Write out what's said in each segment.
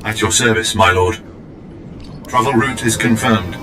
At your service, my lord. Travel route is confirmed.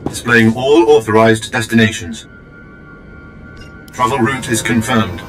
Displaying all authorized destinations. Travel route is confirmed.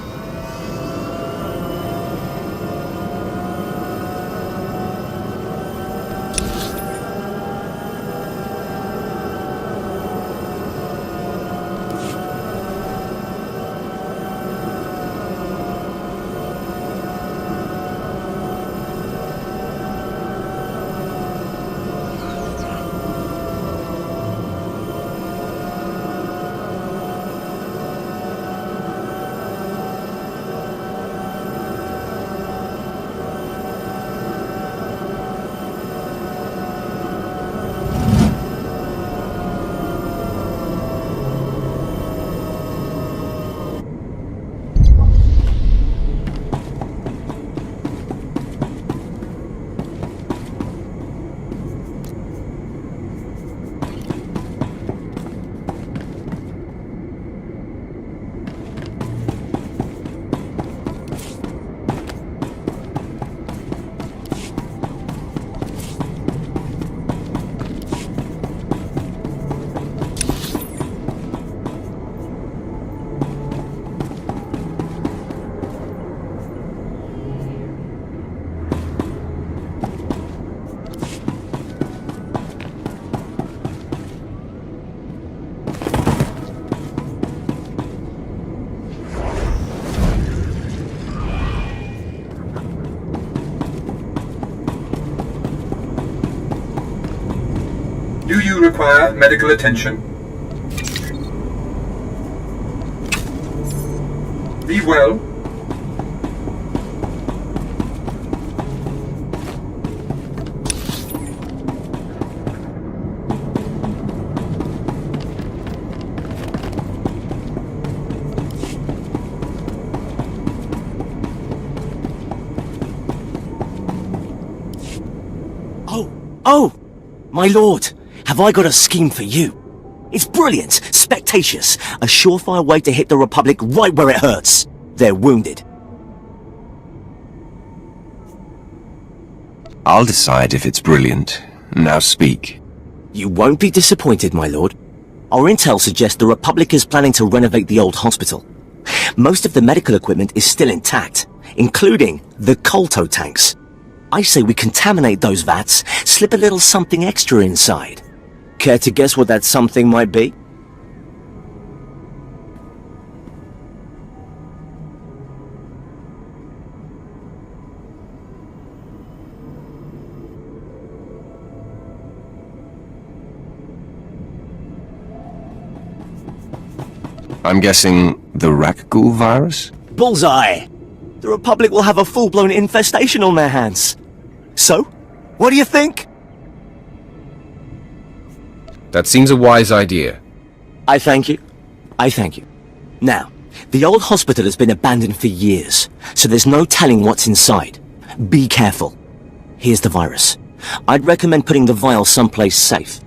Do you require medical attention? Be well. Oh, my lord. Have I got a scheme for you? It's brilliant, spectaceous, a surefire way to hit the Republic right where it hurts. They're wounded. I'll decide if it's brilliant. Now speak. You won't be disappointed, my lord. Our intel suggests the Republic is planning to renovate the old hospital. Most of the medical equipment is still intact, including the colto tanks. I say we contaminate those vats, slip a little something extra inside. Care to guess what that something might be? I'm guessing the Rakghoul virus? Bullseye! The Republic will have a full-blown infestation on their hands. So, what do you think? That seems a wise idea. I thank you. I thank you. Now, the old hospital has been abandoned for years, so there's no telling what's inside. Be careful. Here's the virus. I'd recommend putting the vial someplace safe.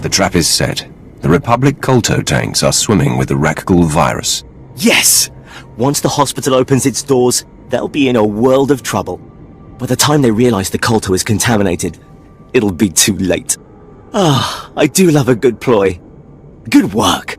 The trap is set. The Republic Kolto tanks are swimming with the Rakghoul virus. Yes! Once the hospital opens its doors, they'll be in a world of trouble. By the time they realize the Kolto is contaminated, it'll be too late. Ah, I do love a good ploy. Good work.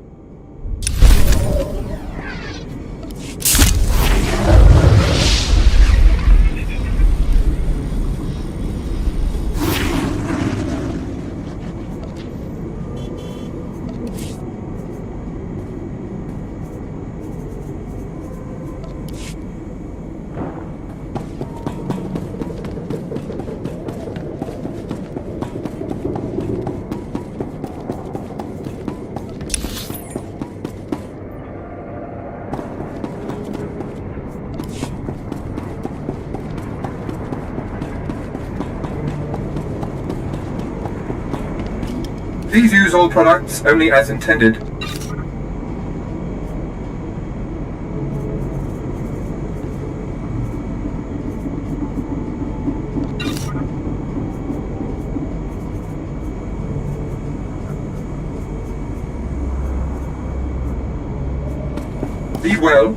Please use all products only as intended. Be well.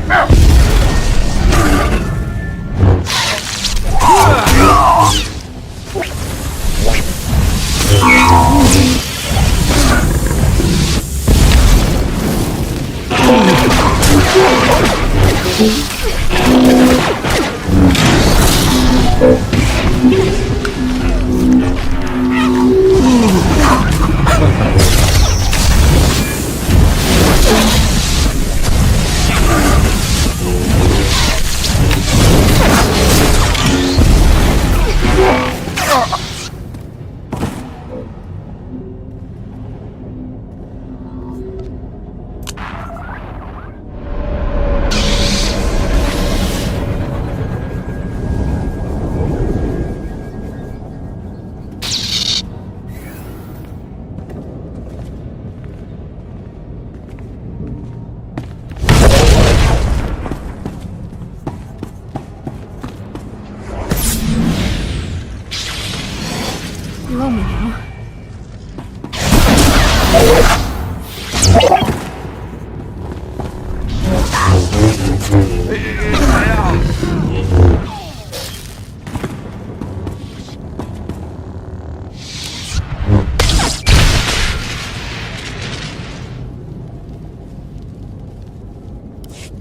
Ow!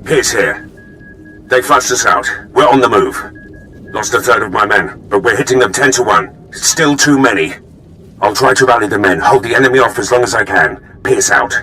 Pierce here. They flushed us out. We're on the move. Lost a third of my men, but we're hitting them 10 to 1. It's still too many. I'll try to rally the men, hold the enemy off as long as I can. Pierce out.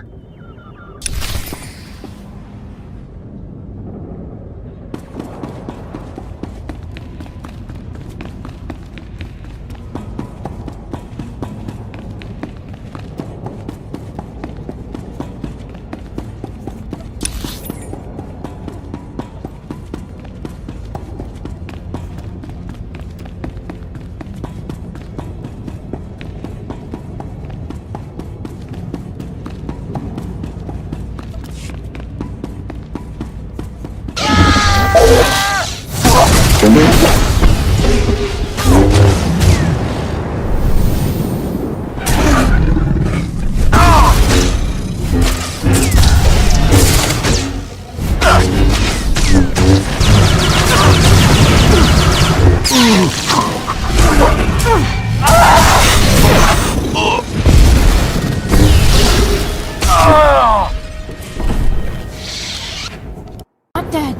Not dead.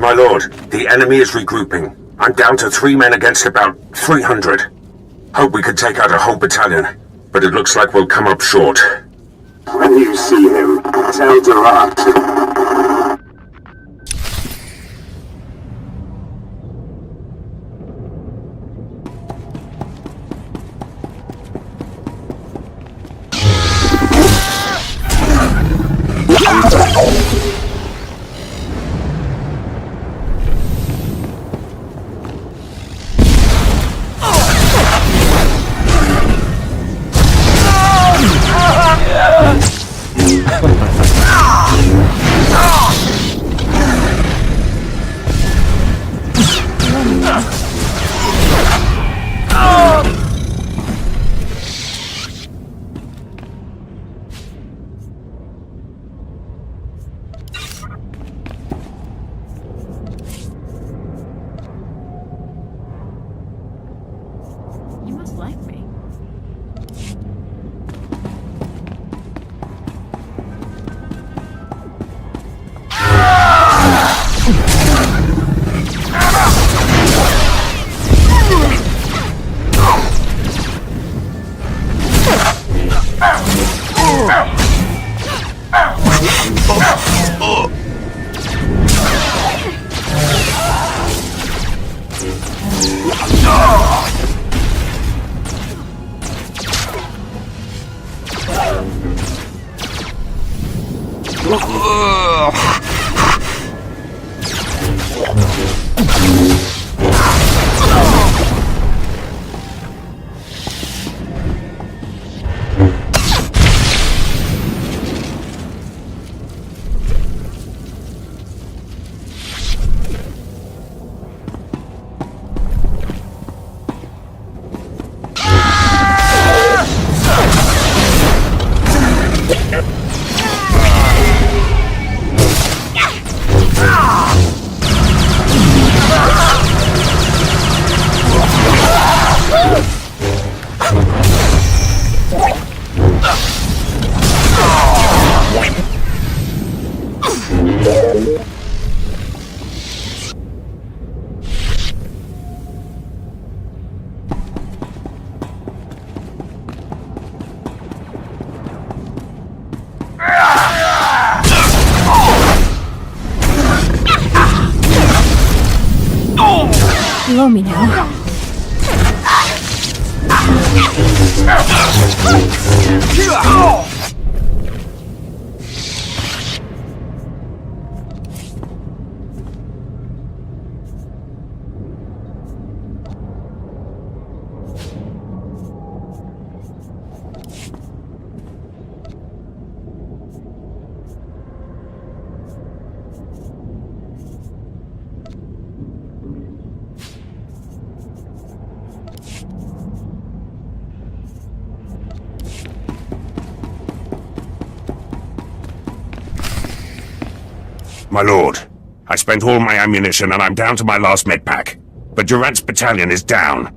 My lord, the enemy is regrouping. I'm down to 3 men against about 300. Hope we could take out a whole battalion, but it looks like we'll come up short. When you see him, tell Durat. You must like me. Below me now. My lord, I spent all my ammunition and I'm down to my last med pack. But Durant's battalion is down.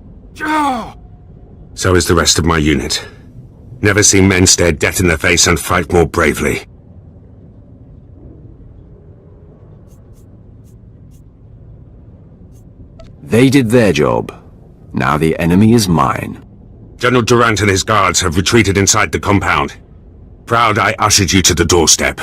So is the rest of my unit. Never seen men stare death in the face and fight more bravely. They did their job. Now the enemy is mine. General Durant and his guards have retreated inside the compound. Proud I ushered you to the doorstep.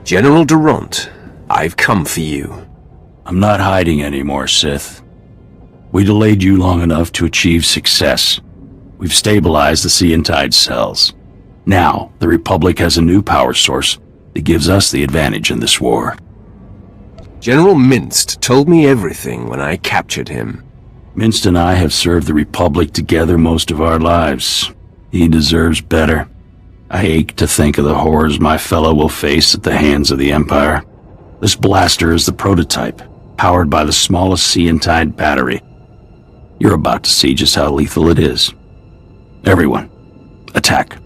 General Durant, I've come for you. I'm not hiding anymore, Sith. We delayed you long enough to achieve success. We've stabilized the Sea and Tide cells. Now, the Republic has a new power source that gives us the advantage in this war. General Minst told me everything when I captured him. Minst and I have served the Republic together most of our lives. He deserves better. I ache to think of the horrors my fellow will face at the hands of the Empire. This blaster is the prototype, powered by the smallest Sea and Tide battery. You're about to see just how lethal it is. Everyone, attack.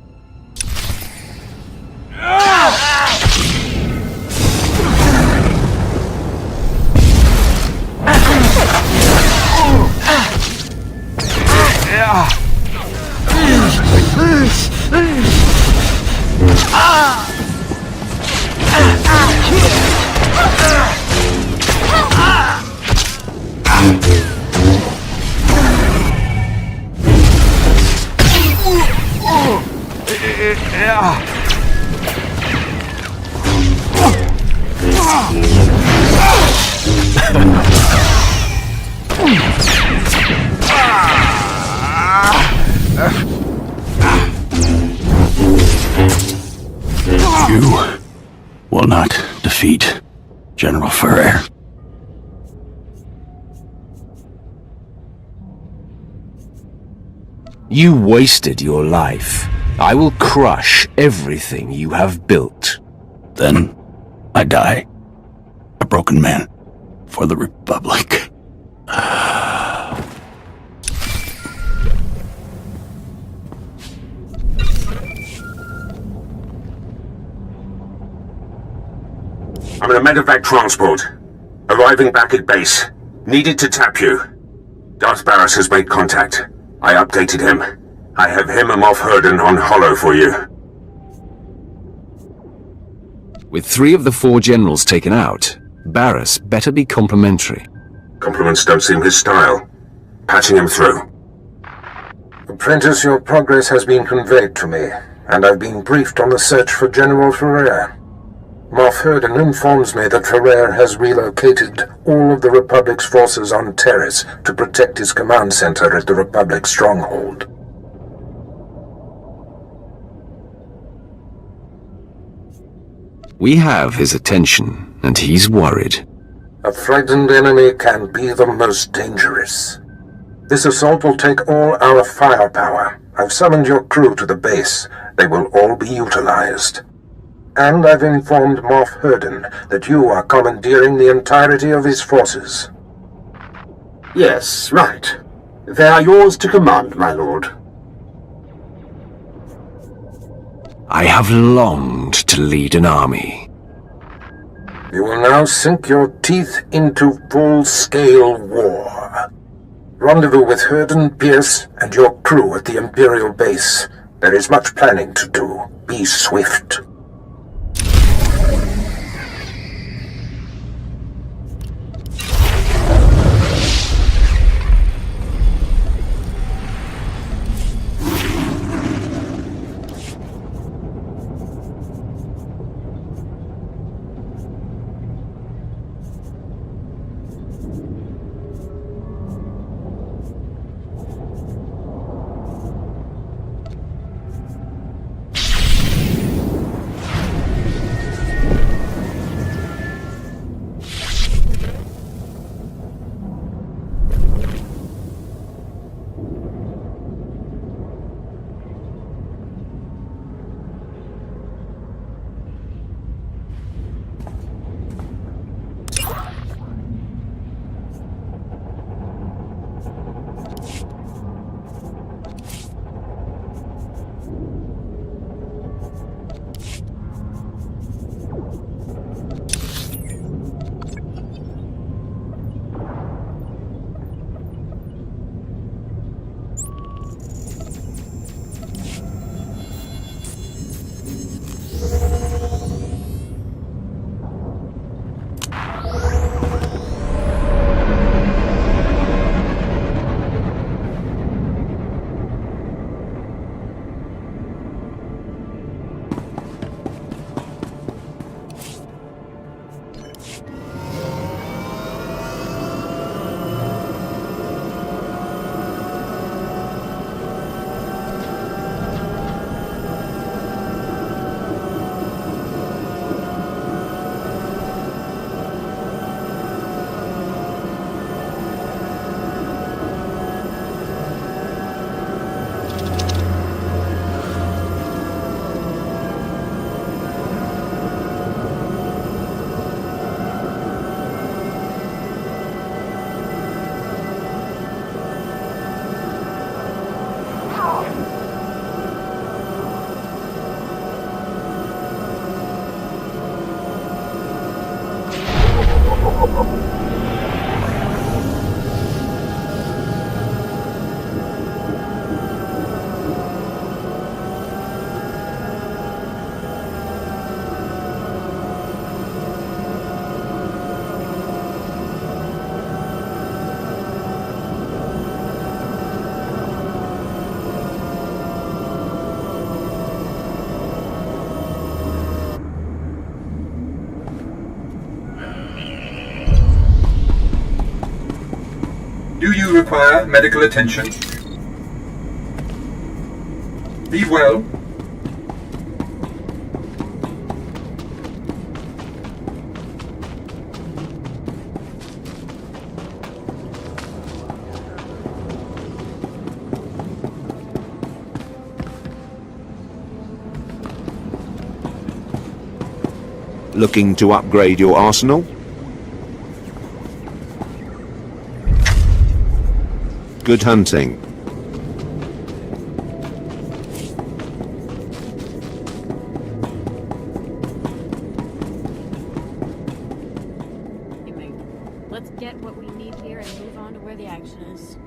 You will not defeat General Ferrer. You wasted your life. I will crush everything you have built. Then I die. A broken man for the Republic. I'm in a medevac transport. Arriving back at base. Needed to tap you. Darth Barris has made contact. I updated him. I have him and Moff Herden on Hollow for you. With 3 of the 4 generals taken out, Barris better be complimentary. Compliments don't seem his style. Patching him through. Apprentice, your progress has been conveyed to me, and I've been briefed on the search for General Ferrer. Moff Herden informs me that Ferrer has relocated all of the Republic's forces on Terrace to protect his command center at the Republic stronghold. We have his attention, and he's worried. A frightened enemy can be the most dangerous. This assault will take all our firepower. I've summoned your crew to the base. They will all be utilized. And I've informed Moff Herden that you are commandeering the entirety of his forces. Yes, right. They are yours to command, my lord. I have longed to lead an army. You will now sink your teeth into full-scale war. Rendezvous with Herden, Pierce, and your crew at the Imperial base. There is much planning to do. Be swift. Do you require medical attention? Be well. Looking to upgrade your arsenal? Good hunting. Let's get what we need here and move on to where the action is.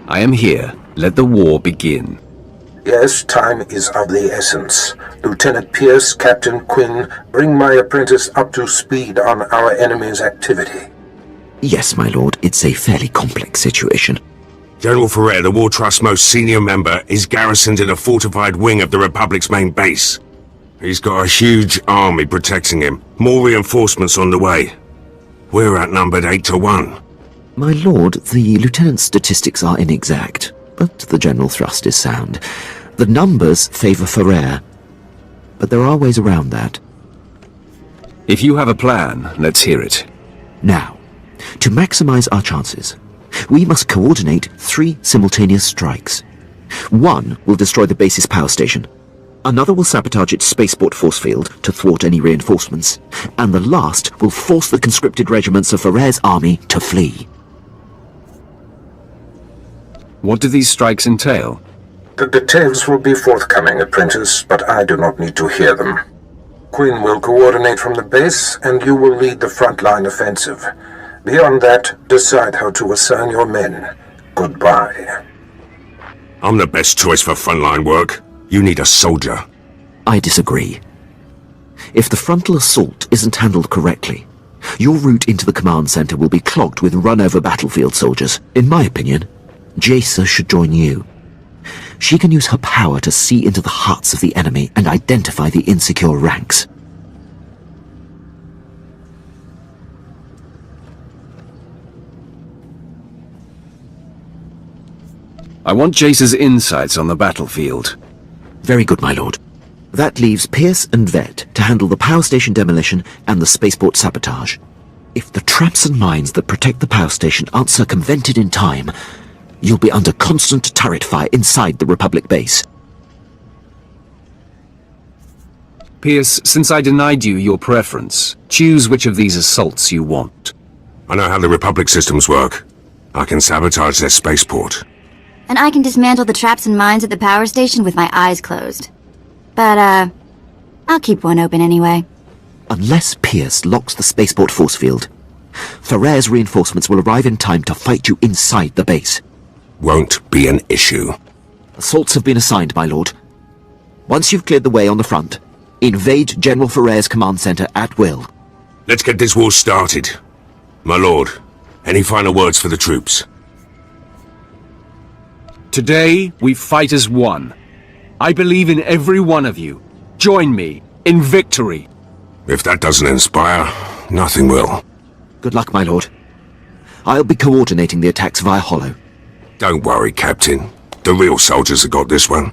I am here. Let the war begin. Yes, time is of the essence. Lieutenant Pierce, Captain Quinn, bring my apprentice up to speed on our enemy's activity. Yes, my lord, it's a fairly complex situation. General Ferrer, the War Trust's most senior member, is garrisoned in a fortified wing of the Republic's main base. He's got a huge army protecting him. More reinforcements on the way. We're outnumbered 8-1. My lord, the lieutenant's statistics are inexact, but the general thrust is sound. The numbers favour Ferrer, but there are ways around that. If you have a plan, let's hear it. Now, to maximise our chances, we must coordinate 3 simultaneous strikes. One will destroy the base's power station. Another will sabotage its spaceport force field to thwart any reinforcements. And the last will force the conscripted regiments of Ferrer's army to flee. What do these strikes entail? The details will be forthcoming, apprentice, but I do not need to hear them. Quinn will coordinate from the base, and you will lead the frontline offensive. Beyond that, decide how to assign your men. Goodbye. I'm the best choice for frontline work. You need a soldier. I disagree. If the frontal assault isn't handled correctly, your route into the command center will be clogged with run-over battlefield soldiers. In my opinion, Jaisa should join you. She can use her power to see into the hearts of the enemy and identify the insecure ranks. I want Jace's insights on the battlefield. Very good, my lord. That leaves Pierce and Vet to handle the power station demolition and the spaceport sabotage. If the traps and mines that protect the power station aren't circumvented in time, you'll be under constant turret fire inside the Republic base. Pierce, since I denied you your preference, choose which of these assaults you want. I know how the Republic systems work. I can sabotage their spaceport. And I can dismantle the traps and mines at the power station with my eyes closed. But, I'll keep one open anyway. Unless Pierce locks the spaceport force field, Ferrer's reinforcements will arrive in time to fight you inside the base. Won't be an issue. Assaults have been assigned, my lord. Once you've cleared the way on the front, invade General Ferrer's command center at will. Let's get this war started. My lord, any final words for the troops? Today, we fight as one. I believe in every one of you. Join me in victory. If that doesn't inspire, nothing will. Good luck, my lord. I'll be coordinating the attacks via Hollow. Don't worry, Captain. The real soldiers have got this one.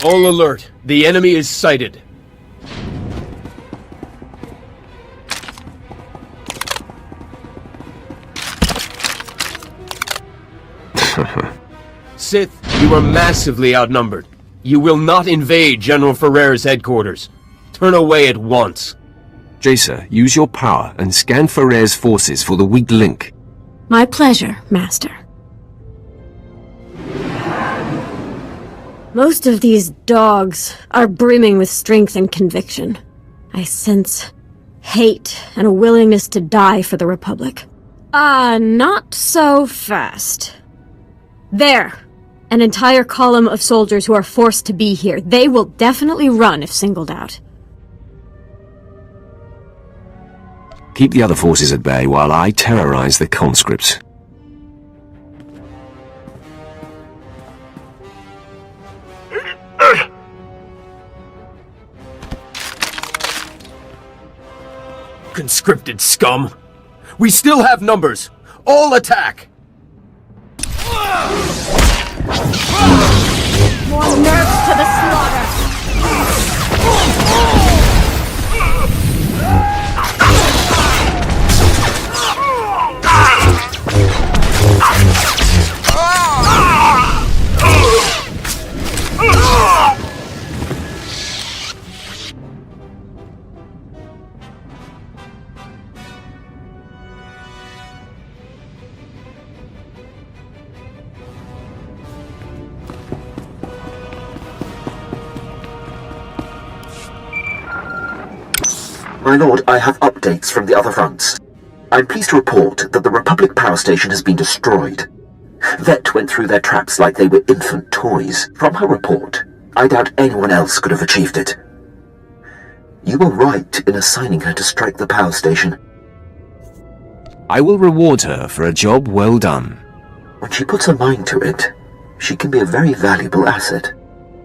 All alert. The enemy is sighted. Sith, you are massively outnumbered. You will not invade General Ferrer's headquarters. Turn away at once. Jacer, use your power and scan Ferrer's forces for the weak link. My pleasure, Master. Most of these dogs are brimming with strength and conviction. I sense hate and a willingness to die for the Republic. Not so fast. There! An entire column of soldiers who are forced to be here. They will definitely run if singled out. Keep the other forces at bay while I terrorize the conscripts. Conscripted scum! We still have numbers! All attack! More nerves to the slaughter! My lord, I have updates from the other fronts. I'm pleased to report that the Republic power station has been destroyed. Vet went through their traps like they were infant toys. From her report, I doubt anyone else could have achieved it. You were right in assigning her to strike the power station. I will reward her for a job well done. When she puts her mind to it, she can be a very valuable asset.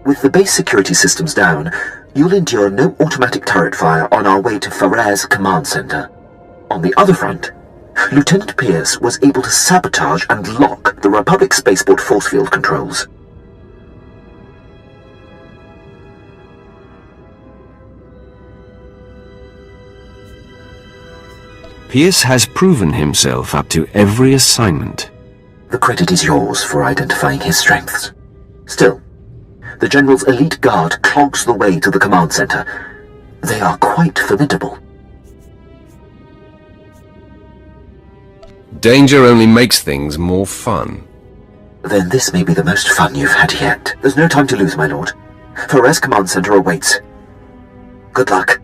With the base security systems down, you'll endure no automatic turret fire on our way to Ferrer's command center. On the other front, Lieutenant Pierce was able to sabotage and lock the Republic spaceport force field controls. Pierce has proven himself up to every assignment. The credit is yours for identifying his strengths. Still, the General's elite guard clogs the way to the command center. They are quite formidable. Danger only makes things more fun. Then this may be the most fun you've had yet. There's no time to lose, my lord. Ferrer's command center awaits. Good luck.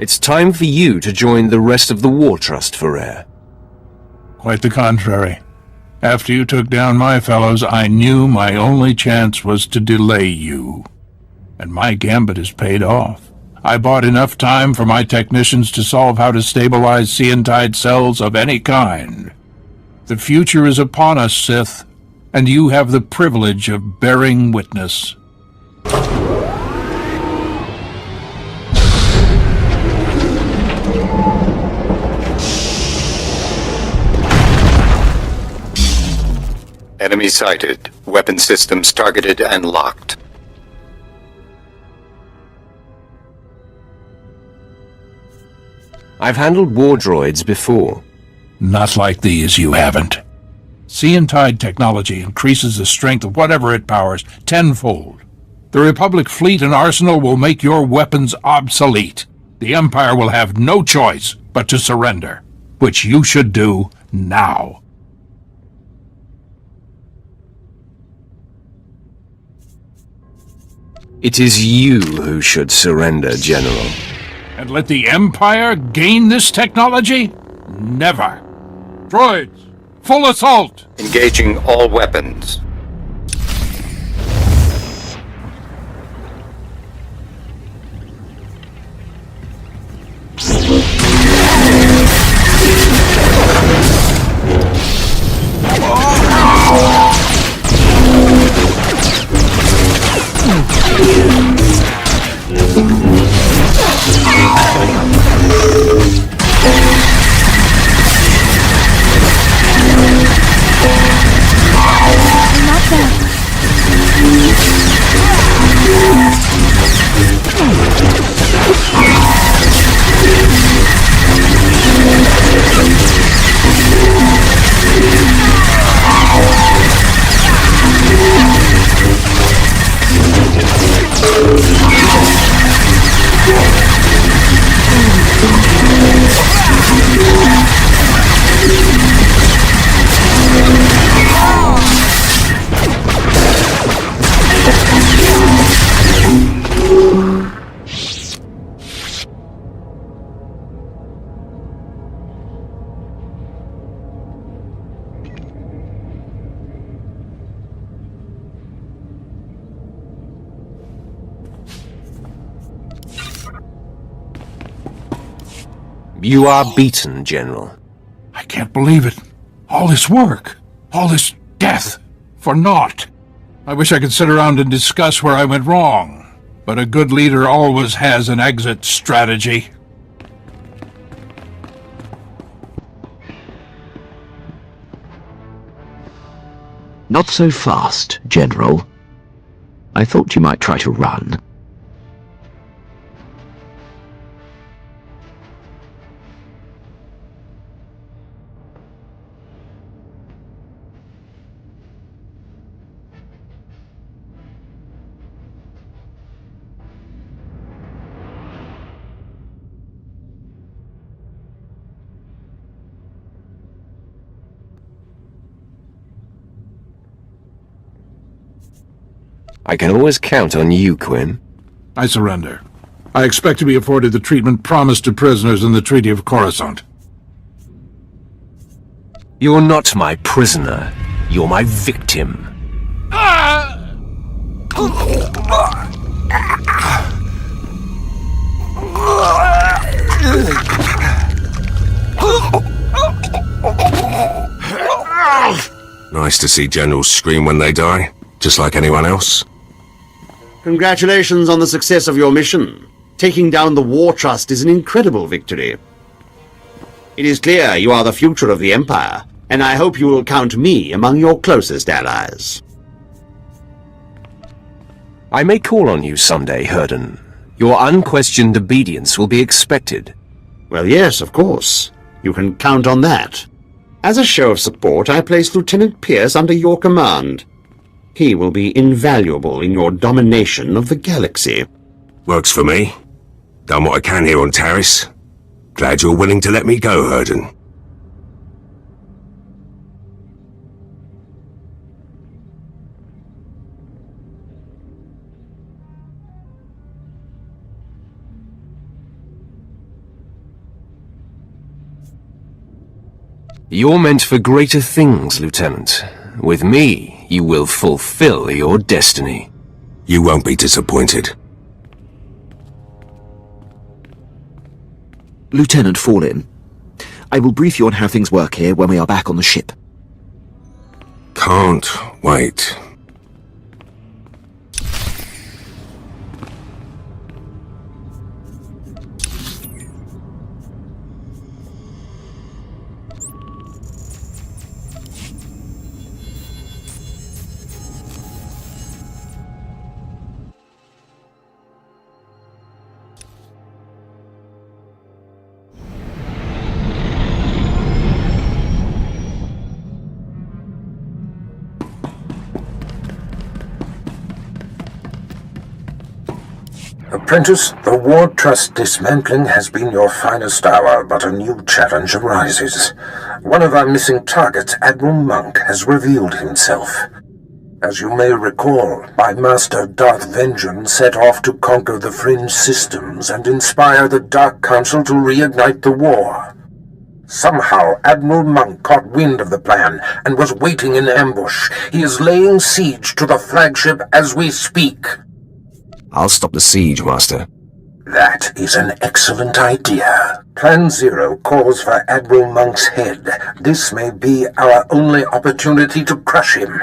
It's time for you to join the rest of the War Trust, Ferrer. Quite the contrary. After you took down my fellows, I knew my only chance was to delay you. And my gambit has paid off. I bought enough time for my technicians to solve how to stabilize Seantide cells of any kind. The future is upon us, Sith, and you have the privilege of bearing witness. Enemy sighted. Weapon systems targeted and locked. I've handled war droids before. Not like these, you haven't. Seantide technology increases the strength of whatever it powers tenfold. The Republic fleet and arsenal will make your weapons obsolete. The Empire will have no choice but to surrender, which you should do now. It is you who should surrender, General. And let the Empire gain this technology? Never. Droids, full assault! Engaging all weapons. You are beaten, General. I can't believe it. All this work, all this death, for naught. I wish I could sit around and discuss where I went wrong, but a good leader always has an exit strategy. Not so fast, General. I thought you might try to run. I can always count on you, Quinn. I surrender. I expect to be afforded the treatment promised to prisoners in the Treaty of Coruscant. You're not my prisoner. You're my victim. Nice to see generals scream when they die, just like anyone else. Congratulations on the success of your mission. Taking down the War Trust is an incredible victory. It is clear you are the future of the Empire, and I hope you will count me among your closest allies. I may call on you someday, Herden. Your unquestioned obedience will be expected. Well, yes, of course. You can count on that. As a show of support, I place Lieutenant Pierce under your command. He will be invaluable in your domination of the galaxy. Works for me. Done what I can here on Taris. Glad you're willing to let me go, Herden. You're meant for greater things, Lieutenant. With me, you will fulfill your destiny. You won't be disappointed. Lieutenant Fallin, I will brief you on how things work here when we are back on the ship. Can't wait. Apprentice, the War Trust dismantling has been your finest hour, but a new challenge arises. One of our missing targets, Admiral Monk, has revealed himself. As you may recall, my master Darth Vengeance set off to conquer the Fringe systems and inspire the Dark Council to reignite the war. Somehow, Admiral Monk caught wind of the plan and was waiting in ambush. He is laying siege to the flagship as we speak. I'll stop the siege, Master. That is an excellent idea. Plan Zero calls for Admiral Monk's head. This may be our only opportunity to crush him.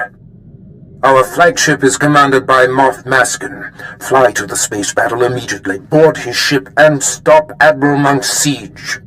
Our flagship is commanded by Moff Maskin. Fly to the space battle immediately, board his ship, and stop Admiral Monk's siege.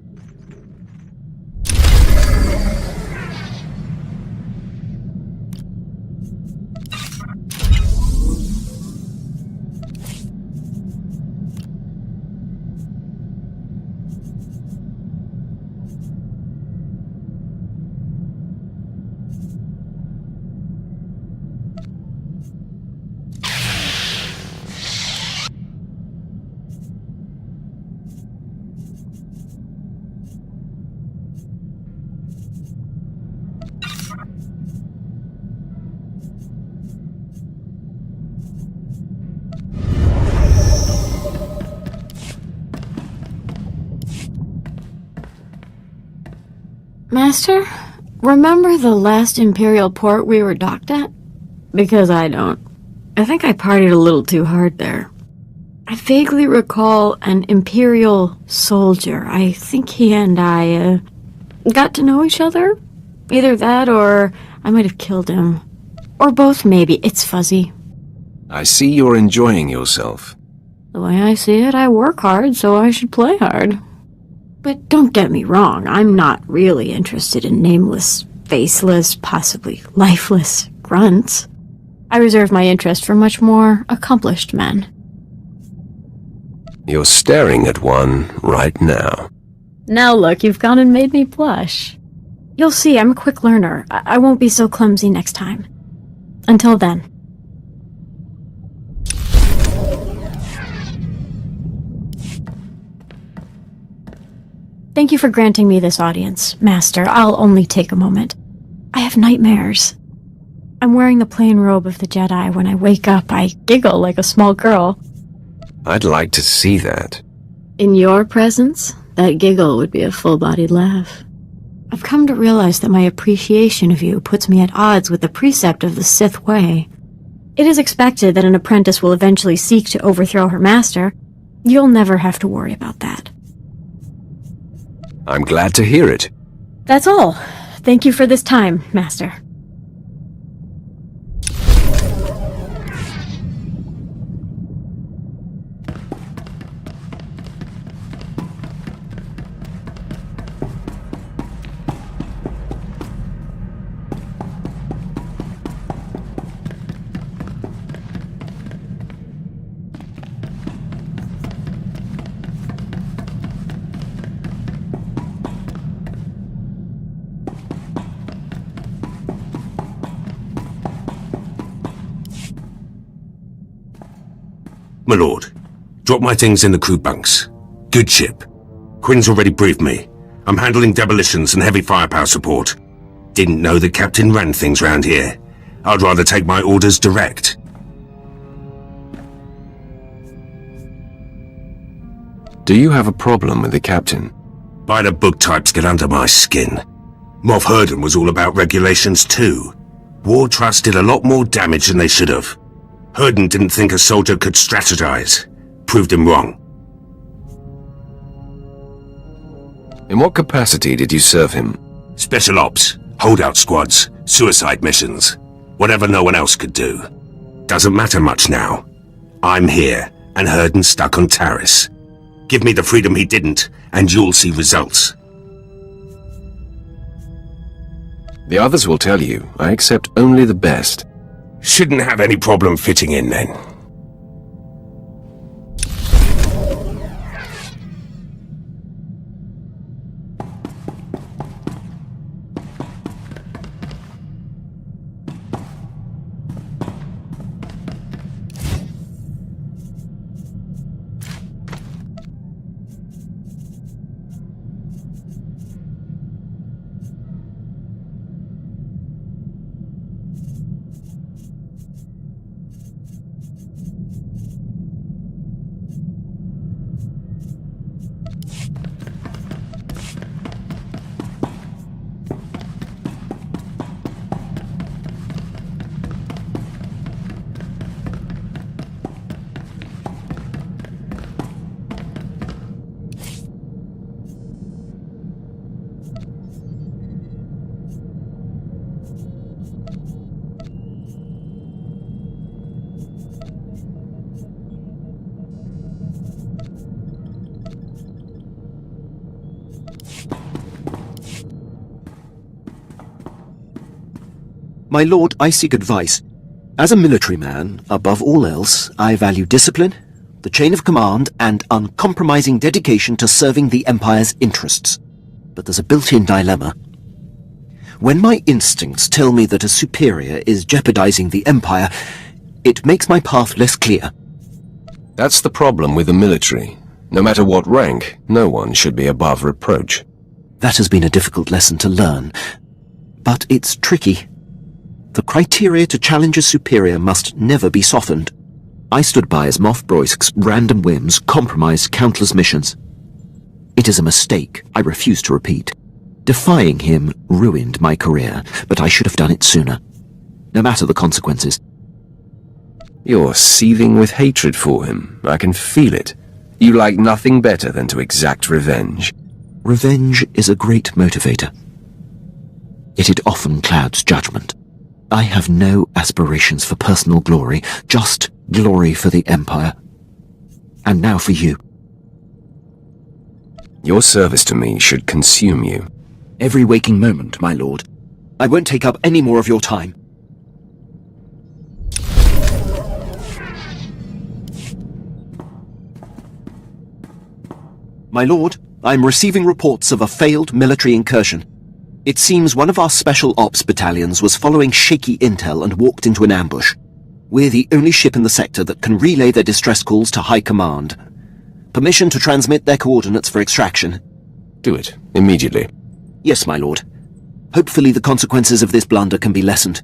Master, remember the last Imperial port we were docked at? Because I don't. I think I partied a little too hard there. I vaguely recall an Imperial soldier. I think he and I, got to know each other? Either that or I might have killed him. Or both, maybe. It's fuzzy. I see you're enjoying yourself. The way I see it, I work hard, so I should play hard. But don't get me wrong, I'm not really interested in nameless, faceless, possibly lifeless grunts. I reserve my interest for much more accomplished men. You're staring at one right now. Now look, you've gone and made me blush. You'll see, I'm a quick learner. I won't be so clumsy next time. Until then. Thank you for granting me this audience, Master. I'll only take a moment. I have nightmares. I'm wearing the plain robe of the Jedi. When I wake up, I giggle like a small girl. I'd like to see that. In your presence, that giggle would be a full-bodied laugh. I've come to realize that my appreciation of you puts me at odds with the precept of the Sith way. It is expected that an apprentice will eventually seek to overthrow her master. You'll never have to worry about that. I'm glad to hear it. That's all. Thank you for this time, Master. My lord, drop my things in the crew bunks. Good ship. Quinn's already briefed me. I'm handling demolitions and heavy firepower support. Didn't know the captain ran things round here. I'd rather take my orders direct. Do you have a problem with the captain? By the book types get under my skin. Moff Herden was all about regulations too. War Trust did a lot more damage than they should have. Herden didn't think a soldier could strategize. Proved him wrong. In what capacity did you serve him? Special ops, holdout squads, suicide missions. Whatever no one else could do. Doesn't matter much now. I'm here, and Herden's stuck on Taris. Give me the freedom he didn't, and you'll see results. The others will tell you, I accept only the best. Shouldn't have any problem fitting in then. My lord, I seek advice. As a military man, above all else, I value discipline, the chain of command, and uncompromising dedication to serving the Empire's interests. But there's a built-in dilemma. When my instincts tell me that a superior is jeopardizing the Empire, it makes my path less clear. That's the problem with the military. No matter what rank, no one should be above reproach. That has been a difficult lesson to learn, but it's tricky. The criteria to challenge a superior must never be softened. I stood by as Moff Broisk's random whims compromised countless missions. It is a mistake I refuse to repeat. Defying him ruined my career, but I should have done it sooner. No matter the consequences. You're seething with hatred for him. I can feel it. You like nothing better than to exact revenge. Revenge is a great motivator. Yet it often clouds judgment. I have no aspirations for personal glory, just glory for the Empire. And now for you. Your service to me should consume you. Every waking moment, my lord. I won't take up any more of your time. My lord, I'm receiving reports of a failed military incursion. It seems one of our special ops battalions was following shaky intel and walked into an ambush. We're the only ship in the sector that can relay their distress calls to High Command. Permission to transmit their coordinates for extraction. Do it, immediately. Yes, my lord. Hopefully the consequences of this blunder can be lessened.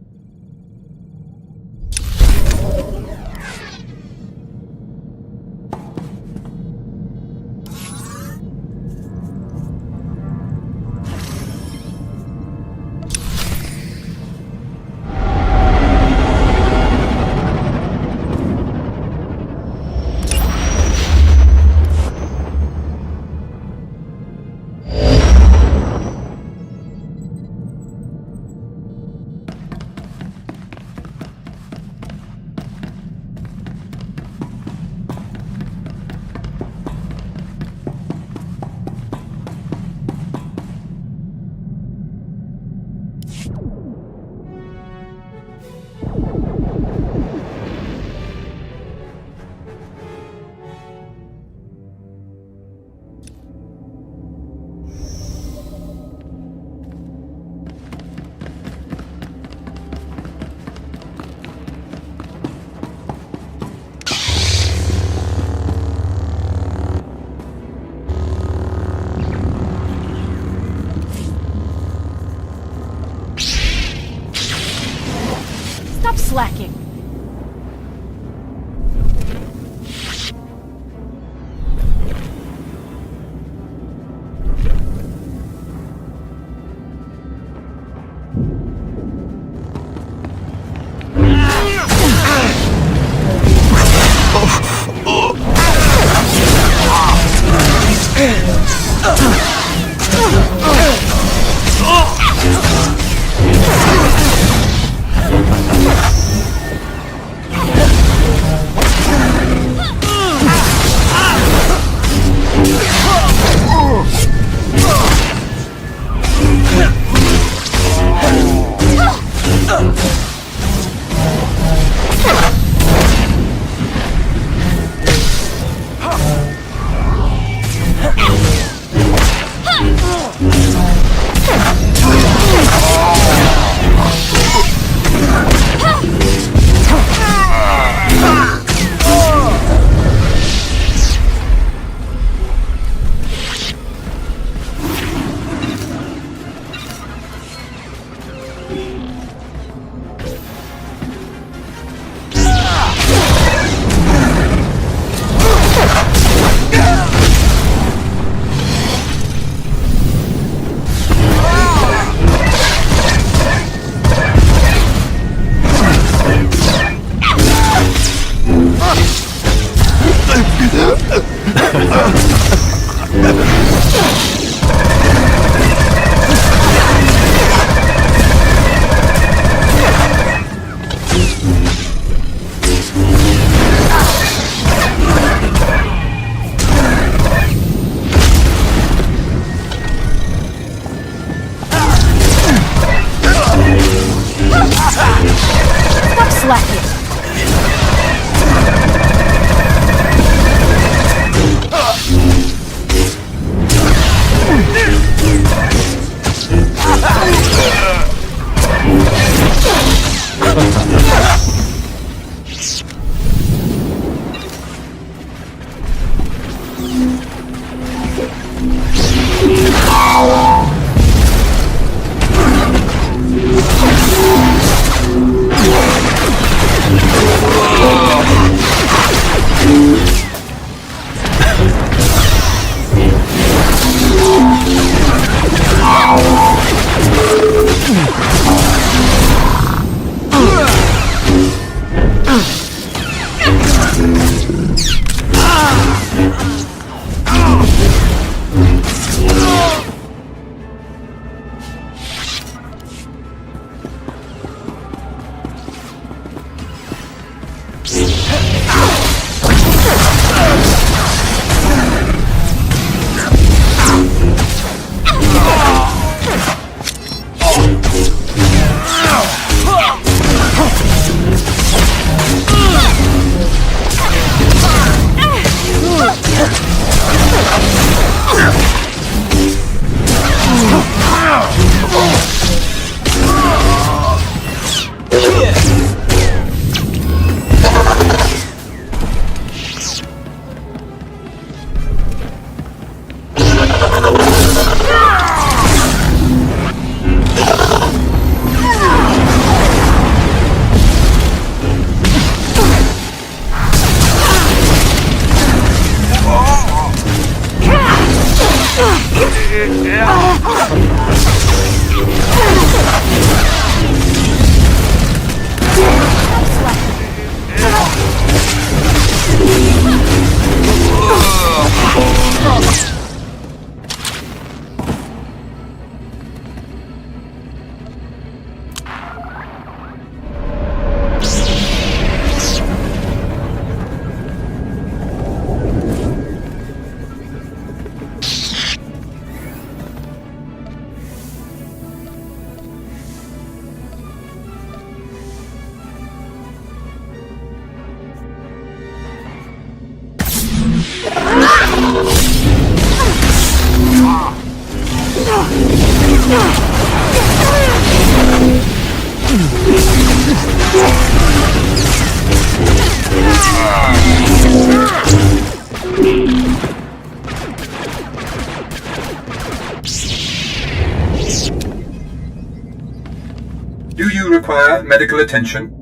Do you require medical attention?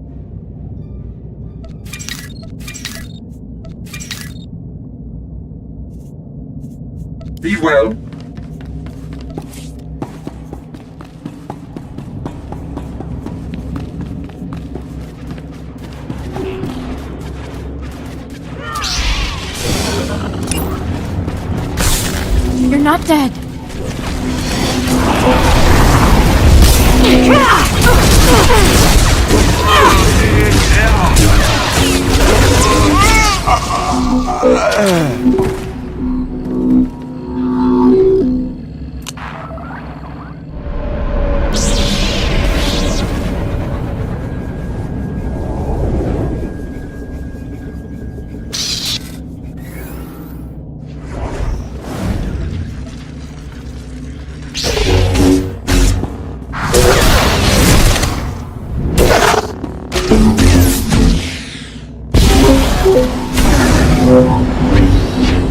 Be well. You're not dead.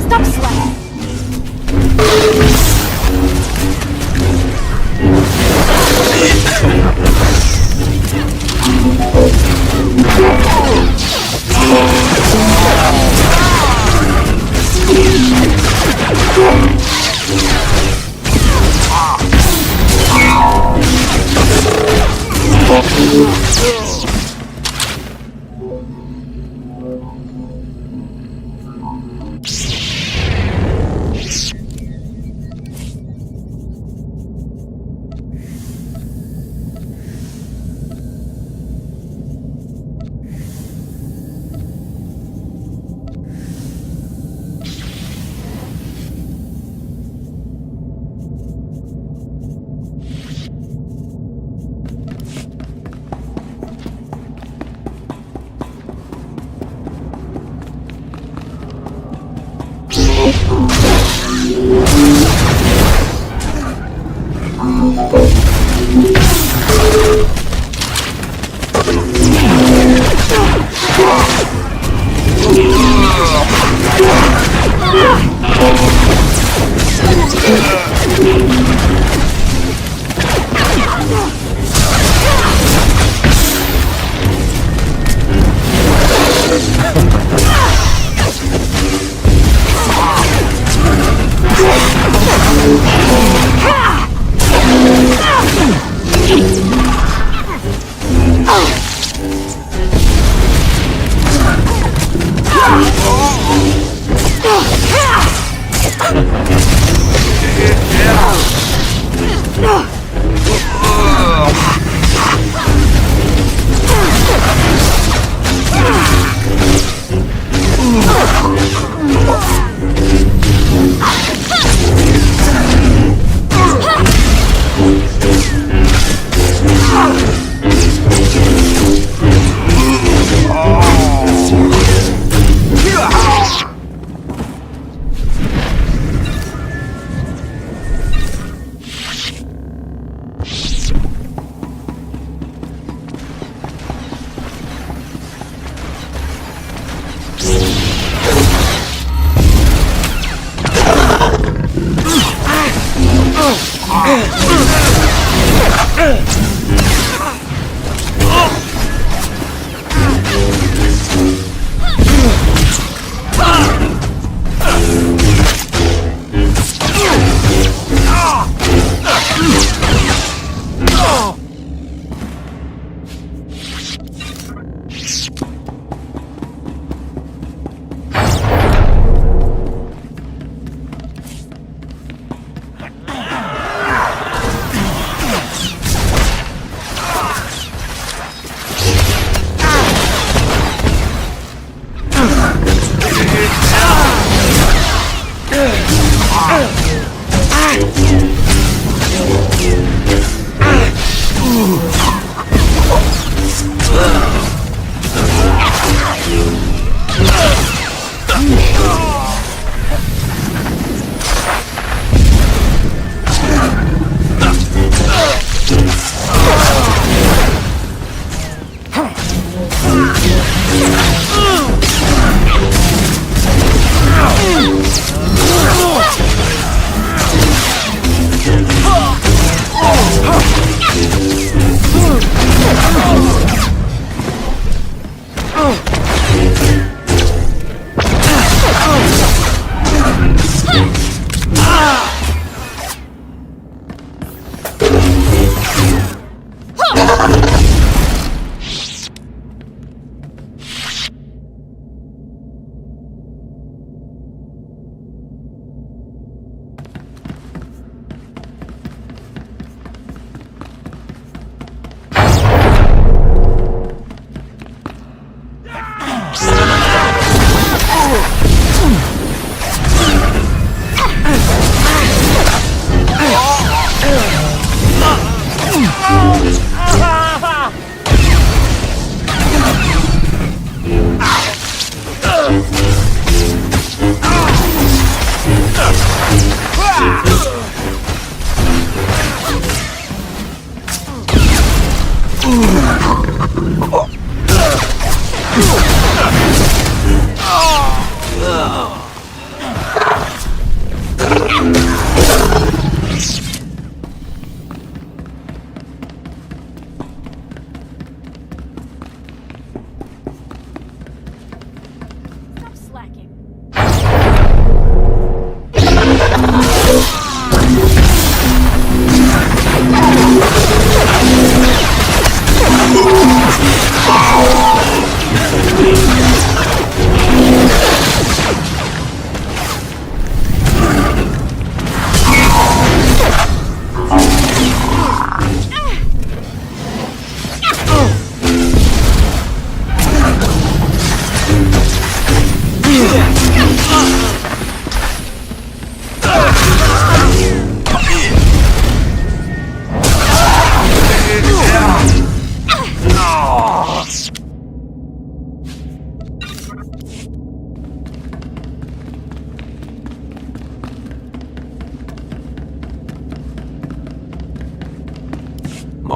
Stop sweating.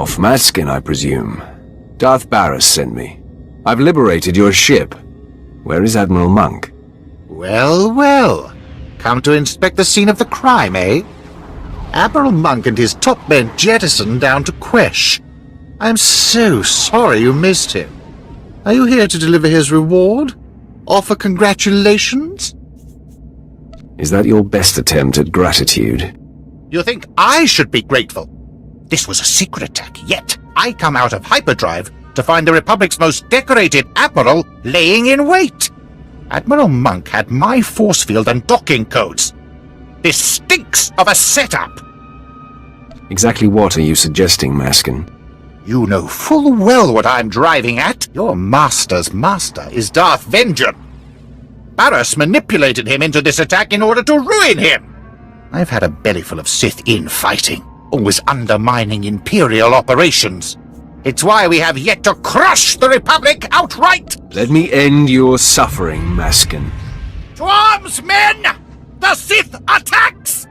Moff Maskin, I presume. Darth Barris sent me. I've liberated your ship. Where is Admiral Monk? Well, well. Come to inspect the scene of the crime, eh? Admiral Monk and his top men jettisoned down to Quesh. I'm so sorry you missed him. Are you here to deliver his reward? Offer congratulations? Is that your best attempt at gratitude? You think I should be grateful? This was a secret attack, yet I come out of hyperdrive to find the Republic's most decorated admiral laying in wait. Admiral Monk had my force field and docking codes. This stinks of a setup! Exactly what are you suggesting, Maskin? You know full well what I'm driving at. Your master's master is Darth Vengeance. Barris manipulated him into this attack in order to ruin him. I've had a bellyful of Sith infighting, always undermining Imperial operations. It's why we have yet to crush the Republic outright! Let me end your suffering, Maskin. To arms, men! The Sith attacks!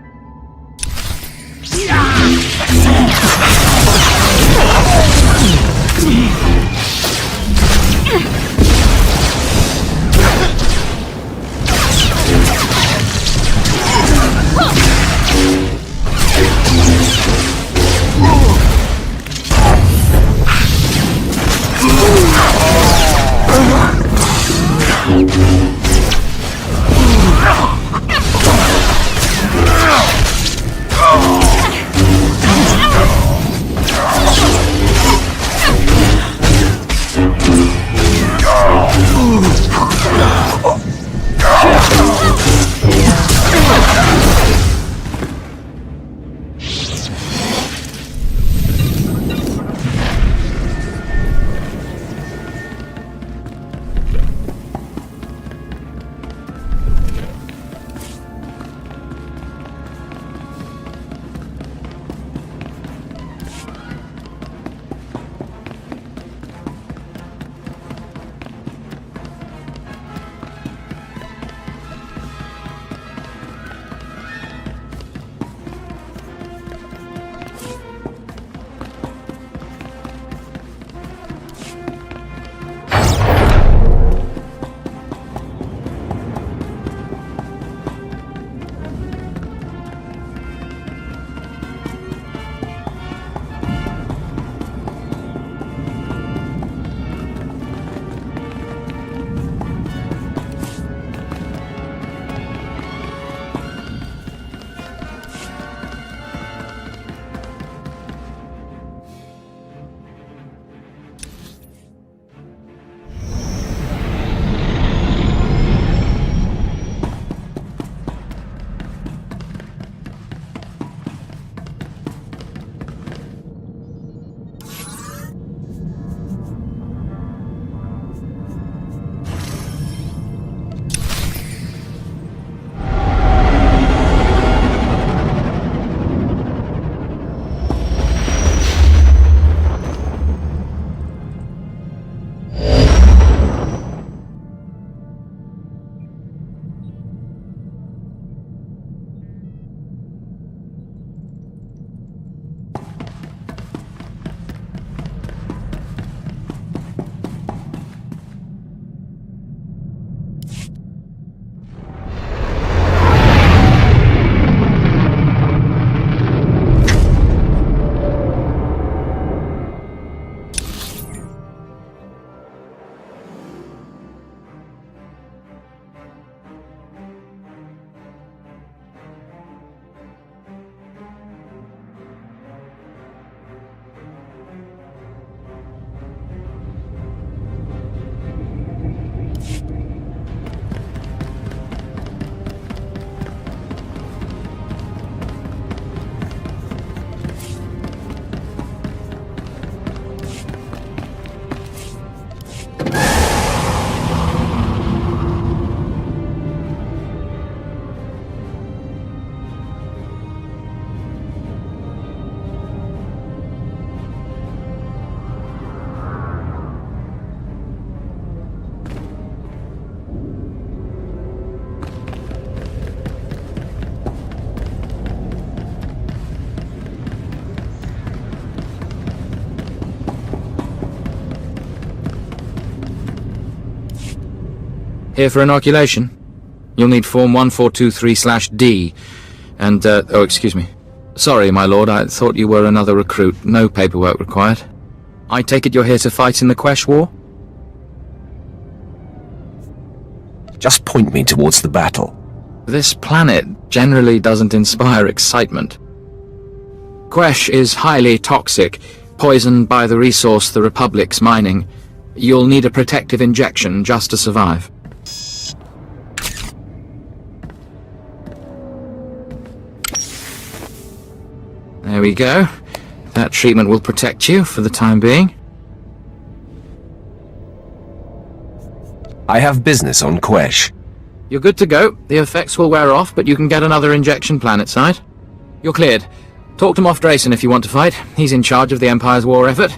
Here for inoculation? You'll need Form 1423/D, and, oh, excuse me. Sorry, my lord, I thought you were another recruit. No paperwork required. I take it you're here to fight in the Quesh War? Just point me towards the battle. This planet generally doesn't inspire excitement. Quesh is highly toxic, poisoned by the resource the Republic's mining. You'll need a protective injection just to survive. There we go. That treatment will protect you for the time being. I have business on Quesh. You're good to go. The effects will wear off, but you can get another injection planetside. You're cleared. Talk to Moff Drayson if you want to fight. He's in charge of the Empire's war effort.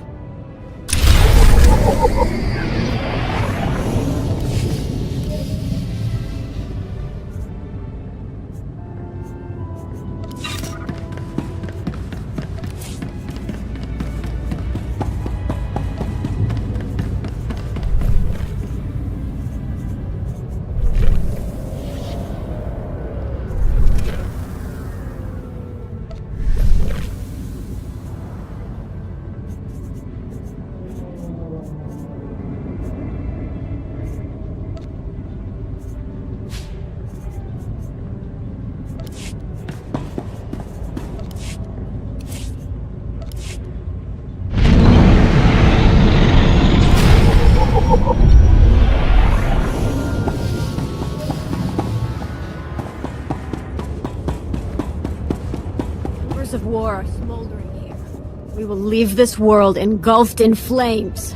Of war are smoldering here. We will leave this world engulfed in flames.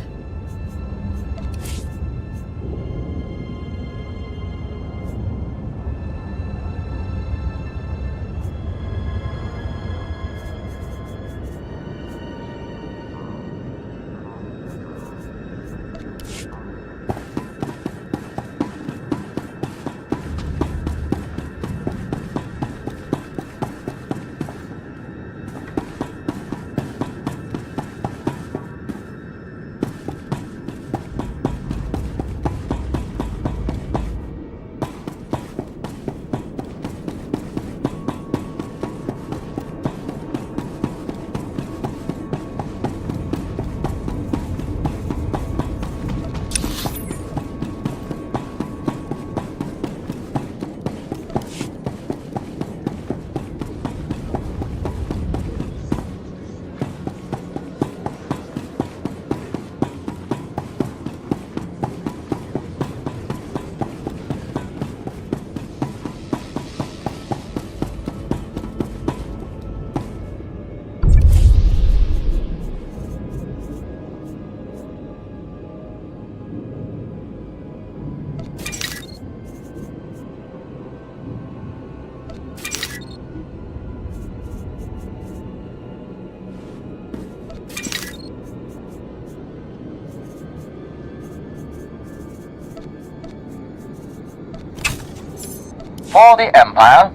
For the Empire.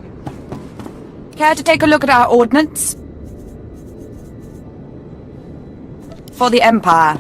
Care to take a look at our ordnance? For the Empire.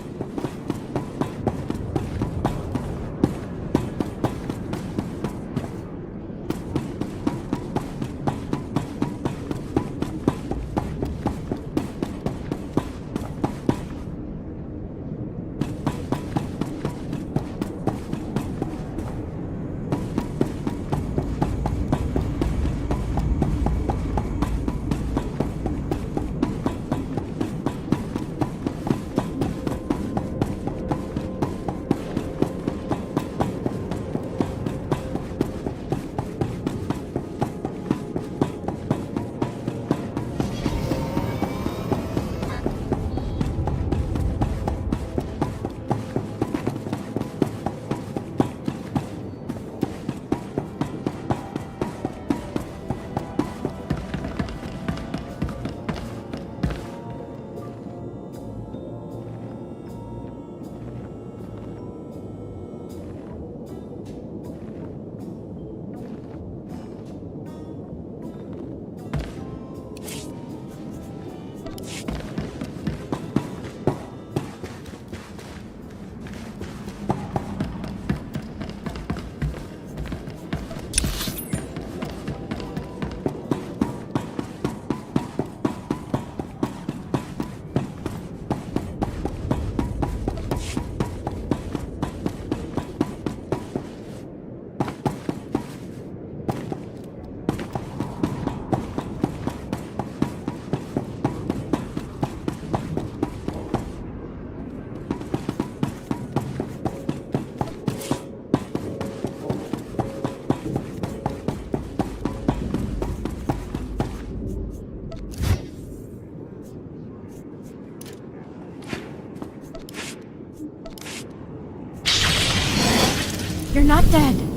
dead.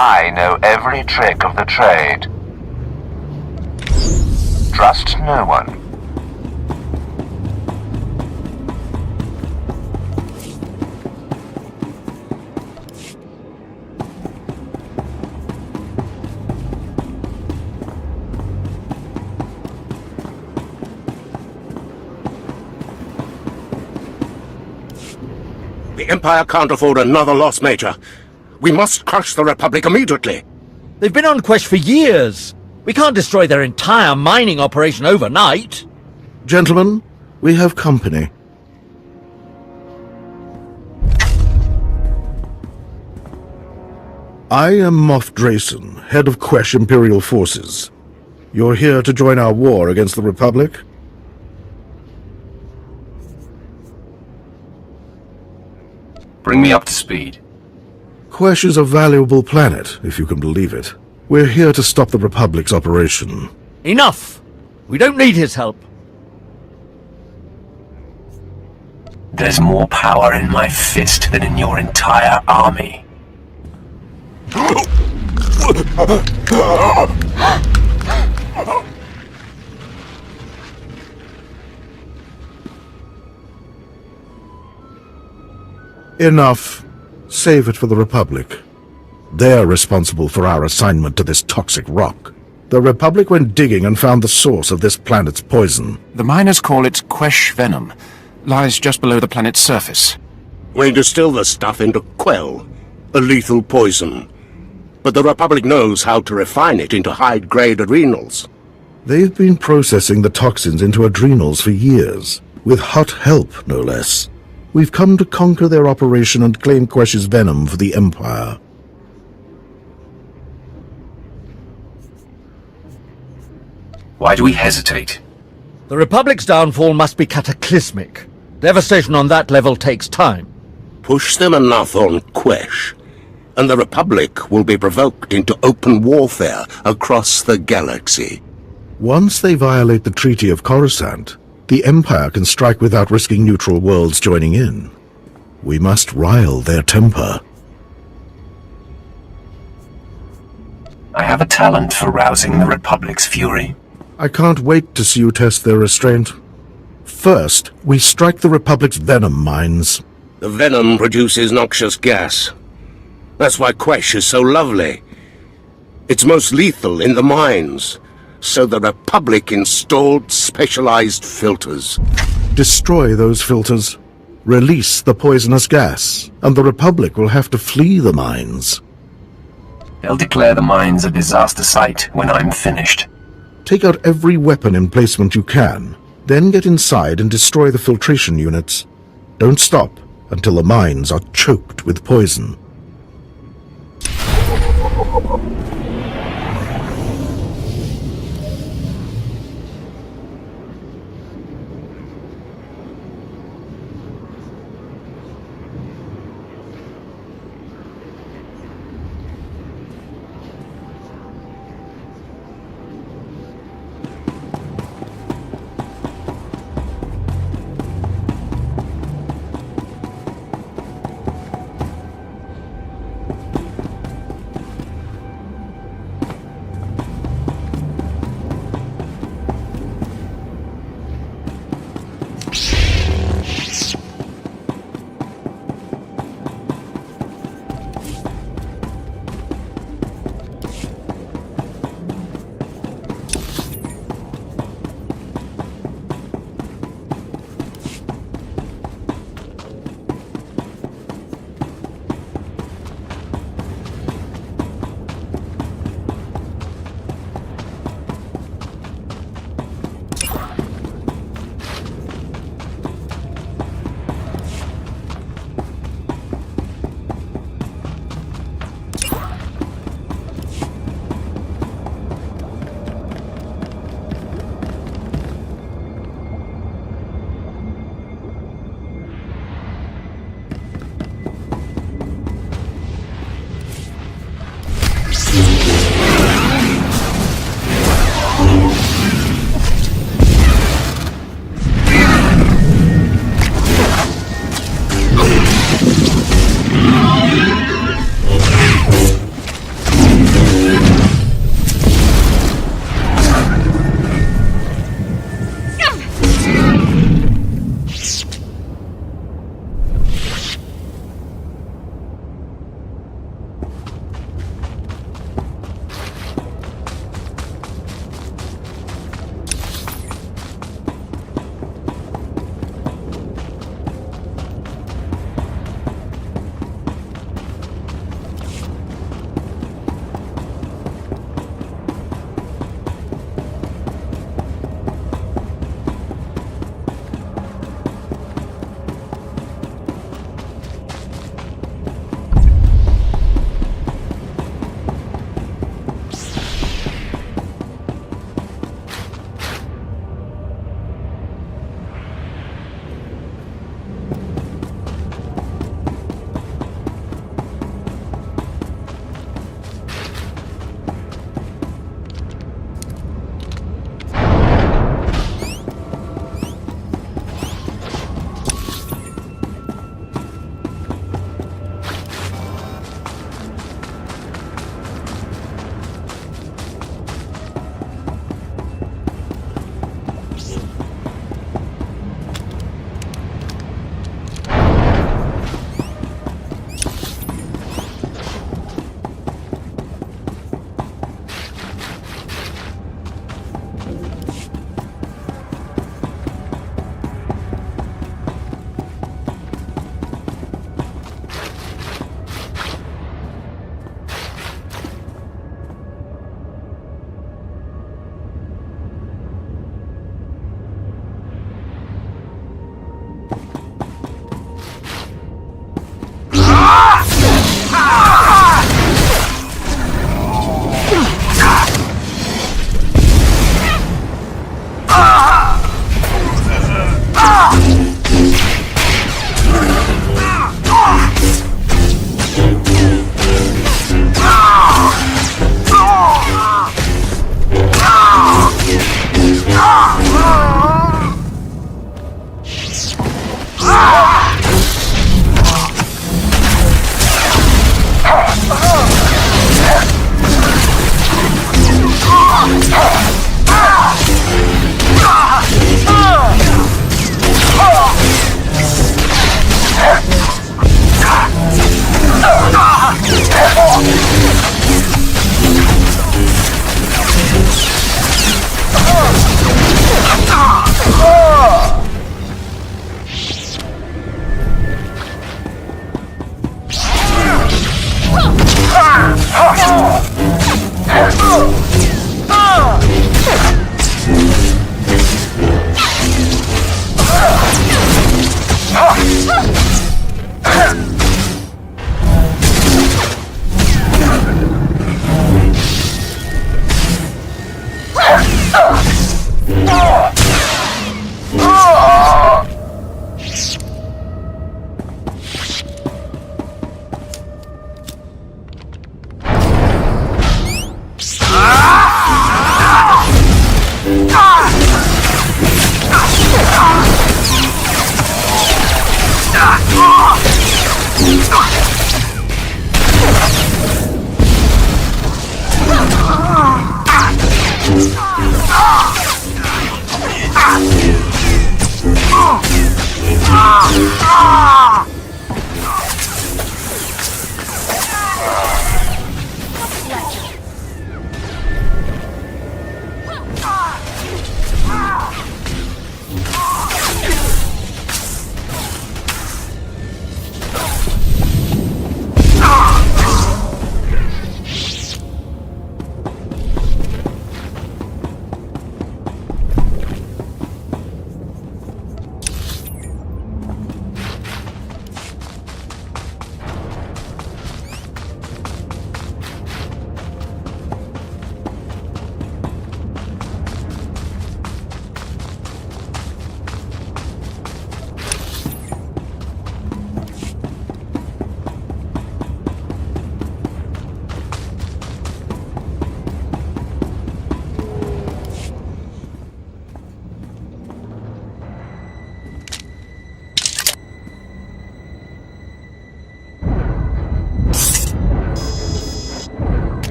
I know every trick of the trade. Trust no one. The Empire can't afford another loss, Major. We must crush the Republic immediately. They've been on quest for years. We can't destroy their entire mining operation overnight. Gentlemen, we have company. I am Moff Drayson, head of Quesh Imperial Forces. You're here to join our war against the Republic? Bring me up to speed. Quesh is a valuable planet, if you can believe it. We're here to stop the Republic's operation. Enough! We don't need his help. There's more power in my fist than in your entire army. Enough. Save it for the Republic. They're responsible for our assignment to this toxic rock. The Republic went digging and found the source of this planet's poison. The miners call it Quesh venom. Lies just below the planet's surface. We distill the stuff into Quell, a lethal poison. But the Republic knows how to refine it into high-grade adrenals. They've been processing the toxins into adrenals for years, with hot help, no less. We've come to conquer their operation and claim Quesh's venom for the Empire. Why do we hesitate? The Republic's downfall must be cataclysmic. Devastation on that level takes time. Push them enough on Quesh, and the Republic will be provoked into open warfare across the galaxy. Once they violate the Treaty of Coruscant, the Empire can strike without risking neutral worlds joining in. We must rile their temper. I have a talent for rousing the Republic's fury. I can't wait to see you test their restraint. First, we strike the Republic's venom mines. The venom produces noxious gas. That's why Quesh is so lovely. It's most lethal in the mines, so the Republic installed specialized filters. Destroy those filters. Release the poisonous gas, and the Republic will have to flee the mines. They'll declare the mines a disaster site when I'm finished. Take out every weapon emplacement you can, then get inside and destroy the filtration units. Don't stop until the mines are choked with poison.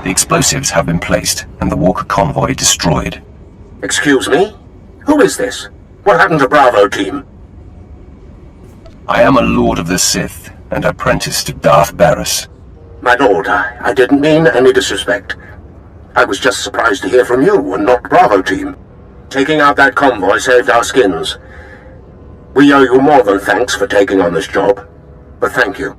The explosives have been placed, and the Walker convoy destroyed. Excuse me? Who is this? What happened to Bravo Team? I am a Lord of the Sith, and apprentice to Darth Barris. My lord, I didn't mean any disrespect. I was just surprised to hear from you, and not Bravo Team. Taking out that convoy saved our skins. We owe you more than thanks for taking on this job, but thank you.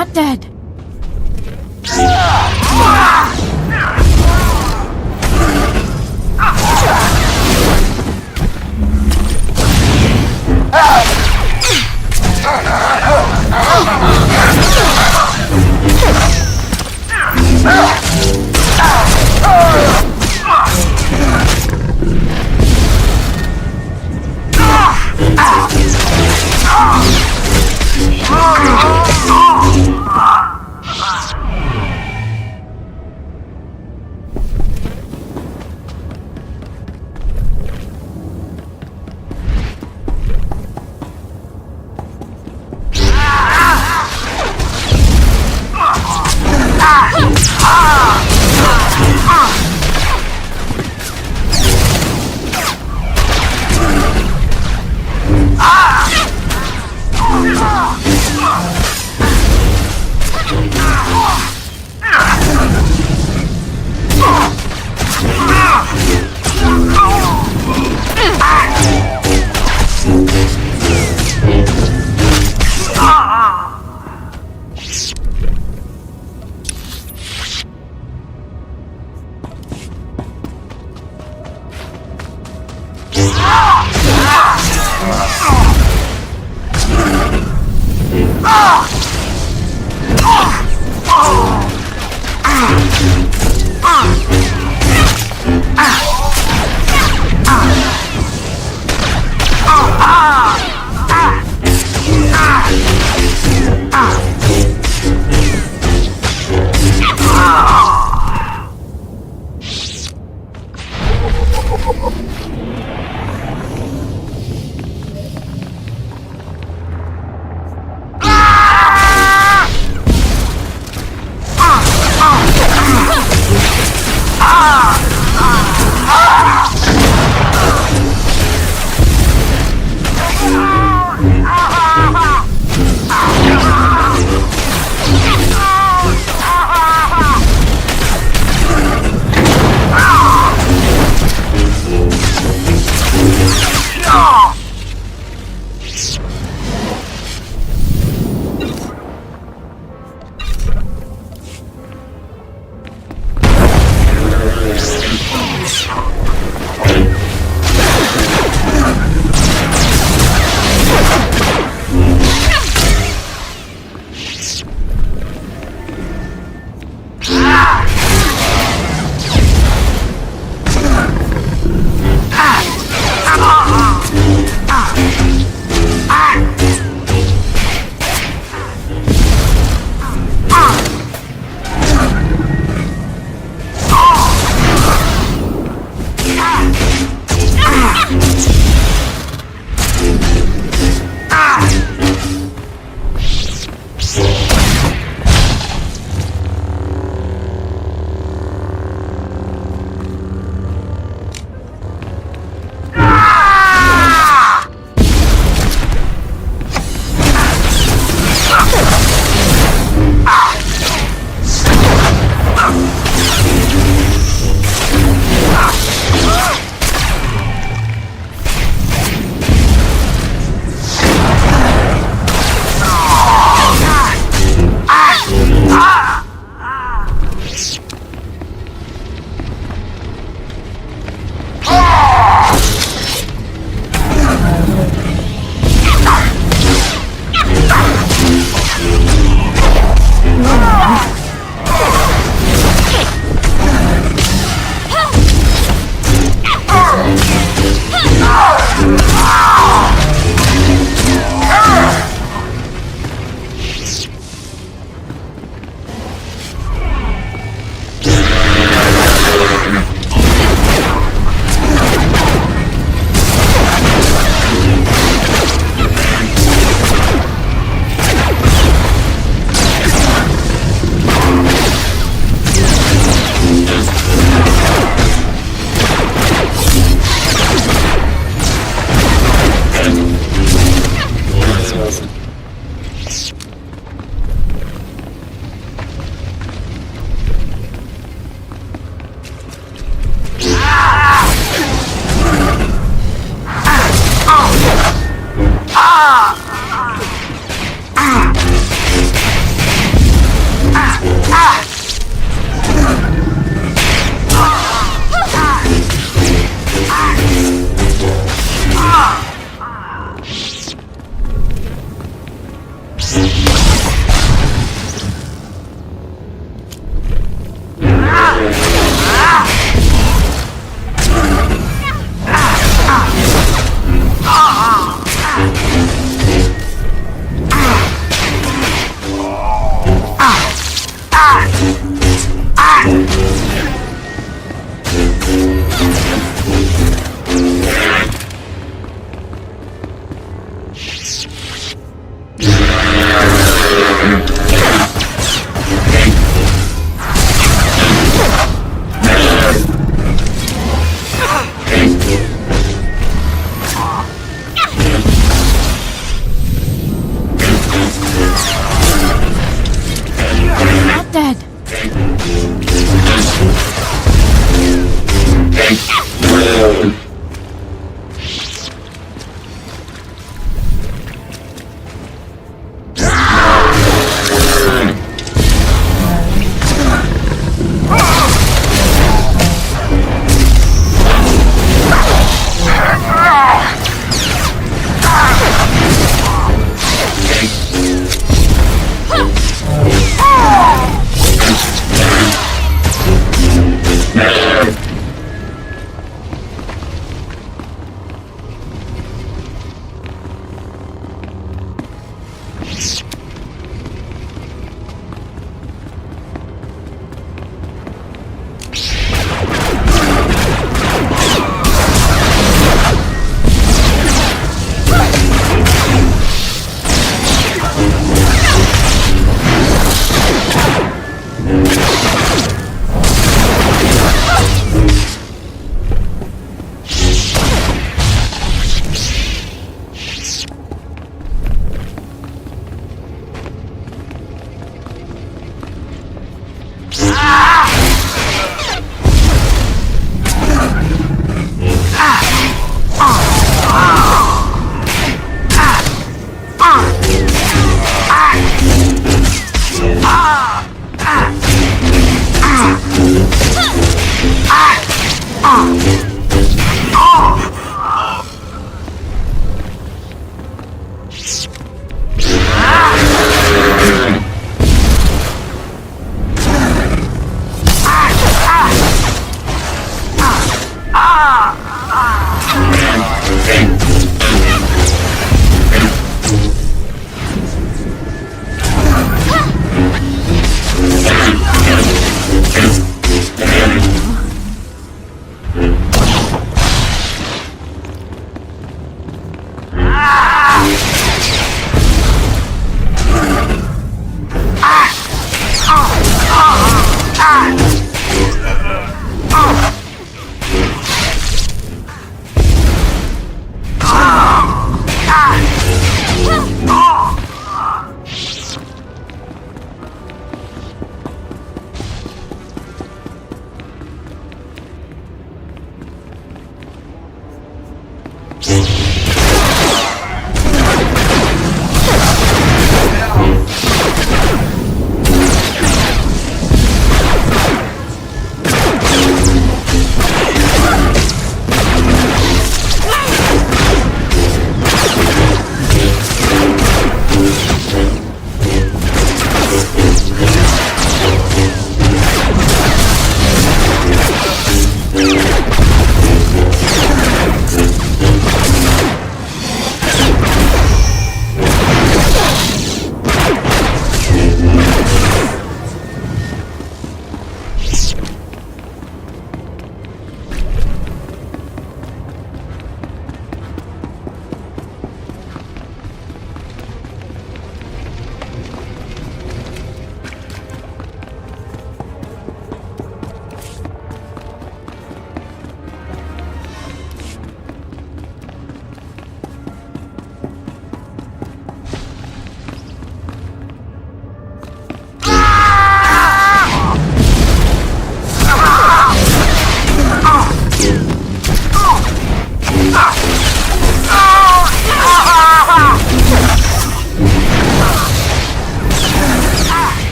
not dead.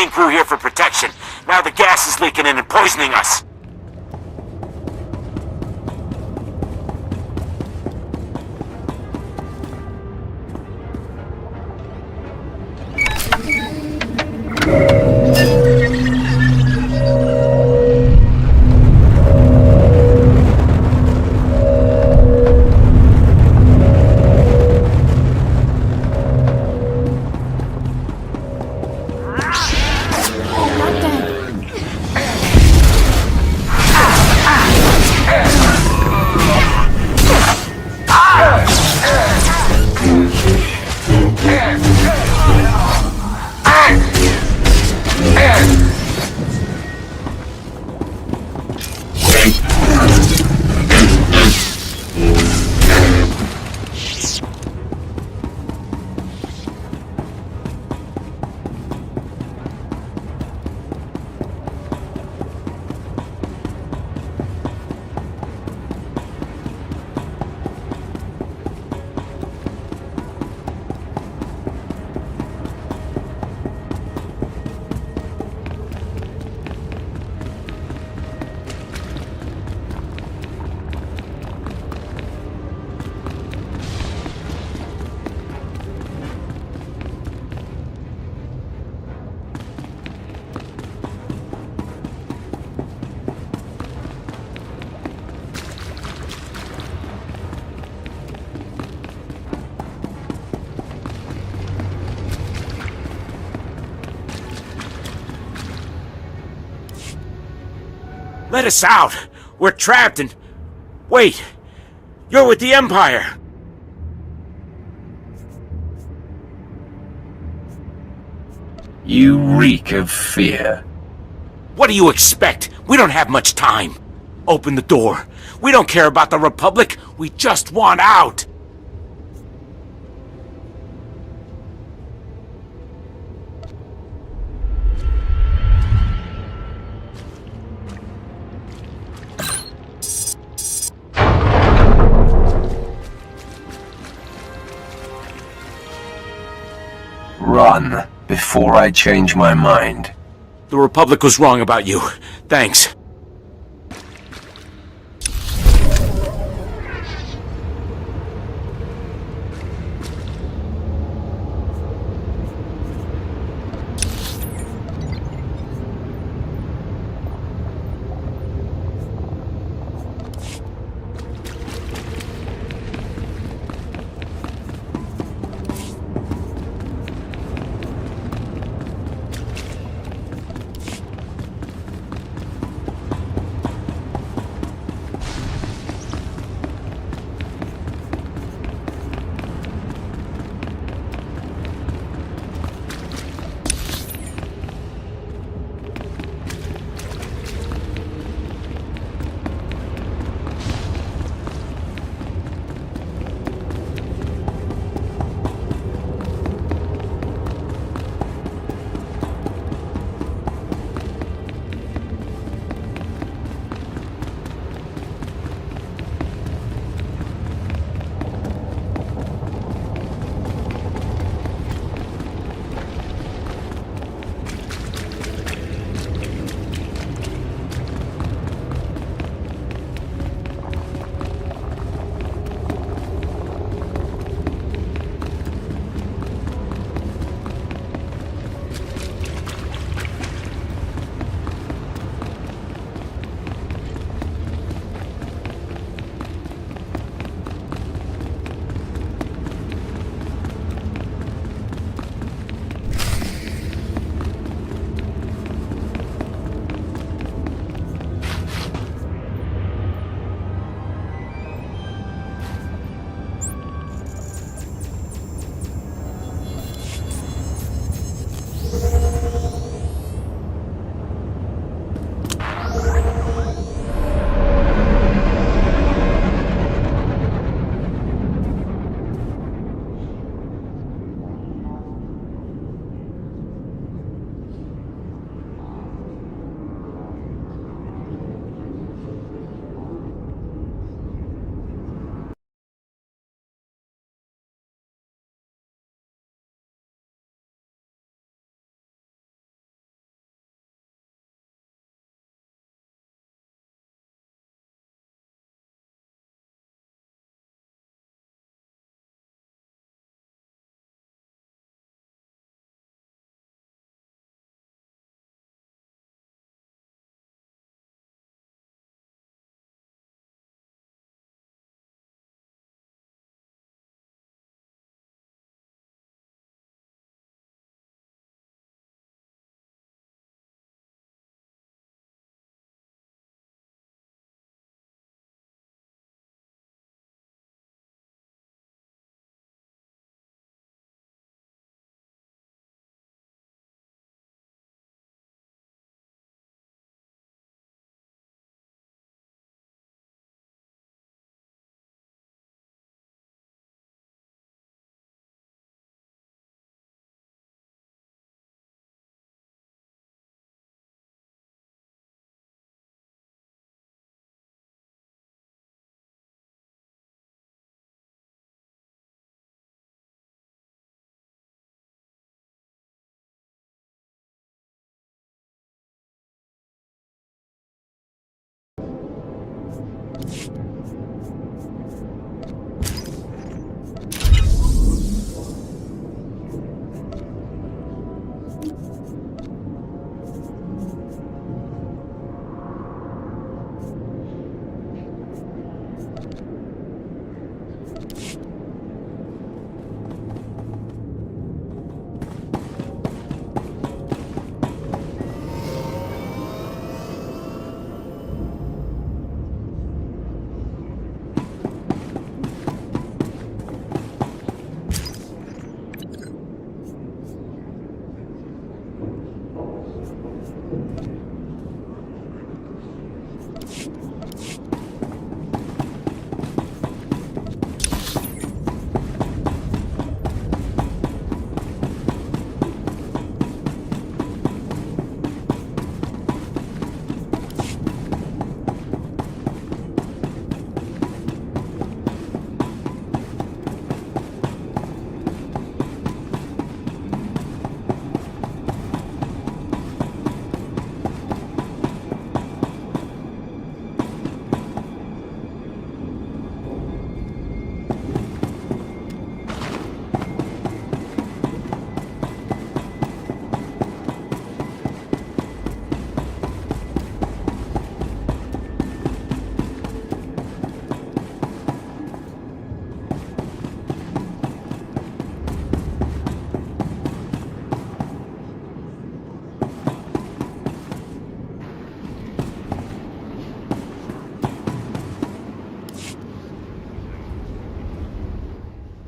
cleaning crew here for protection. Now the gas is leaking in and poisoning us. Let us out! We're trapped and... Wait! You're with the Empire! You reek of fear. What do you expect? We don't have much time. Open the door. We don't care about the Republic. We just want out. Run, before I change my mind. The Republic was wrong about you. Thanks.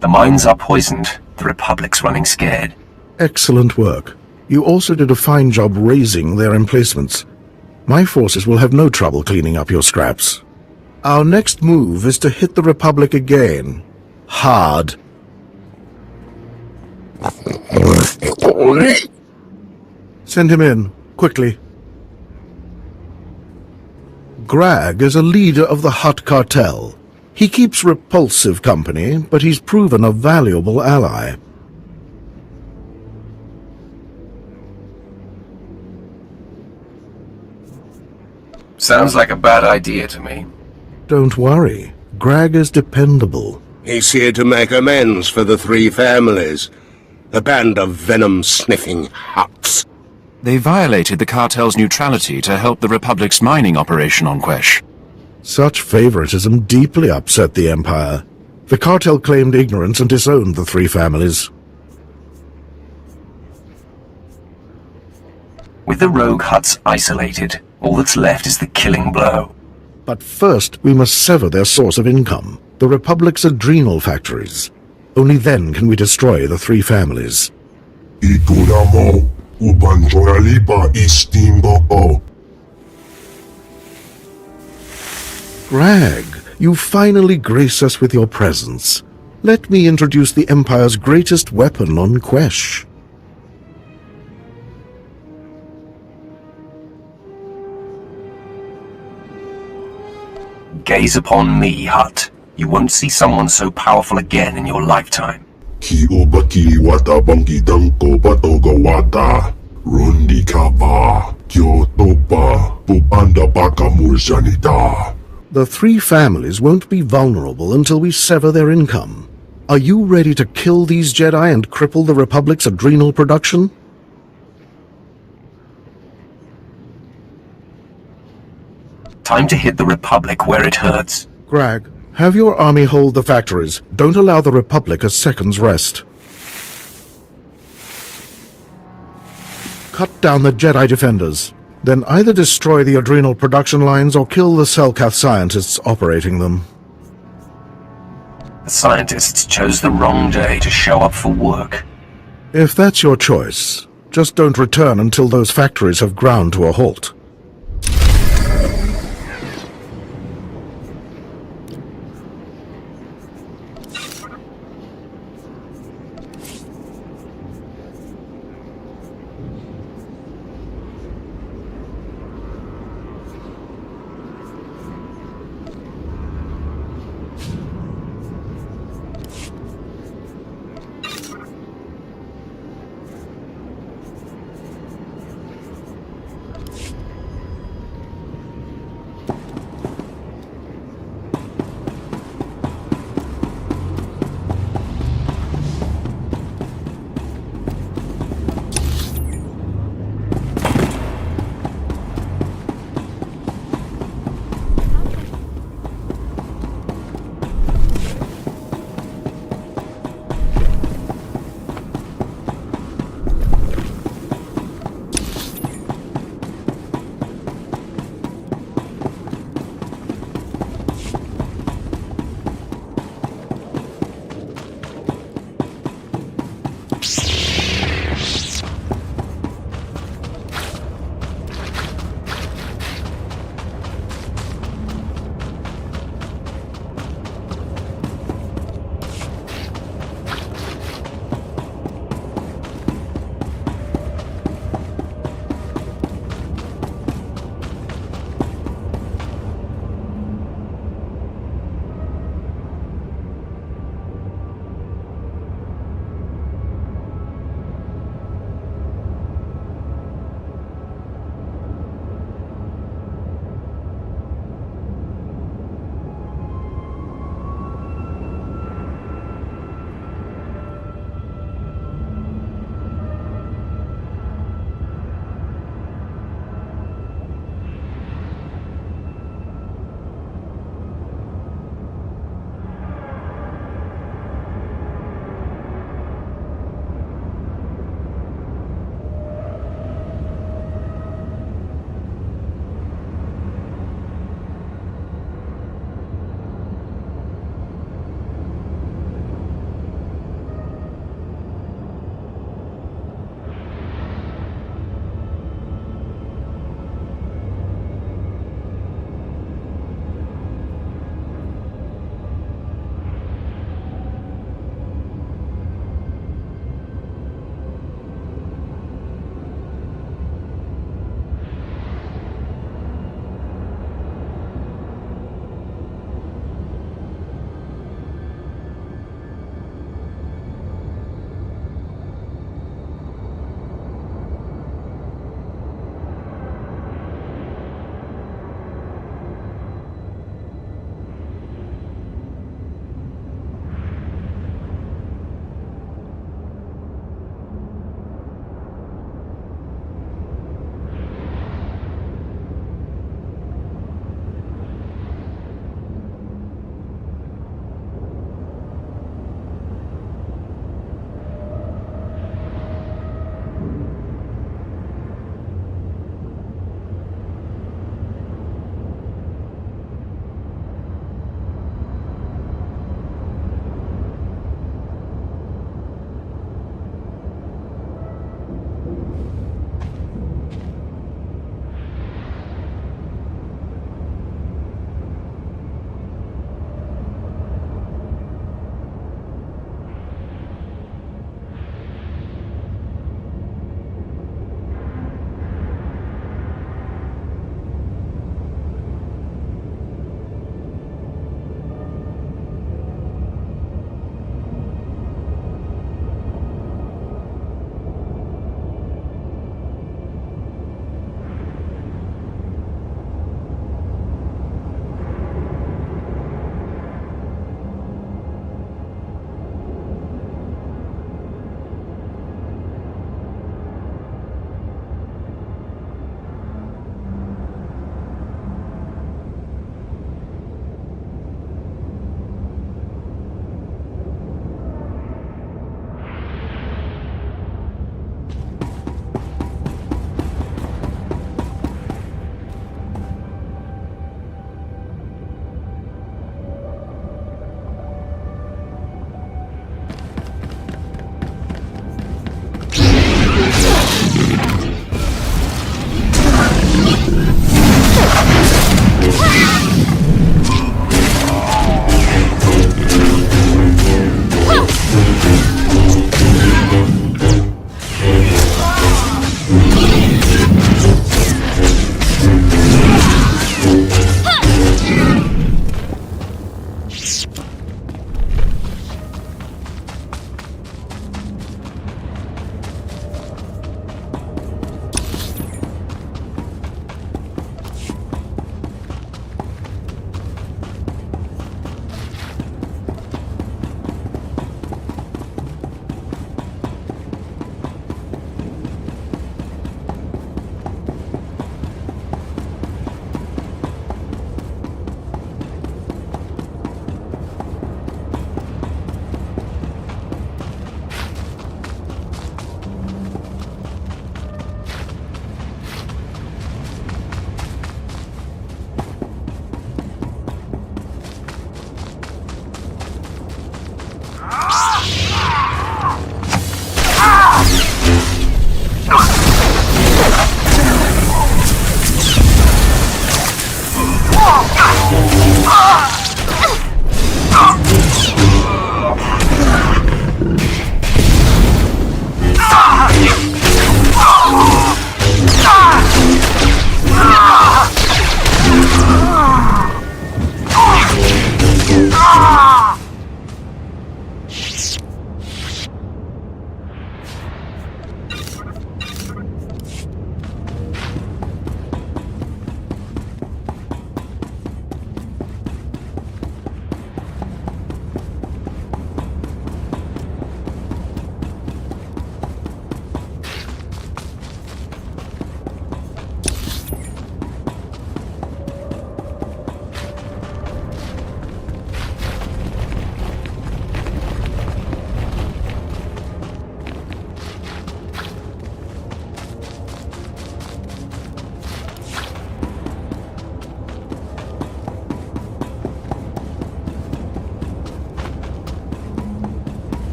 The mines are poisoned. The Republic's running scared. Excellent work. You also did a fine job raising their emplacements. My forces will have no trouble cleaning up your scraps. Our next move is to hit the Republic again. Hard. Send him in, quickly. Grag is a leader of the Hutt cartel. He keeps repulsive company, but he's proven a valuable ally. Sounds like a bad idea to me. Don't worry. Grag is dependable. He's here to make amends for the three families. A band of venom-sniffing Hutts. They violated the cartel's neutrality to help the Republic's mining operation on Quesh. Such favoritism deeply upset the Empire. The cartel claimed ignorance and disowned the three families. With the rogue Hutts isolated, all that's left is the killing blow. But first, we must sever their source of income, the Republic's adrenal factories. Only then can we destroy the three families. Grag, you finally grace us with your presence. Let me introduce the Empire's greatest weapon on Quesh. Gaze upon me, Hutt. You won't see someone so powerful again in your lifetime. The three families won't be vulnerable until we sever their income. Are you ready to kill these Jedi and cripple the Republic's adrenal production? Time to hit the Republic where it hurts. Grag, have your army hold the factories. Don't allow the Republic a second's rest. Cut down the Jedi defenders. Then either destroy the adrenal production lines or kill the Selkath scientists operating them. The scientists chose the wrong day to show up for work. If that's your choice, just don't return until those factories have ground to a halt.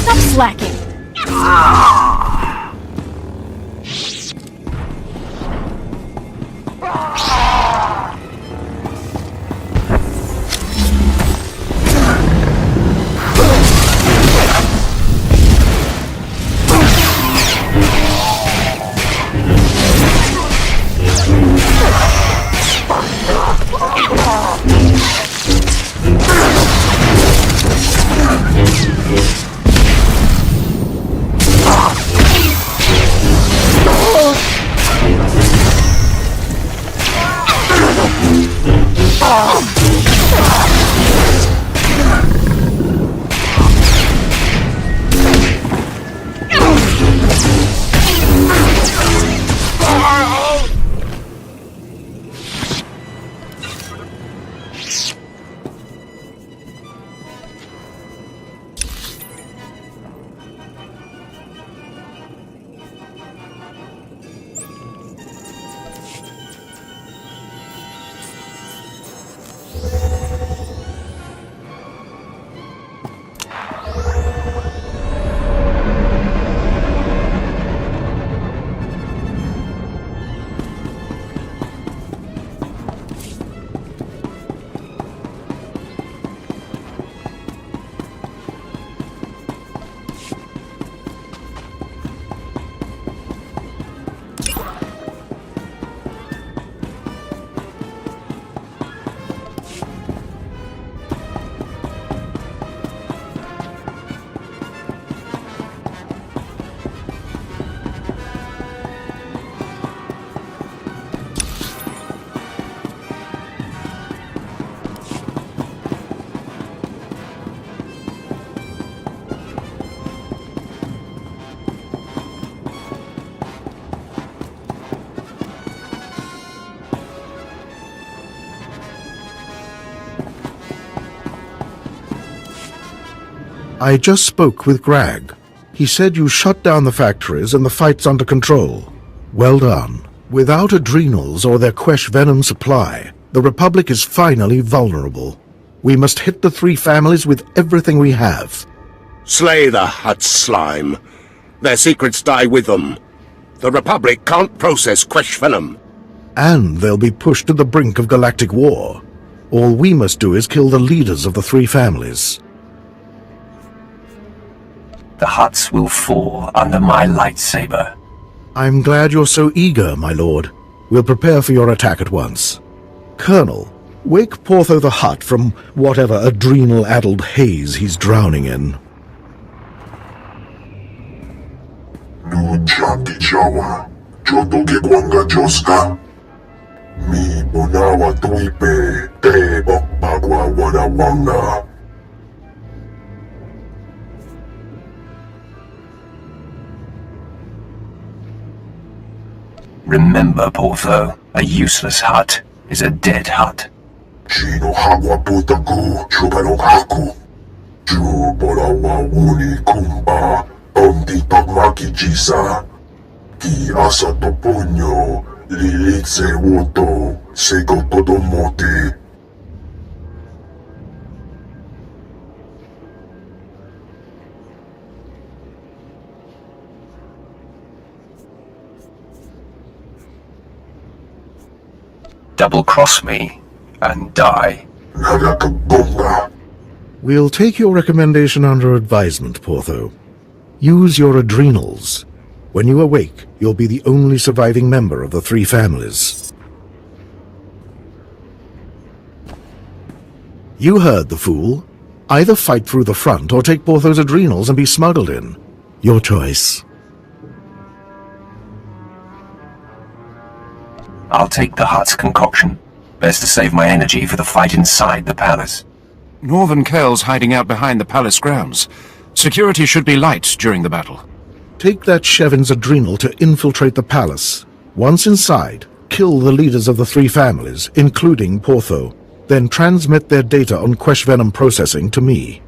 Stop slacking. I just spoke with Grag. He said you shut down the factories and the fight's under control. Well done. Without adrenals or their Quesh venom supply, the Republic is finally vulnerable. We must hit the three families with everything we have. Slay the Hutt slime. Their secrets die with them. The Republic can't process Quesh venom. And they'll be pushed to the brink of galactic war. All we must do is kill the leaders of the three families. The Hutts will fall under my lightsaber. I'm glad you're so eager, my lord. We'll prepare for your attack at once. Colonel, wake Portho the Hutt from whatever adrenal-addled haze he's drowning in. Nujati Jawa, Jotoke Gwanga Joska. Mi Bonawa Tuipe, Te Bokbagwa Wanawanga. Remember, Portho, a useless Hutt is a dead Hutt. Chino Hagwa Putaku, Chubanok Haku. Juborawa Wuni Kumba, Omdi Pagmaki Jisa. Ki Asa Toponyo, Lilitse Woto, Sego Todomote. Double-cross me and die. We'll take your recommendation under advisement, Portho. Use your adrenals. When you awake, you'll be the only surviving member of the three families. You heard the fool. Either fight through the front or take Portho's adrenals and be smuggled in. Your choice. I'll take the Hutt's concoction. Best to save my energy for the fight inside the palace. Northern Kel's hiding out behind the palace grounds. Security should be light during the battle. Take that Shevin's adrenal to infiltrate the palace. Once inside, kill the leaders of the three families, including Portho. Then transmit their data on Quesh venom processing to me.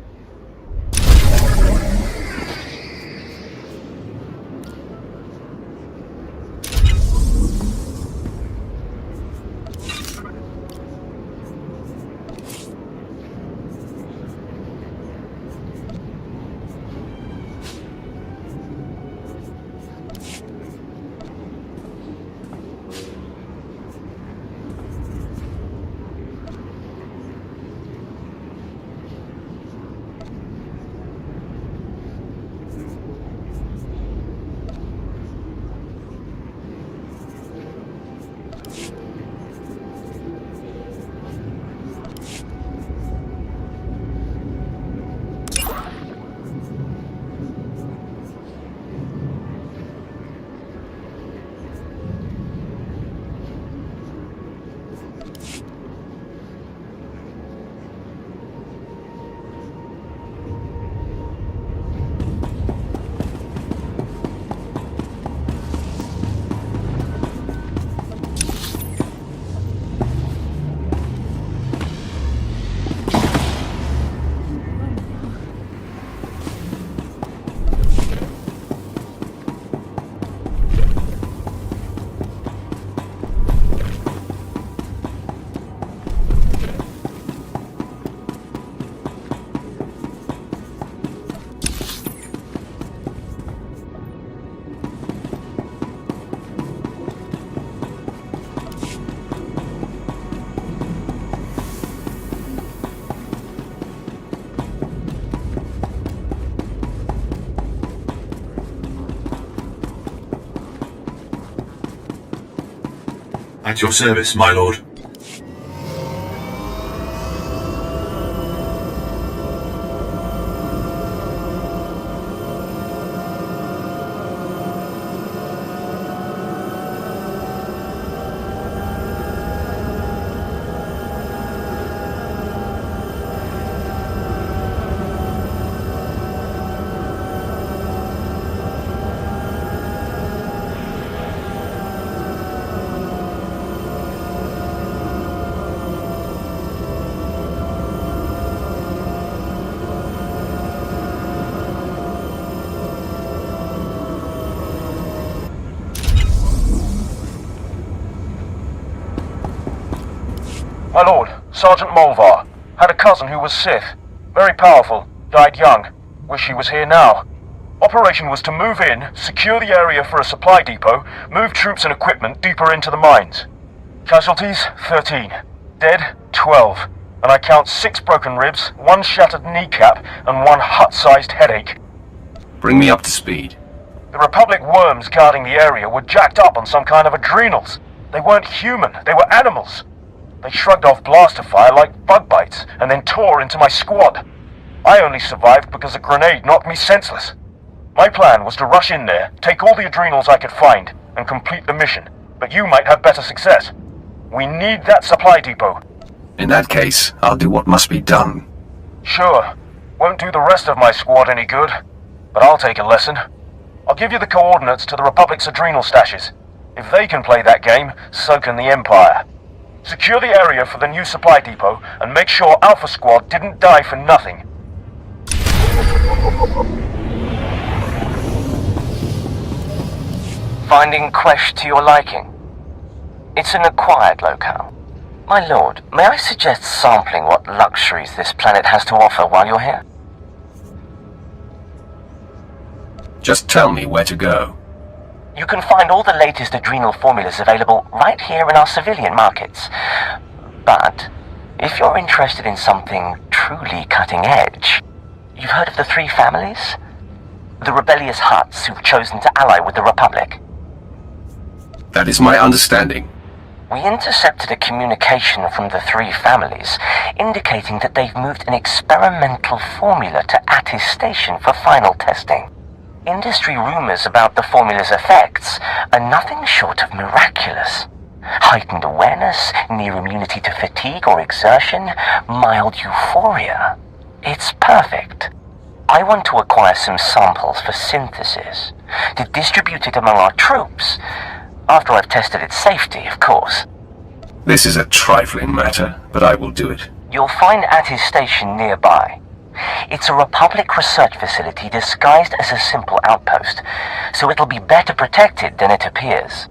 At your service, my lord. My lord, Sergeant Molvar. Had a cousin who was Sith. Very powerful. Died young. Wish he was here now. Operation was to move in, secure the area for a supply depot, move troops and equipment deeper into the mines. Casualties, 13. Dead, 12. And I count 6 broken ribs, 1 shattered kneecap, and 1 hut-sized headache. Bring me up to speed. The Republic worms guarding the area were jacked up on some kind of adrenals. They weren't human, they were animals. They shrugged off blaster fire like bug bites, and then tore into my squad. I only survived because a grenade knocked me senseless. My plan was to rush in there, take all the adrenals I could find, and complete the mission. But you might have better success. We need that supply depot. In that case, I'll do what must be done. Sure. Won't do the rest of my squad any good. But I'll take a lesson. I'll give you the coordinates to the Republic's adrenal stashes. If they can play that game, so can the Empire. Secure the area for the new supply depot, and make sure Alpha Squad didn't die for nothing. Finding Quesh to your liking? It's an acquired locale. My lord, may I suggest sampling what luxuries this planet has to offer while you're here? Just tell me where to go. You can find all the latest adrenal formulas available right here in our civilian markets. But if you're interested in something truly cutting edge, you've heard of the 3 families? The rebellious Hutts who've chosen to ally with the Republic. That is my understanding. We intercepted a communication from the 3 families indicating that they've moved an experimental formula to Attis Station for final testing. Industry rumors about the formula's effects are nothing short of miraculous. Heightened awareness, near immunity to fatigue or exertion, mild euphoria. It's perfect. I want to acquire some samples for synthesis, to distribute it among our troops, after I've tested its safety, of course. This is a trifling matter, but I will do it. You'll find Attis Station nearby. It's a Republic research facility disguised as a simple outpost, so it'll be better protected than it appears.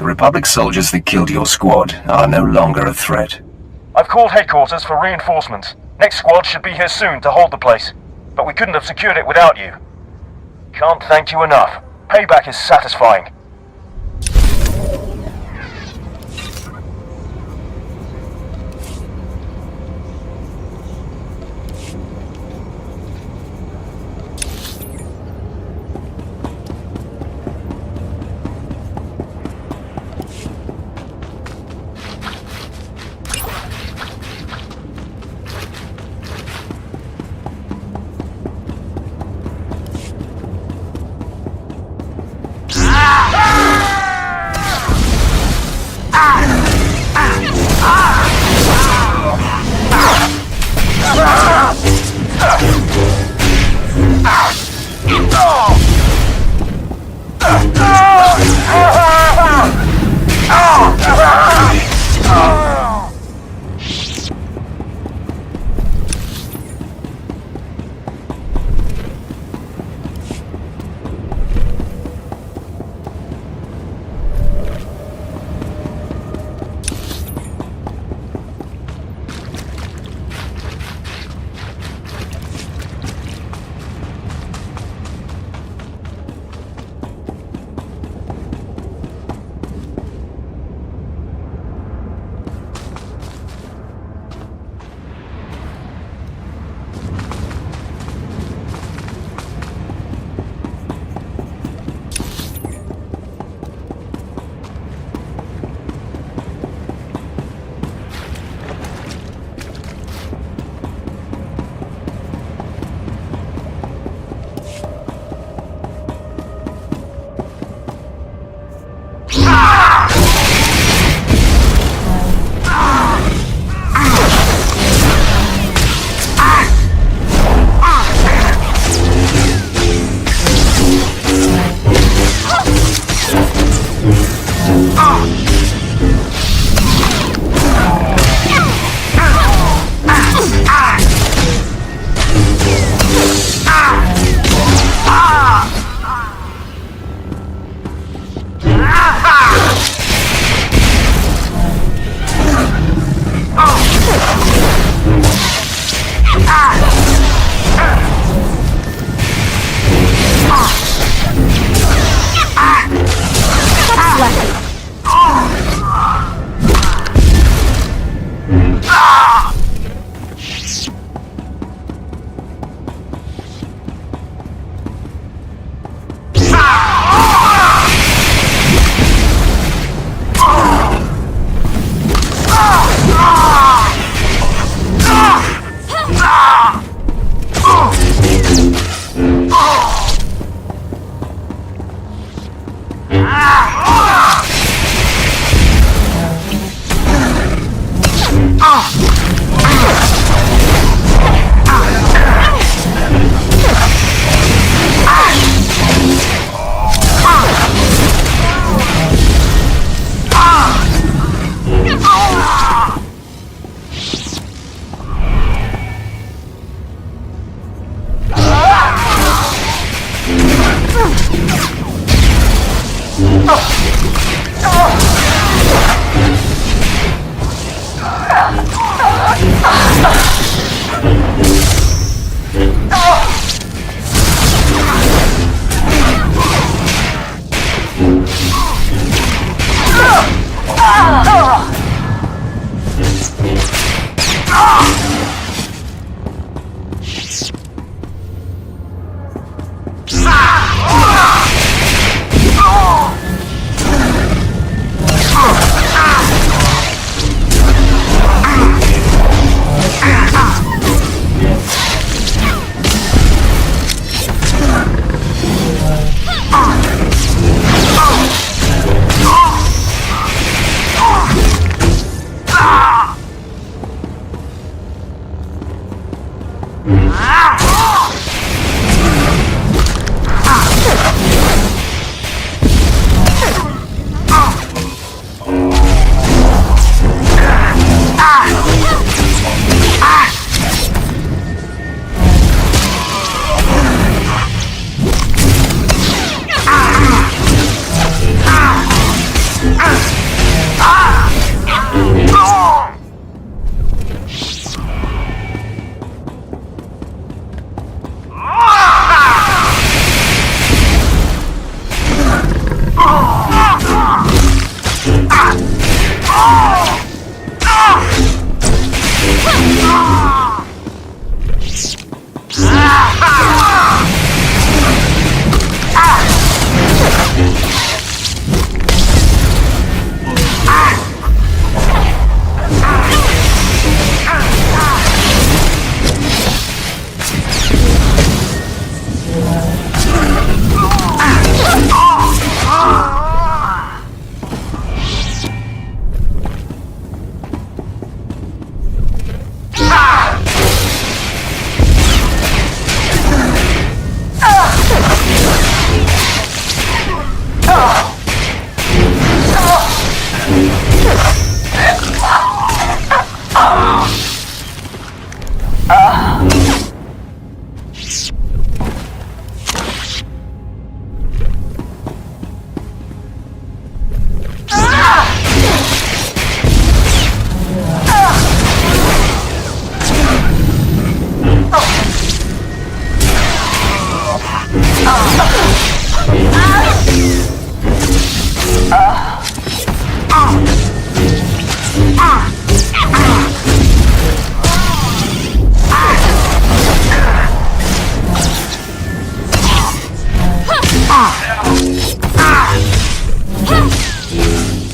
The Republic soldiers that killed your squad are no longer a threat. I've called headquarters for reinforcements. Next squad should be here soon to hold the place. But we couldn't have secured it without you. Can't thank you enough. Payback is satisfying.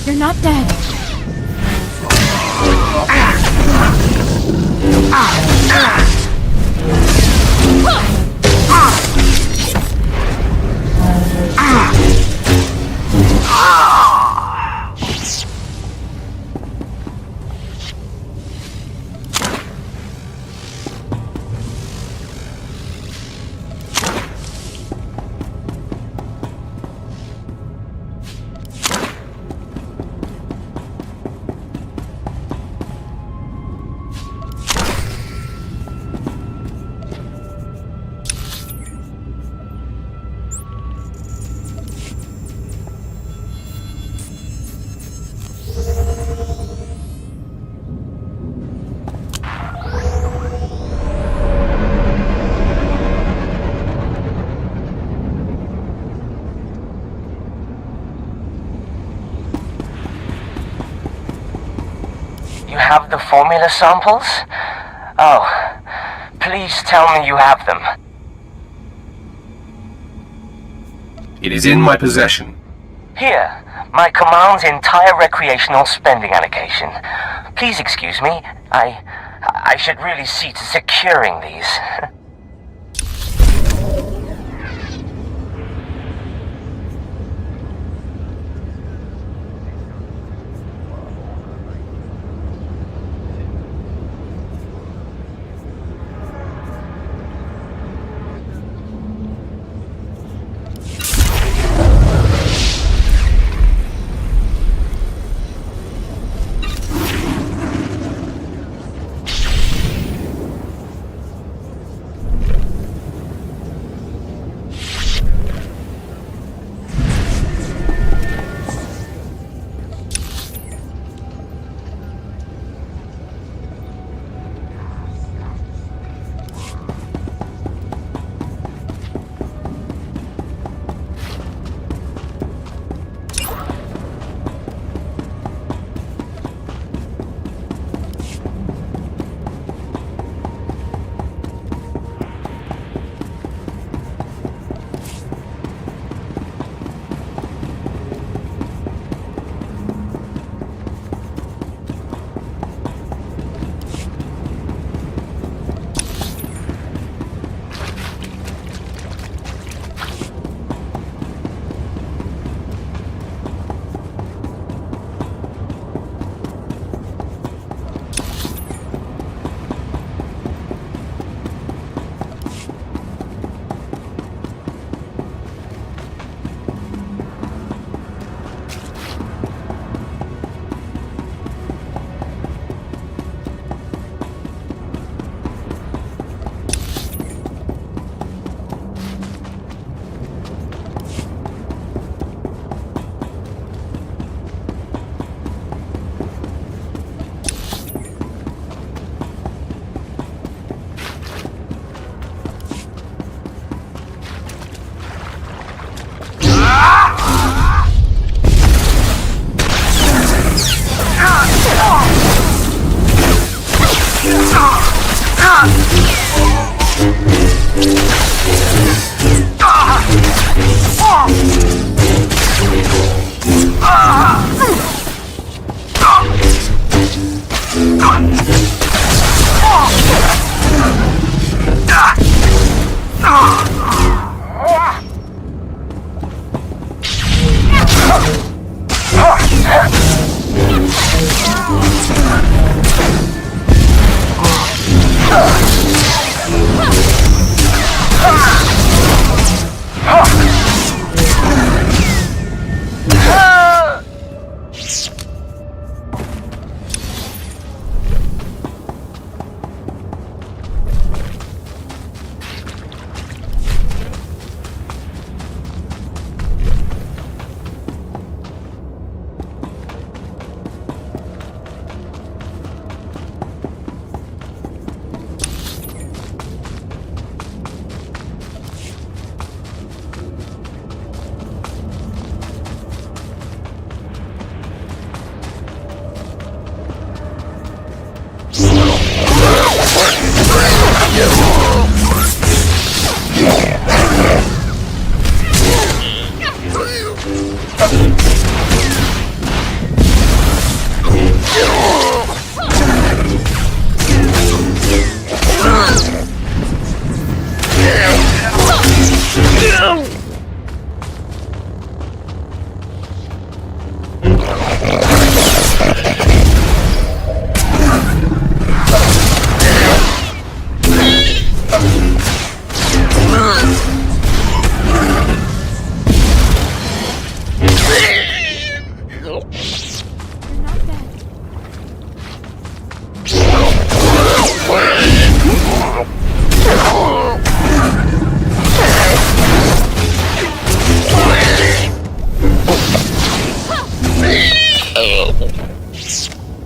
You're not dead. You have the formula samples? Oh, please tell me you have them. It is in my possession. Here, my command's entire recreational spending allocation. Please excuse me. I should really see to securing these.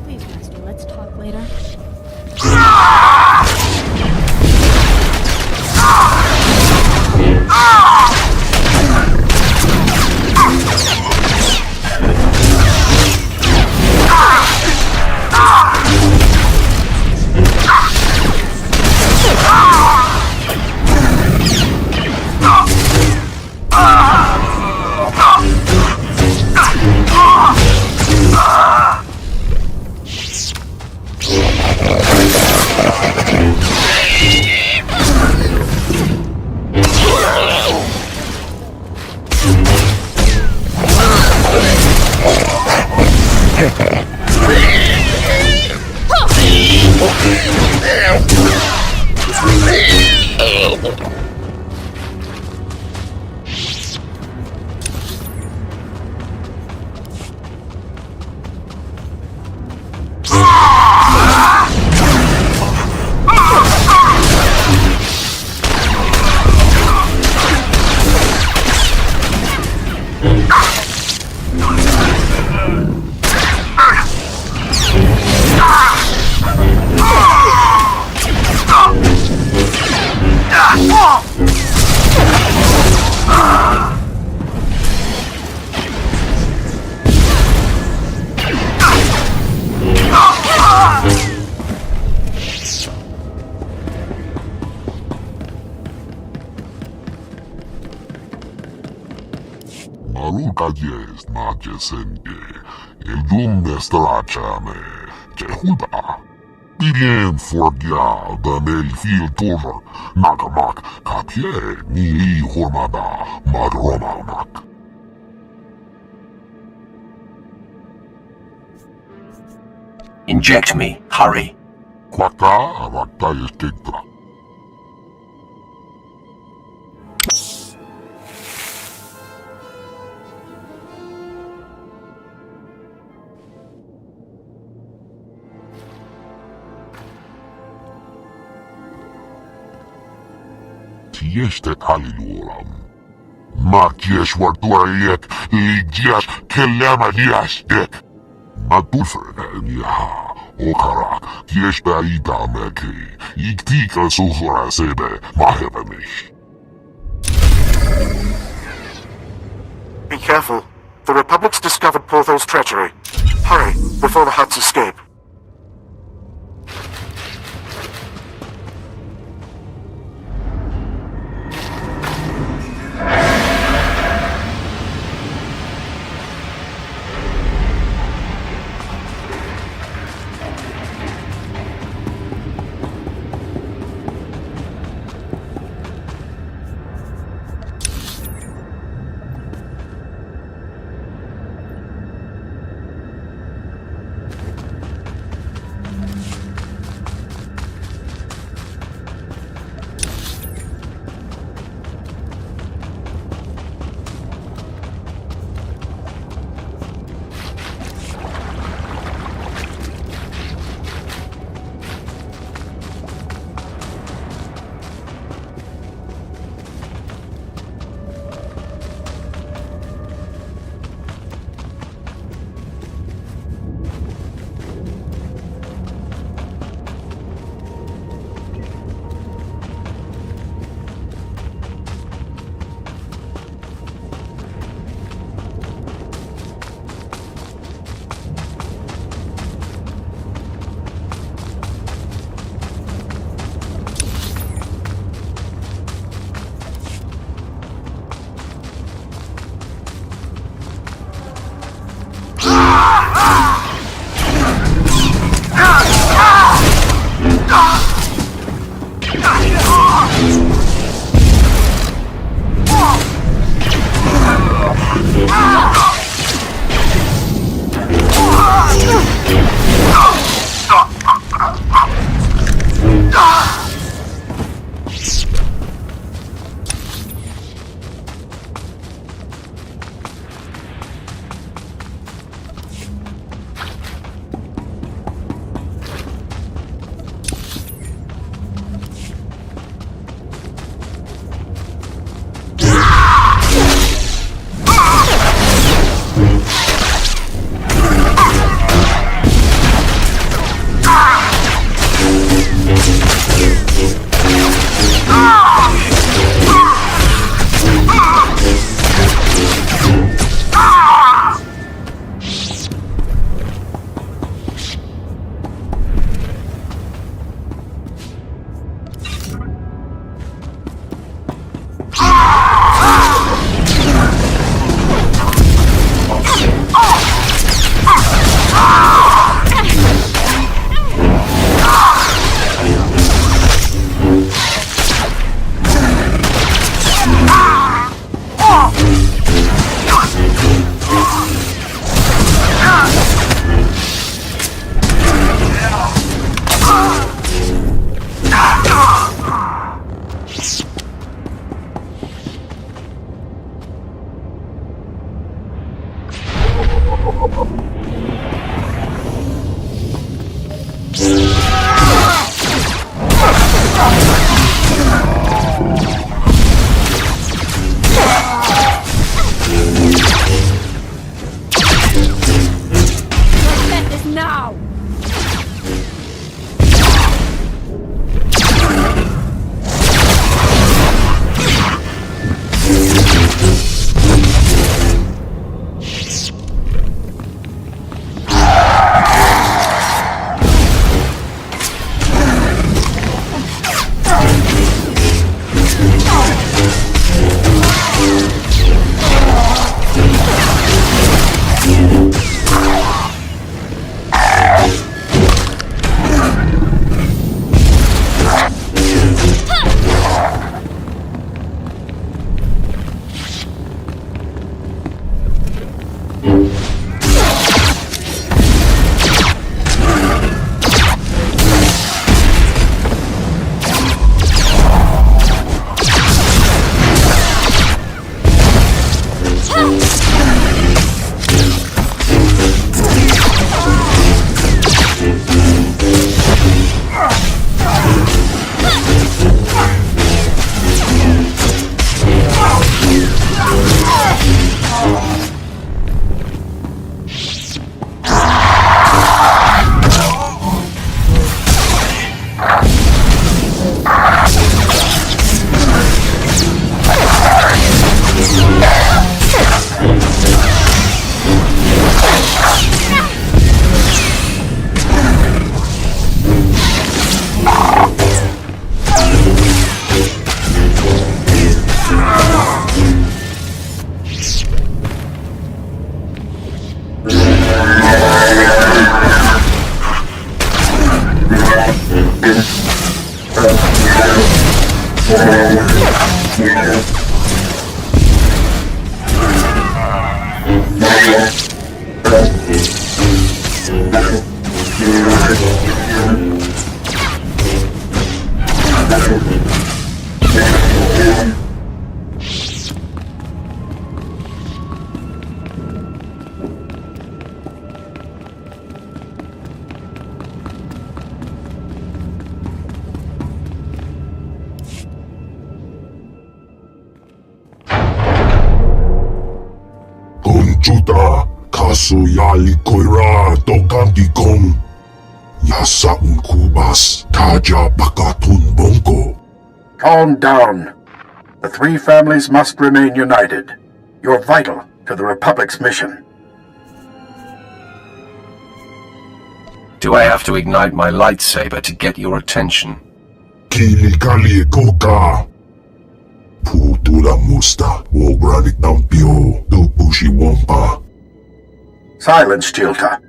Please, Master, let's talk later. Maluca jest macie sędzie, el dumne stracciame, ce huda. Bilien forgia da mel fil tur, nagamak kapie nili hurmada magromanak. Inject me. Hurry. Quaka avakta estektra. Tieste aliluolam. Makies wartuariek ligias kellema hiastek. Matufreniaha. Okarak, tiesta itameki. Iktika suhra sebe mahevanish. Be careful. The Republic's discovered Portho's treachery. Hurry, before the Hutts escape. juta kaso yali koira tokanti kong yasaun kubas taja pakatun bongo. Calm down. The three families must remain united. You're vital to the Republic's mission. Do I have to ignite my lightsaber to get your attention? Kili kali koka. Putula musta wogranit nampio do pushi wompa. Silence, Jilta.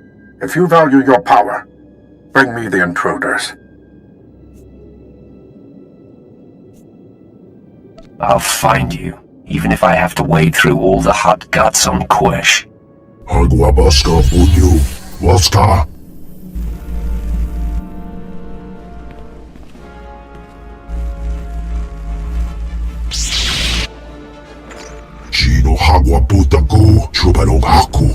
If you value your power, bring me the intruders. I'll find you, even if I have to wade through all the hot guts on Quesh. Agwabaska punyu. Waska. Chino hagwa puta ko chubalong haku.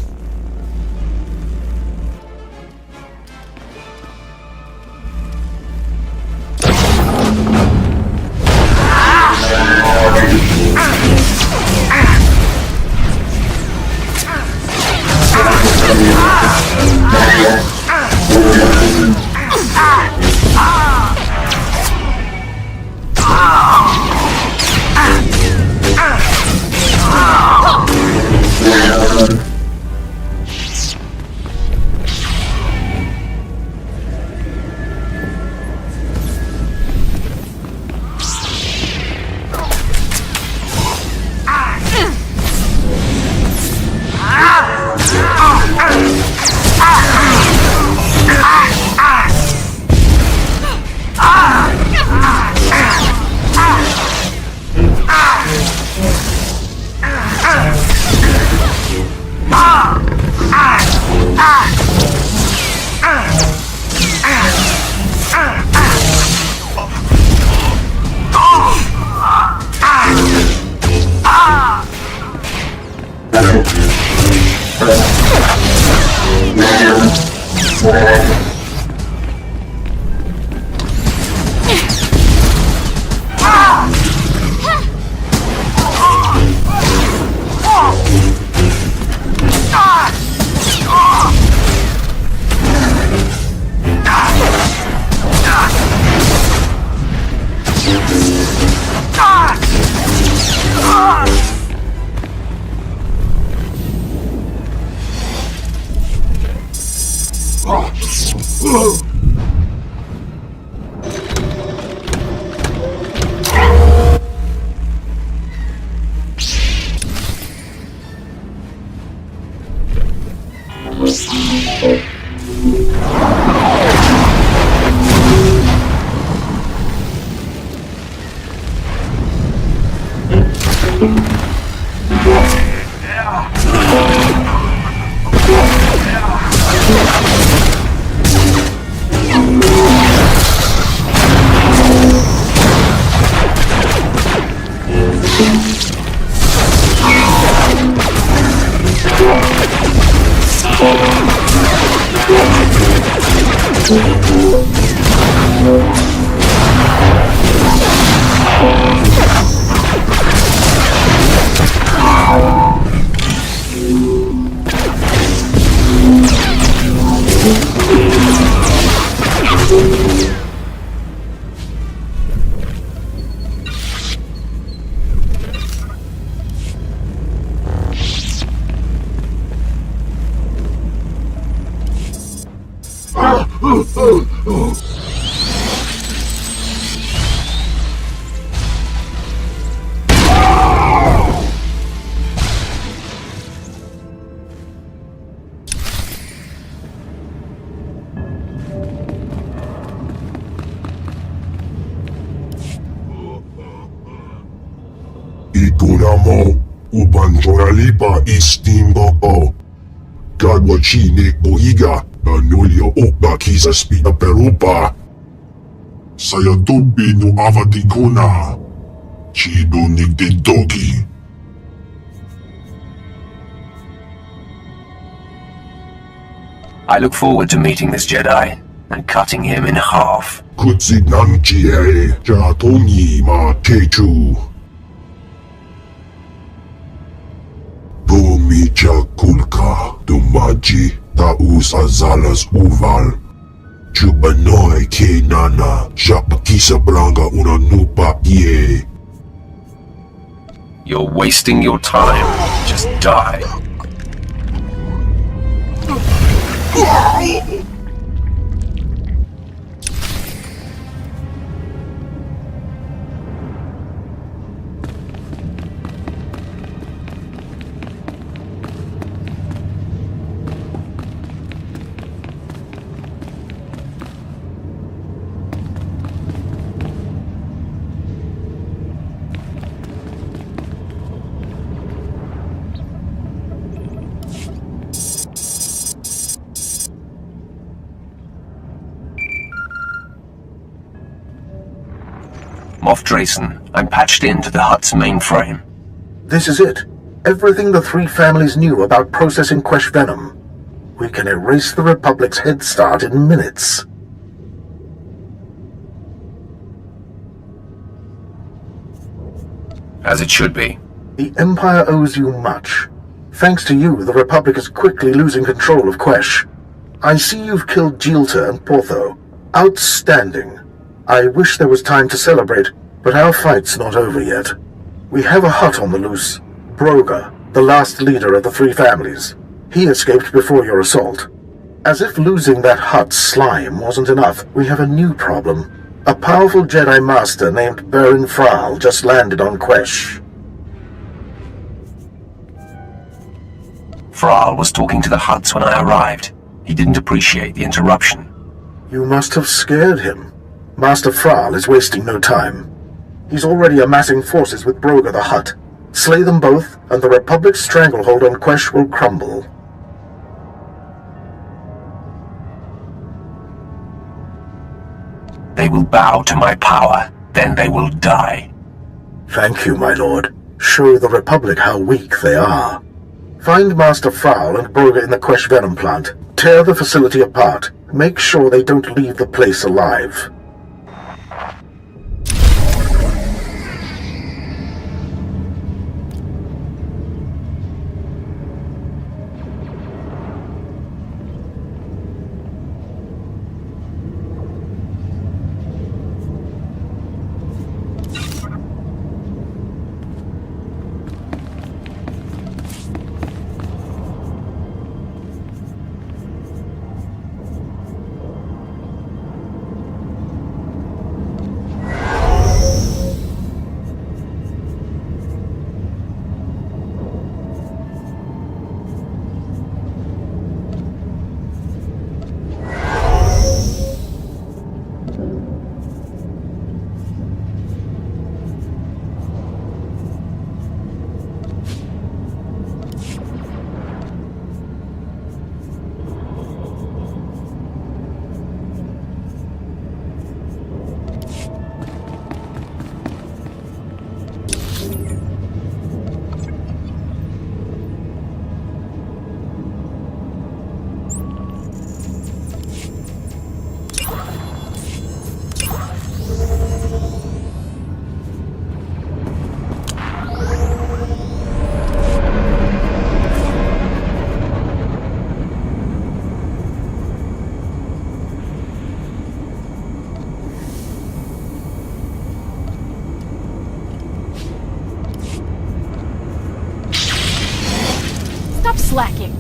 Ikunamo uban joralipa istimbo. Gadwa chinik boiga anulio okba kisa spina perupa. Saya tubi no avatikuna. Chido nigdidogi. I look forward to meeting this Jedi and cutting him in half. Kutsinanchie jatongi ma techu. Boom Wicha kulka dumaji taus azalas uval. Chubanoi ke nana japakisa blanga una nupa ie. You're wasting your time. Just die. Moff Drayson, I'm patched into the hut's mainframe. This is it. Everything the three families knew about processing Quesh venom. We can erase the Republic's head start in minutes. As it should be. The Empire owes you much. Thanks to you, the Republic is quickly losing control of Quesh. I see you've killed Jilta and Portho. Outstanding. I wish there was time to celebrate, but our fight's not over yet. We have a hut on the loose. Broga, the last leader of the three families. He escaped before your assault. As if losing that hut's slime wasn't enough, we have a new problem. A powerful Jedi Master named Baron Fral just landed on Quesh. Fral was talking to the huts when I arrived. He didn't appreciate the interruption. You must have scared him. Master Fral is wasting no time. He's already amassing forces with Broga the Hutt. Slay them both, and the Republic's stranglehold on Quesh will crumble. They will bow to my power, then they will die. Thank you, my lord. Show the Republic how weak they are. Find Master Fral and Broga in the Quesh venom plant. Tear the facility apart. Make sure they don't leave the place alive. Stop slacking.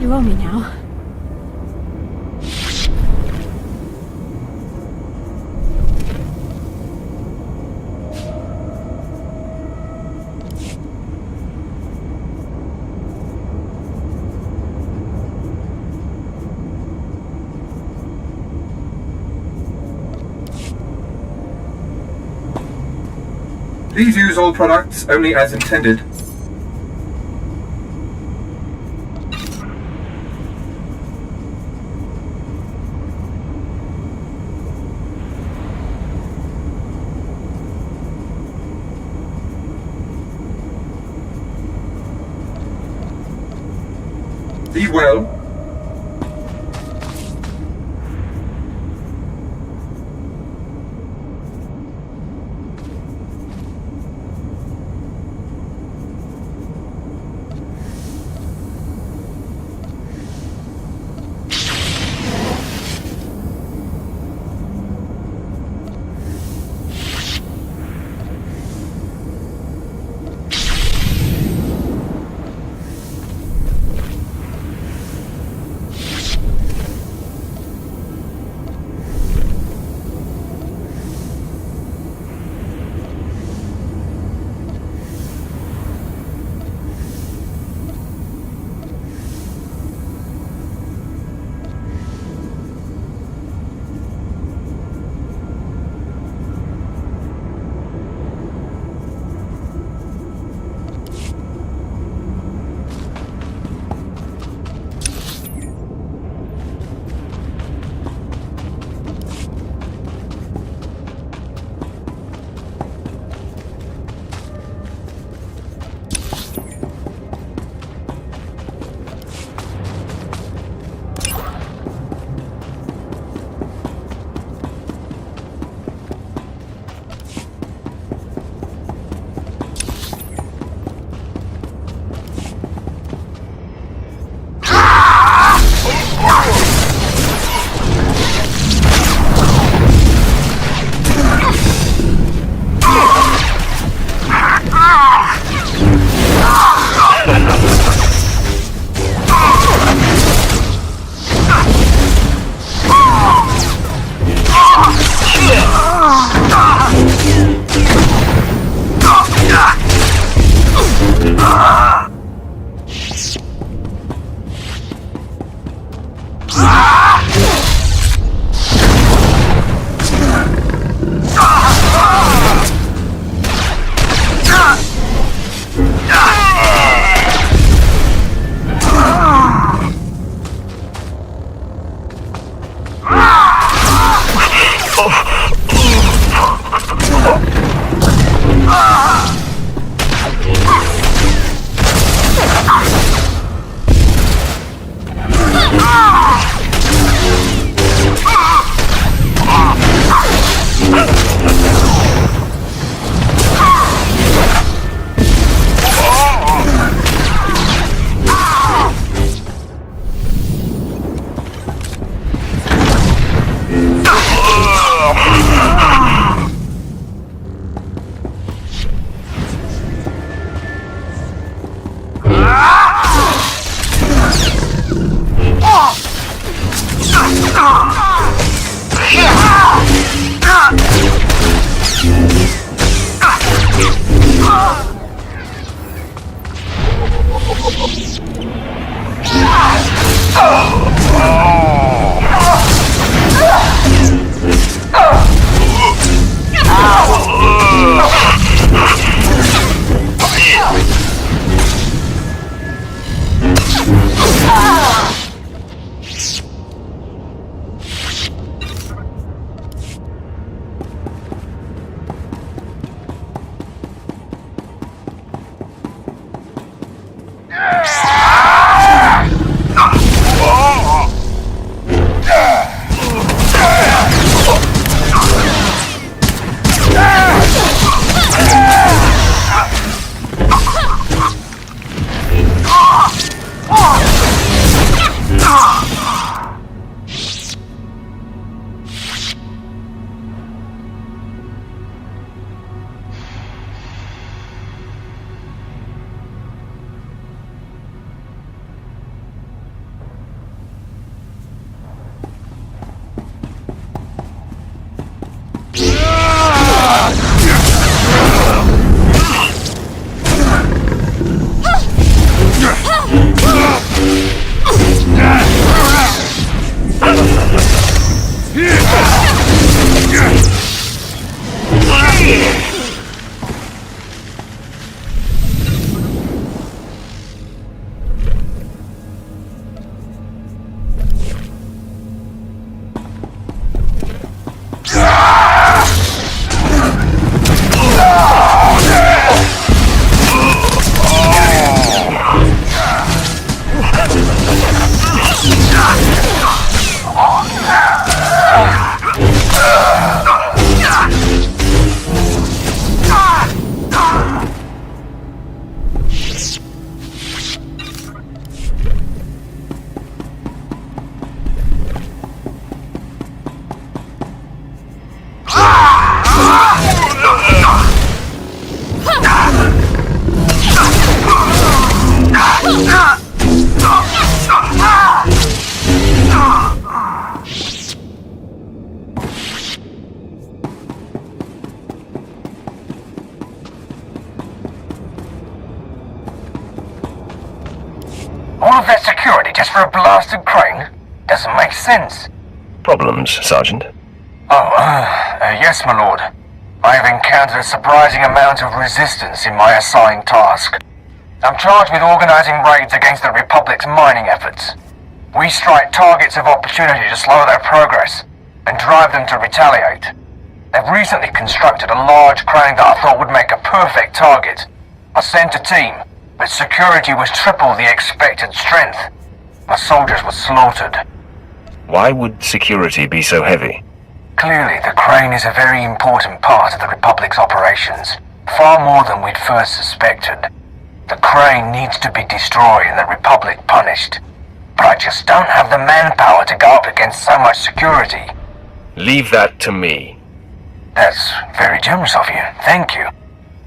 You owe me now. Please use all products only as intended. Be well. All of that security just for a blasted crane? Doesn't make sense. Problems, Sergeant? Yes, my lord. I have encountered a surprising amount of resistance in my assigned task. I'm charged with organizing raids against the Republic's mining efforts. We strike targets of opportunity to slow their progress and drive them to retaliate. They've recently constructed a large crane that I thought would make a perfect target. I sent a team, but security was triple the expected strength. My soldiers were slaughtered. Why would security be so heavy? Clearly, the crane is a very important part of the Republic's operations, far more than we'd first suspected. The crane needs to be destroyed and the Republic punished. But I just don't have the manpower to go up against so much security. Leave that to me. That's very generous of you. Thank you.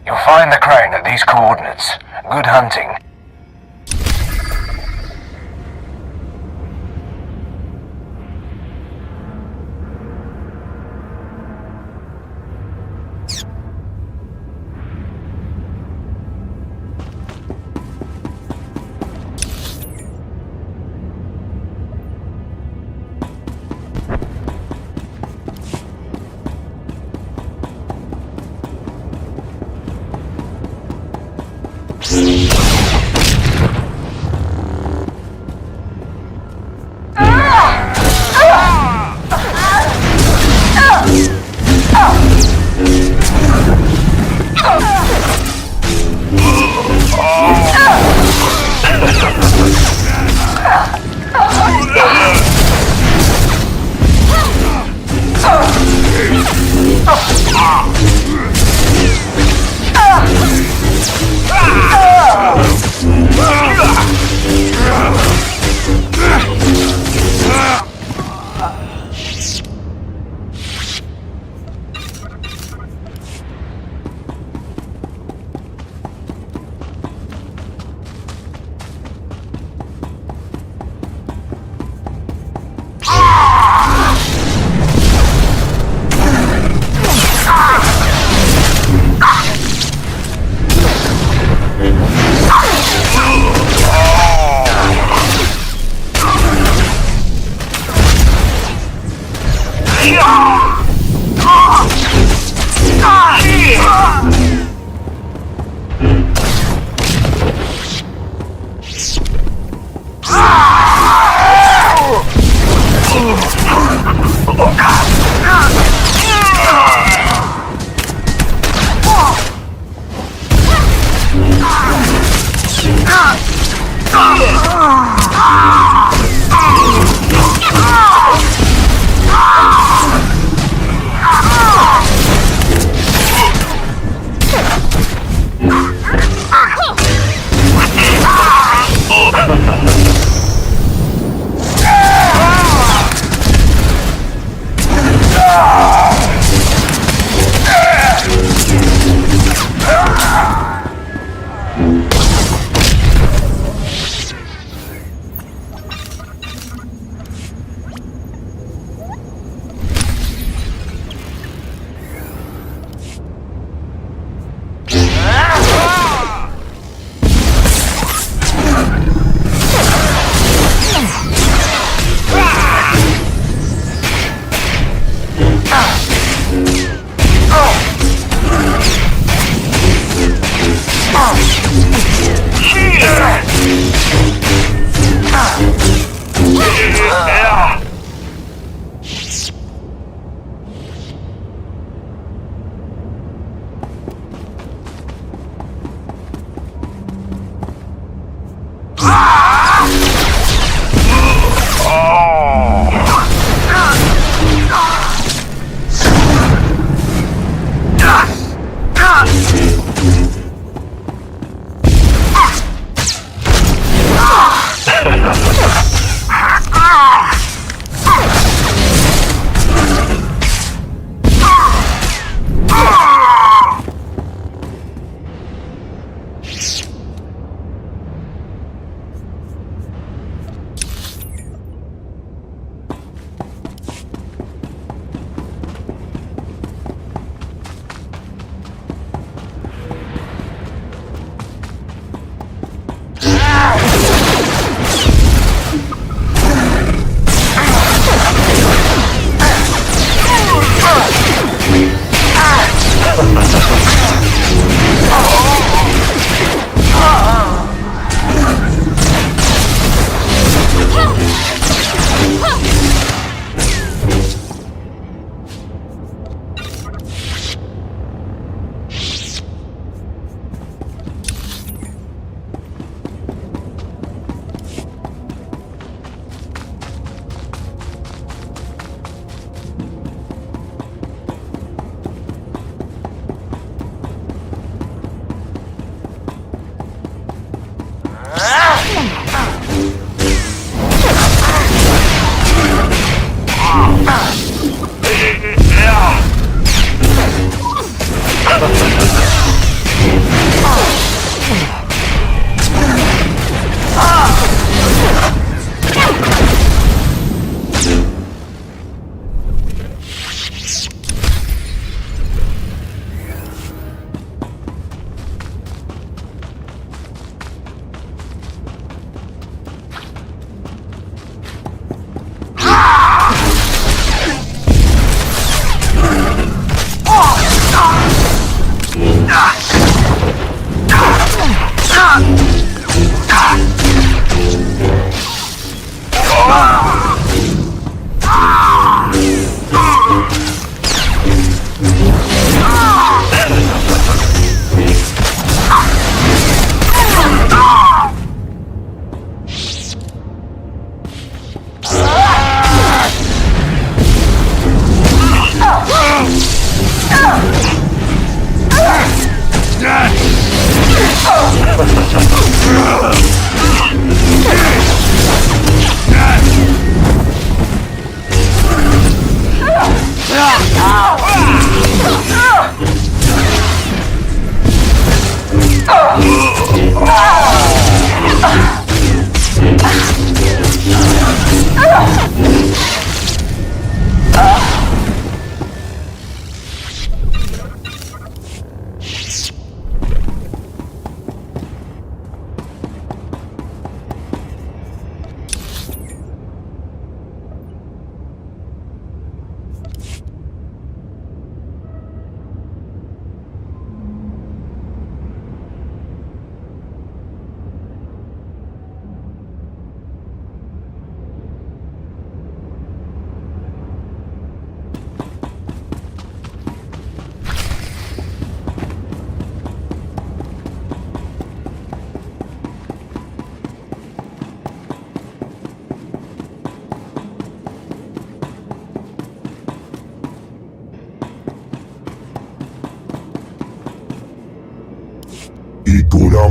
You'll find the crane at these coordinates. Good hunting.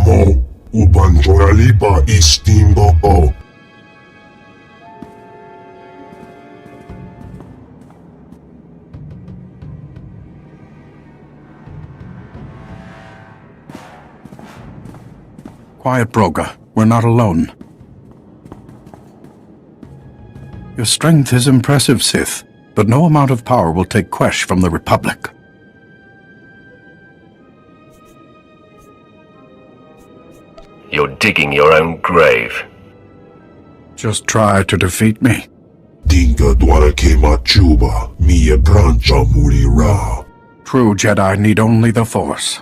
mo, uban joyalipa istimbo. Quiet, Broga. We're not alone. Your strength is impressive, Sith, but no amount of power will take Quesh from the Republic. You're digging your own grave. Just try to defeat me. Dinga dwara kema chuba, mia brancha muri ra. True Jedi need only the Force.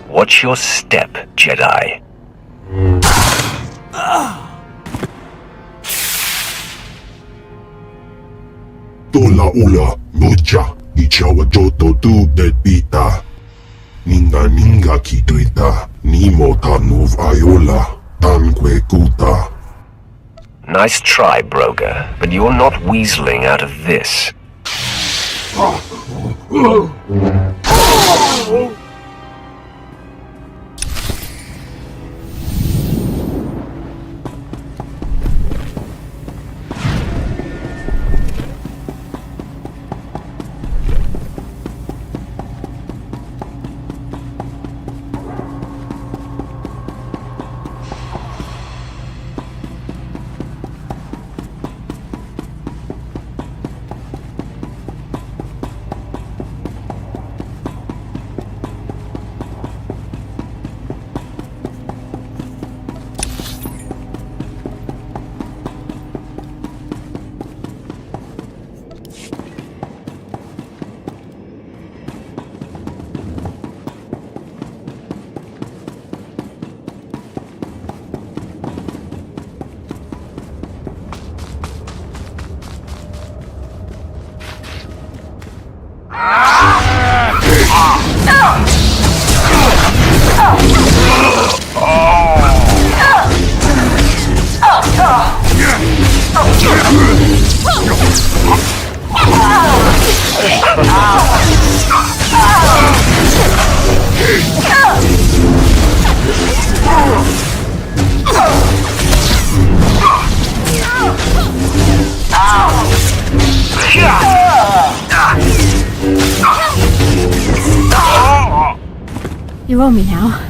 Watch your step, Jedi. Tola ula, mocha, ichawa joto tu del pita. Ninga kituita, nimo tanuv ayola, tanque kuta. Nice try, Broga, but you're not weaseling out of this. You owe me now.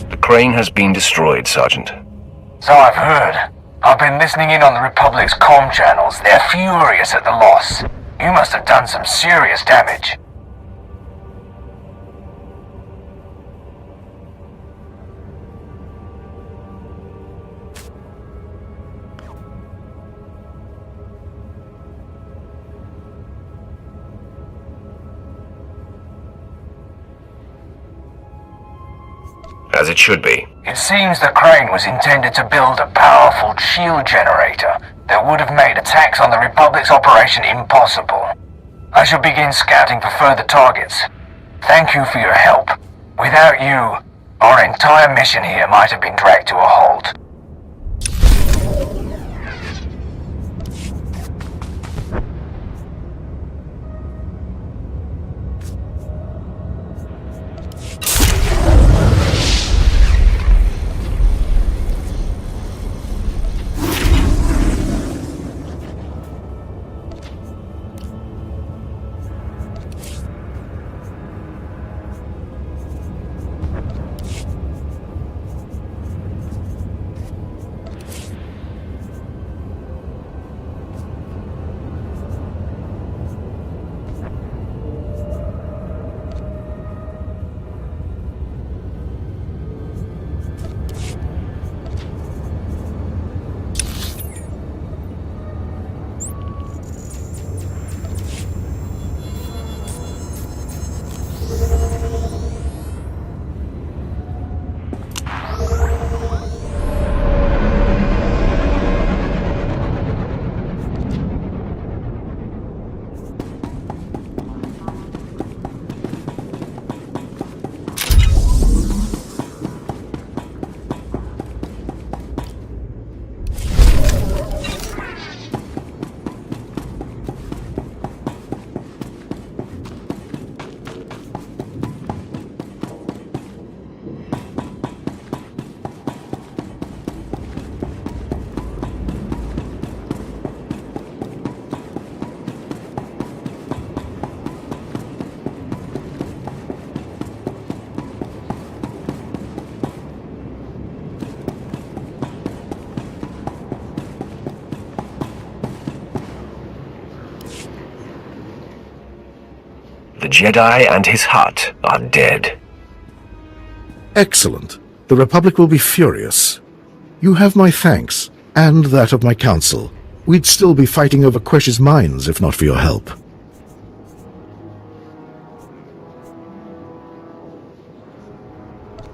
The crane has been destroyed, Sergeant. So I've heard. I've been listening in on the Republic's comm channels. They're furious at the loss. You must have done some serious damage. As it should be. It seems the crane was intended to build a powerful shield generator that would have made attacks on the Republic's operation impossible. I shall begin scouting for further targets. Thank you for your help. Without you, our entire mission here might have been dragged to a halt. The Jedi and his hut are dead. Excellent. The Republic will be furious. You have my thanks, and that of my council. We'd still be fighting over Quesh's mines if not for your help.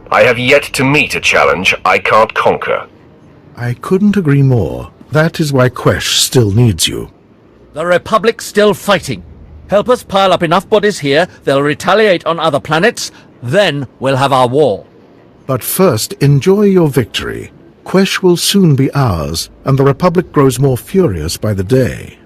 I have yet to meet a challenge I can't conquer. I couldn't agree more. That is why Quesh still needs you. The Republic's still fighting. Help us pile up enough bodies here, they'll retaliate on other planets, then we'll have our war. But first, enjoy your victory. Quesh will soon be ours, and the Republic grows more furious by the day.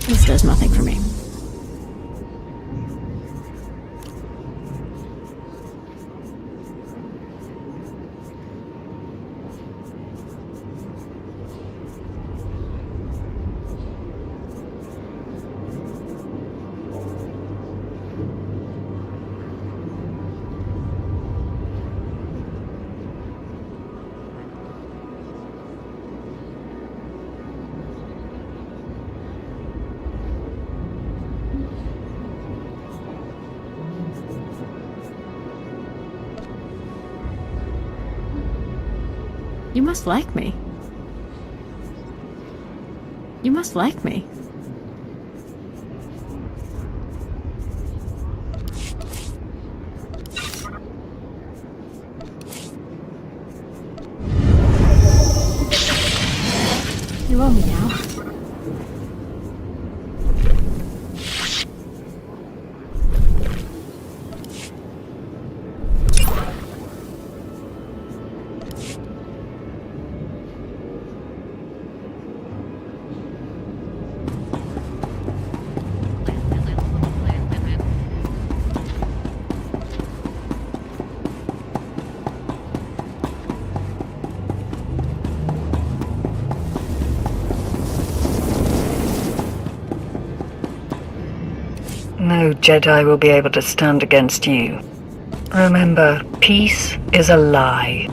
This does nothing for me. You must like me. You must like me. You owe me now. No Jedi will be able to stand against you. Remember, peace is a lie.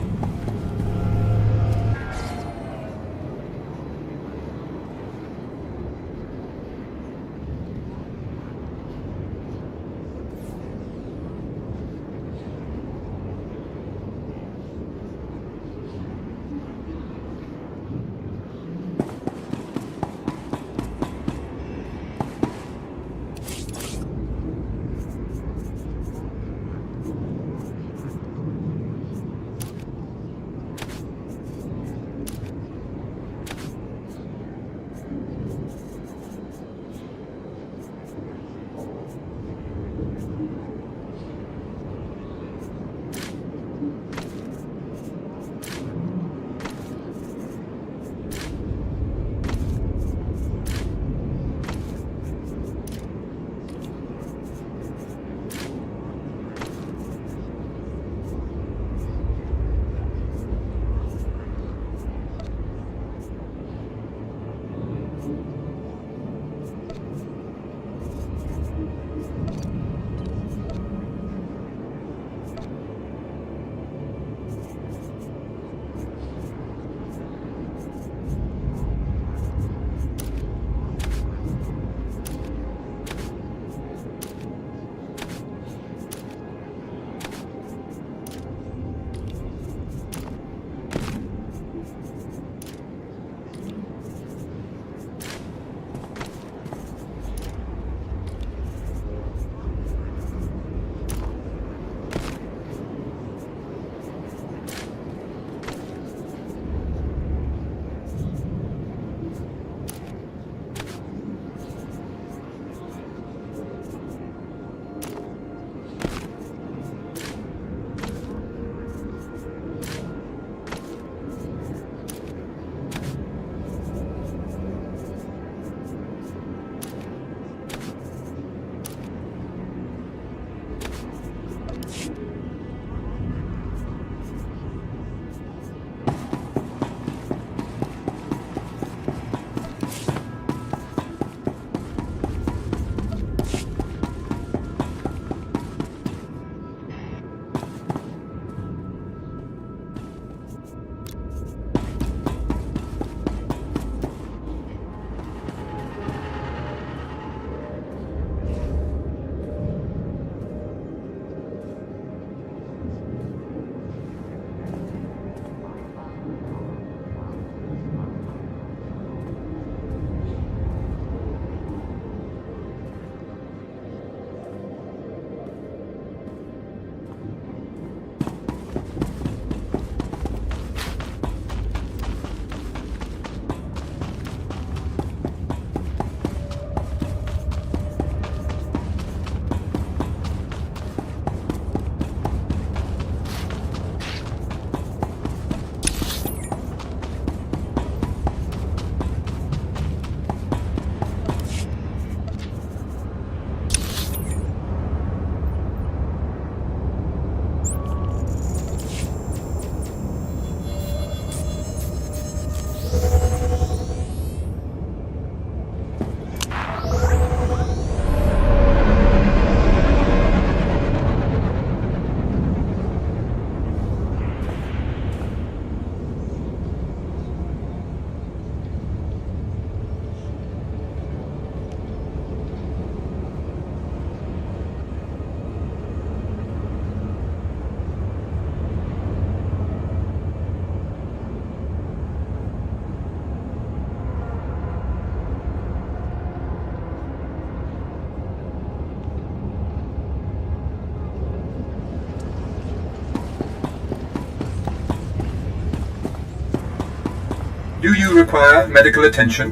Do you require medical attention?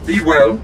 Be well.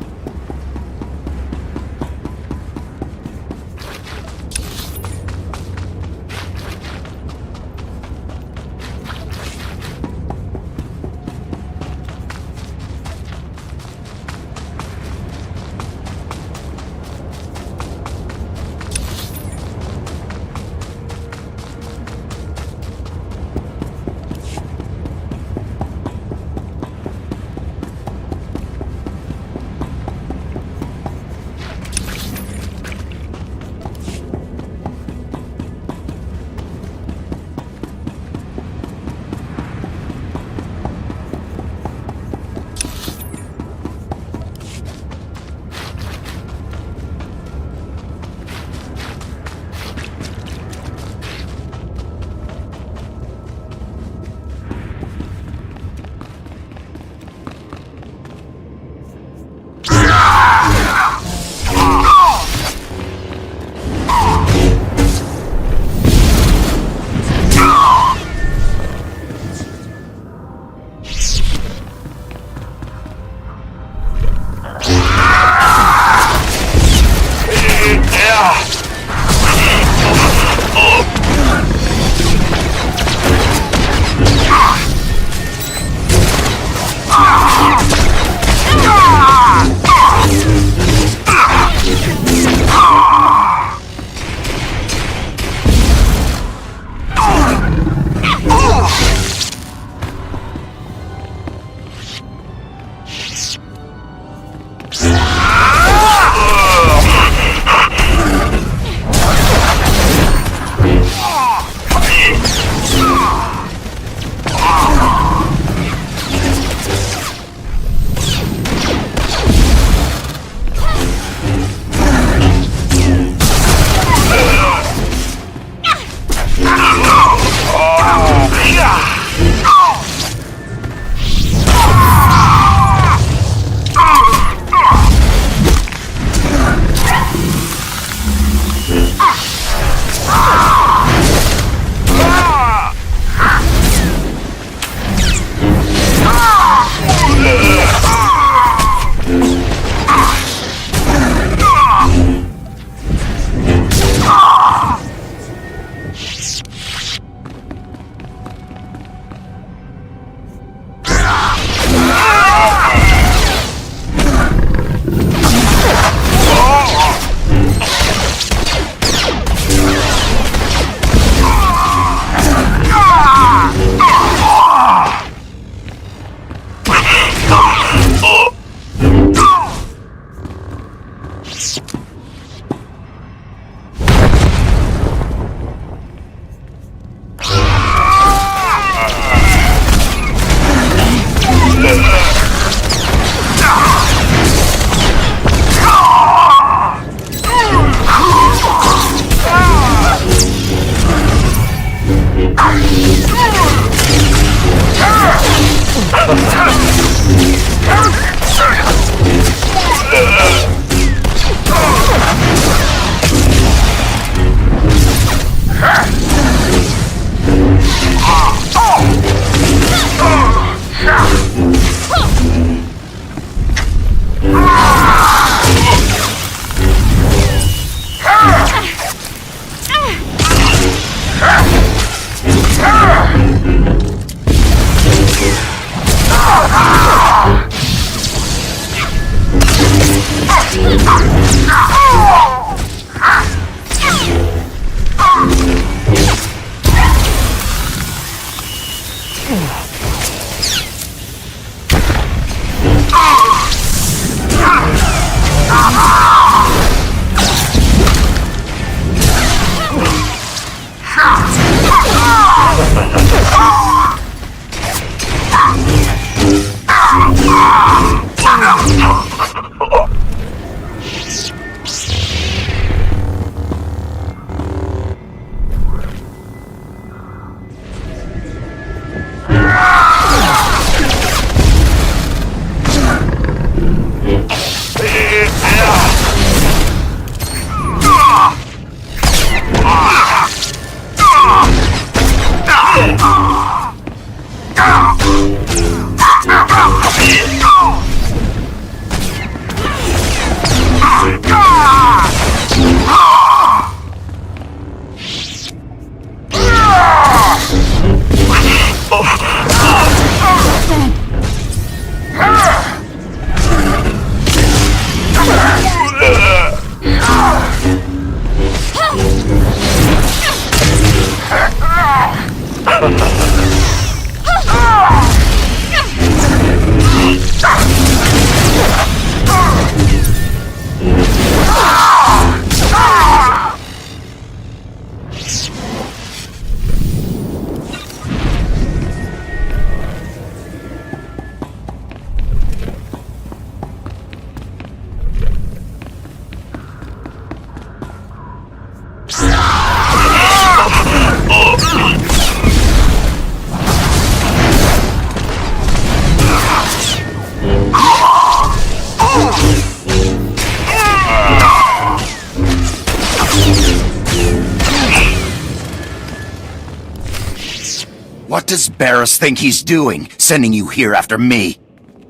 What does Barris think he's doing, sending you here after me?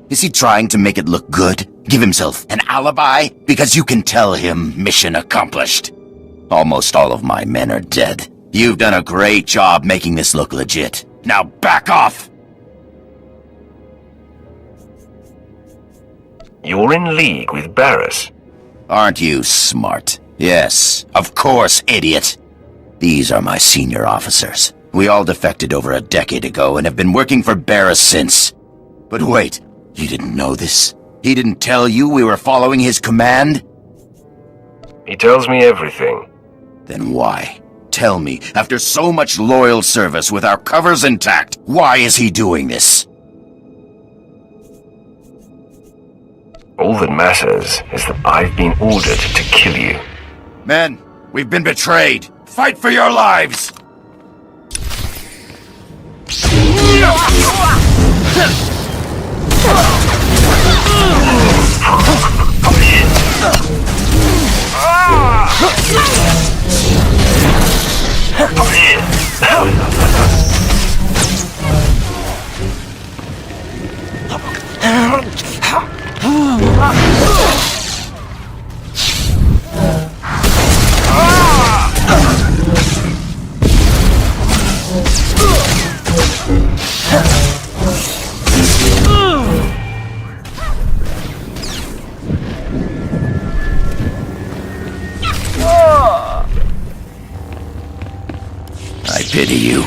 Is he trying to make it look good? Give himself an alibi? Because you can tell him mission accomplished. Almost all of my men are dead. You've done a great job making this look legit. Now back off! You're in league with Barris. Aren't you smart? Yes, of course, idiot. These are my senior officers. We all defected over a decade ago and have been working for Barris since. But wait, you didn't know this? He didn't tell you we were following his command? He tells me everything. Then why? Tell me, after so much loyal service with our covers intact, why is he doing this? All that matters is that I've been ordered to kill you. Men, we've been betrayed. Fight for your lives! I pity you,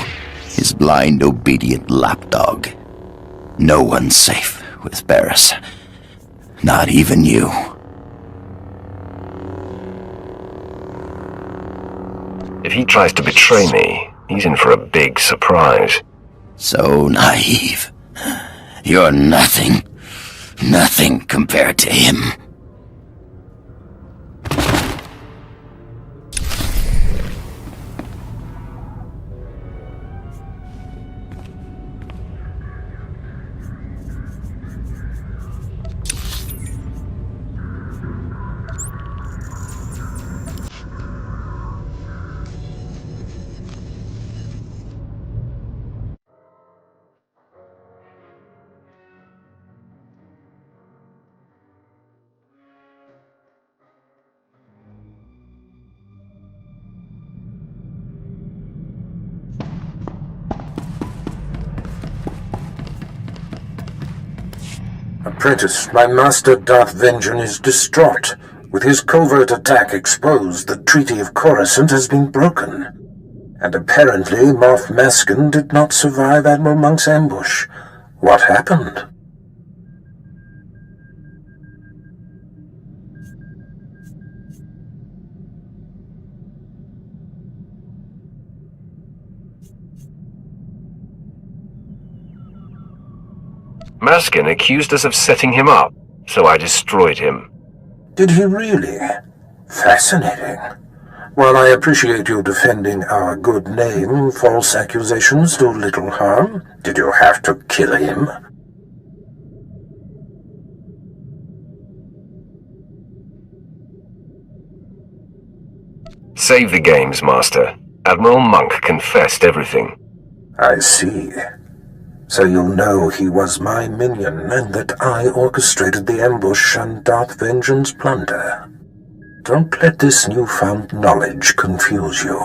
his blind, obedient lapdog. No one's safe with Barris. Not even you. If he tries to betray me, he's in for a big surprise. So naive. You're nothing. Nothing compared to him. Apprentice, my master Darth Vengeance is distraught. With his covert attack exposed, the Treaty of Coruscant has been broken. And apparently Moff Maskin did not survive Admiral Monk's ambush. What happened? Maskin accused us of setting him up, so I destroyed him. Did he really? Fascinating. While I appreciate you defending our good name, false accusations do little harm. Did you have to kill him? Save the games, Master. Admiral Monk confessed everything. I see. So you'll know he was my minion, and that I orchestrated the ambush and Darth Vengeance plunder. Don't let this newfound knowledge confuse you.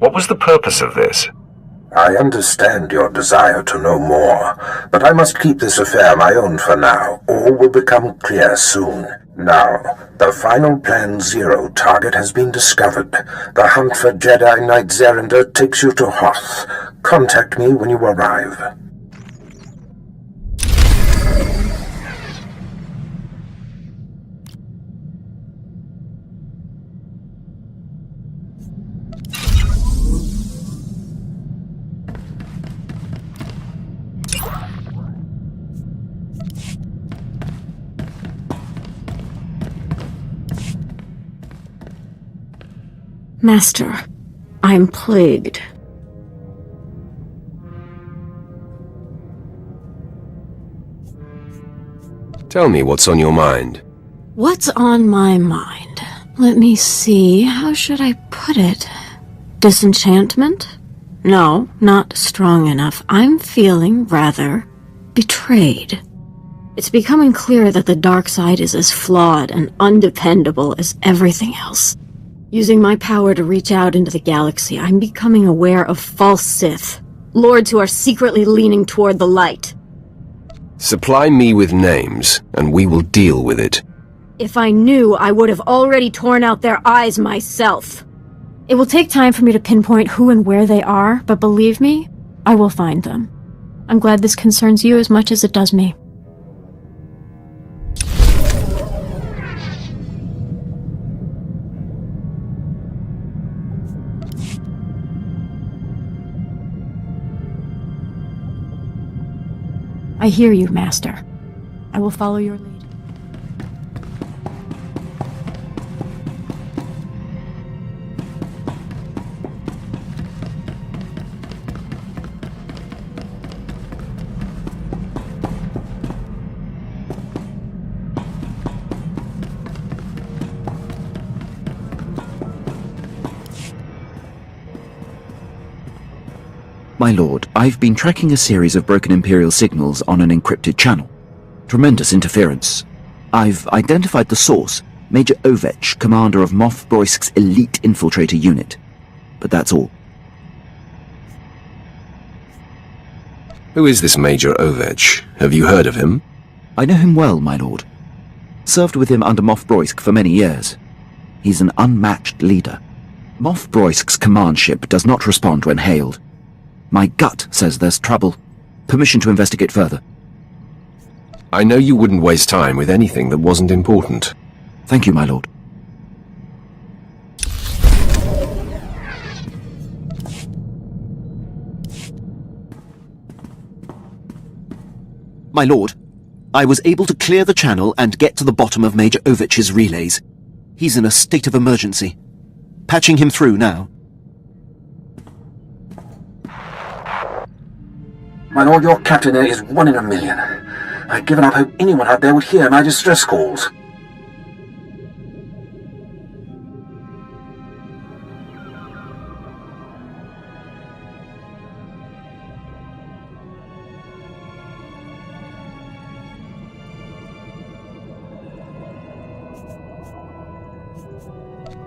What was the purpose of this? I understand your desire to know more, but I must keep this affair my own for now. All will become clear soon. Now, the final Plan Zero target has been discovered. The hunt for Jedi Knight Zerinder takes you to Hoth. Contact me when you arrive. Master, I'm plagued. Tell me what's on your mind. What's on my mind? Let me see, how should I put it? Disenchantment? No, not strong enough. I'm feeling rather betrayed. It's becoming clear that the dark side is as flawed and undependable as everything else. Using my power to reach out into the galaxy, I'm becoming aware of false Sith, lords who are secretly leaning toward the light. Supply me with names, and we will deal with it. If I knew, I would have already torn out their eyes myself. It will take time for me to pinpoint who and where they are, but believe me, I will find them. I'm glad this concerns you as much as it does me. I hear you, Master. I will follow your lead. My lord, I've been tracking a series of broken Imperial signals on an encrypted channel. Tremendous interference. I've identified the source, Major Ovech, commander of Moff Broisk's elite infiltrator unit. But that's all. Who is this Major Ovech? Have you heard of him? I know him well, my lord. Served with him under Moff Broisk for many years. He's an unmatched leader. Moff Broisk's command ship does not respond when hailed. My gut says there's trouble. Permission to investigate further. I know you wouldn't waste time with anything that wasn't important. Thank you, my lord. My lord, I was able to clear the channel and get to the bottom of Major Ovech's relays. He's in a state of emergency. Patching him through now. My lord, your captain there is 1 in a million. I'd given up hope anyone out there would hear my distress calls.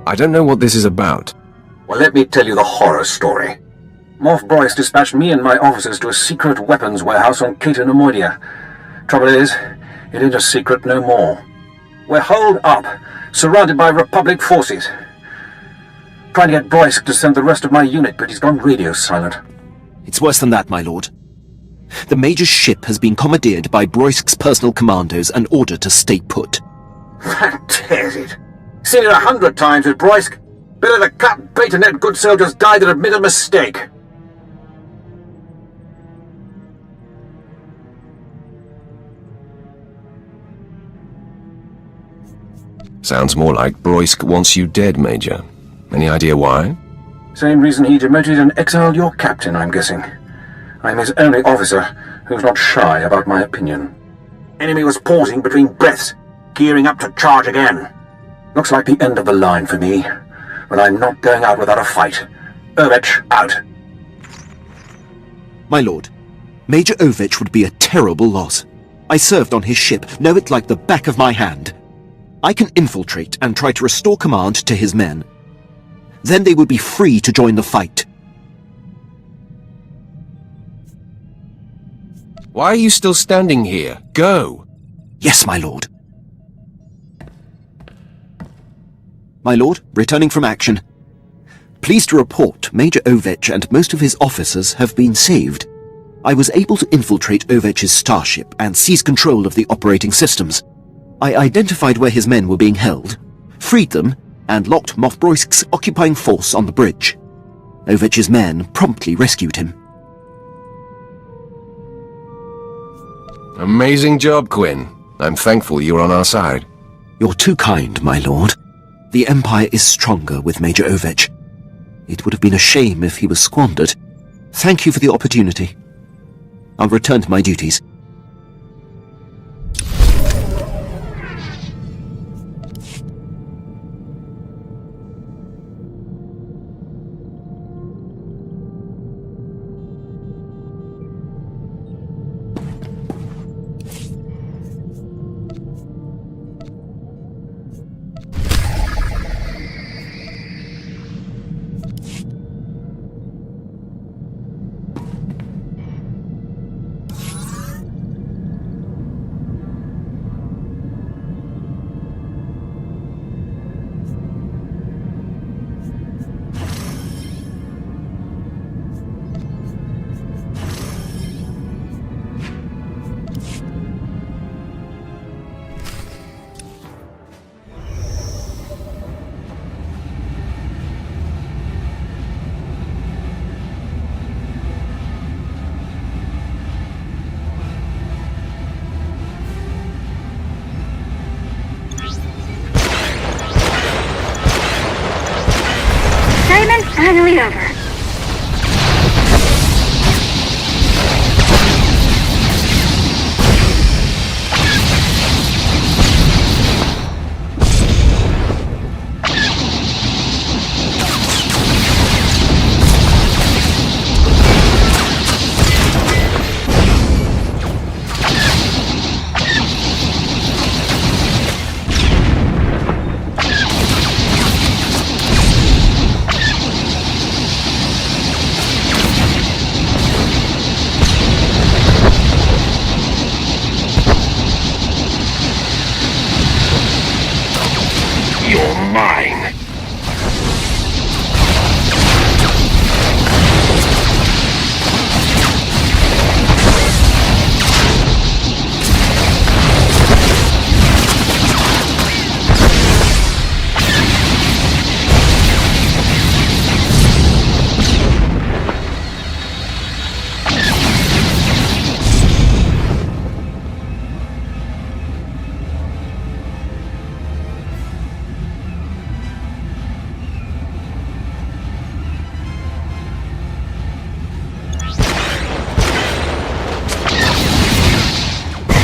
I don't know what this is about. Well, let me tell you the horror story. Moff Broisk dispatched me and my officers to a secret weapons warehouse on Cato Nemoidia. Trouble is, it ain't a secret no more. We're holed up, surrounded by Republic forces. Trying to get Broisk to send the rest of my unit, but he's gone radio silent. It's worse than that, my lord. The Major's ship has been commandeered by Broisk's personal commandos and ordered to stay put. That tears it. Seen it 100 times with Broisk. Better to cut bait and let good soldiers die than admit a mistake. Sounds more like Broisk wants you dead, Major. Any idea why? Same reason he demoted and exiled your captain, I'm guessing. I'm his only officer who's not shy about my opinion. Enemy was pausing between breaths, gearing up to charge again. Looks like the end of the line for me, but I'm not going out without a fight. Ovech, out. My lord, Major Ovech would be a terrible loss. I served on his ship, know it like the back of my hand. I can infiltrate and try to restore command to his men. Then they would be free to join the fight. Why are you still standing here? Go! Yes, my lord. My lord, returning from action. Pleased to report Major Ovech and most of his officers have been saved. I was able to infiltrate Ovech's starship and seize control of the operating systems. I identified where his men were being held, freed them, and locked Moff Broisk's occupying force on the bridge. Ovech's men promptly rescued him. Amazing job, Quinn. I'm thankful you're on our side. You're too kind, my lord. The Empire is stronger with Major Ovech. It would have been a shame if he was squandered. Thank you for the opportunity. I'll return to my duties. finally over. You're mine.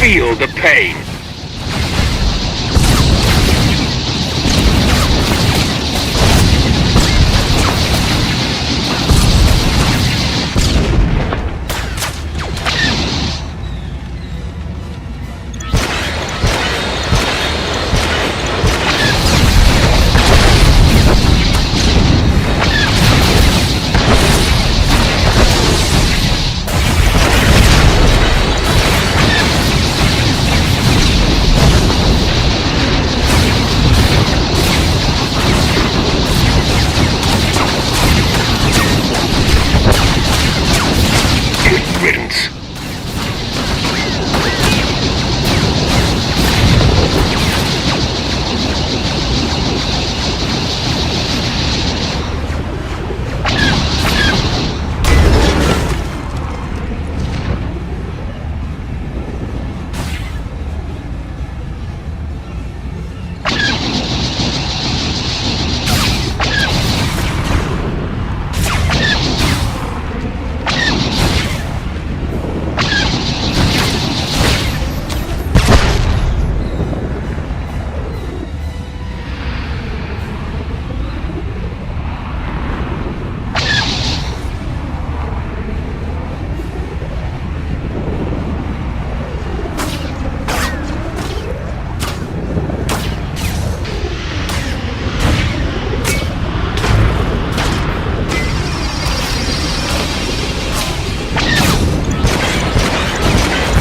Feel the pain. Riddance.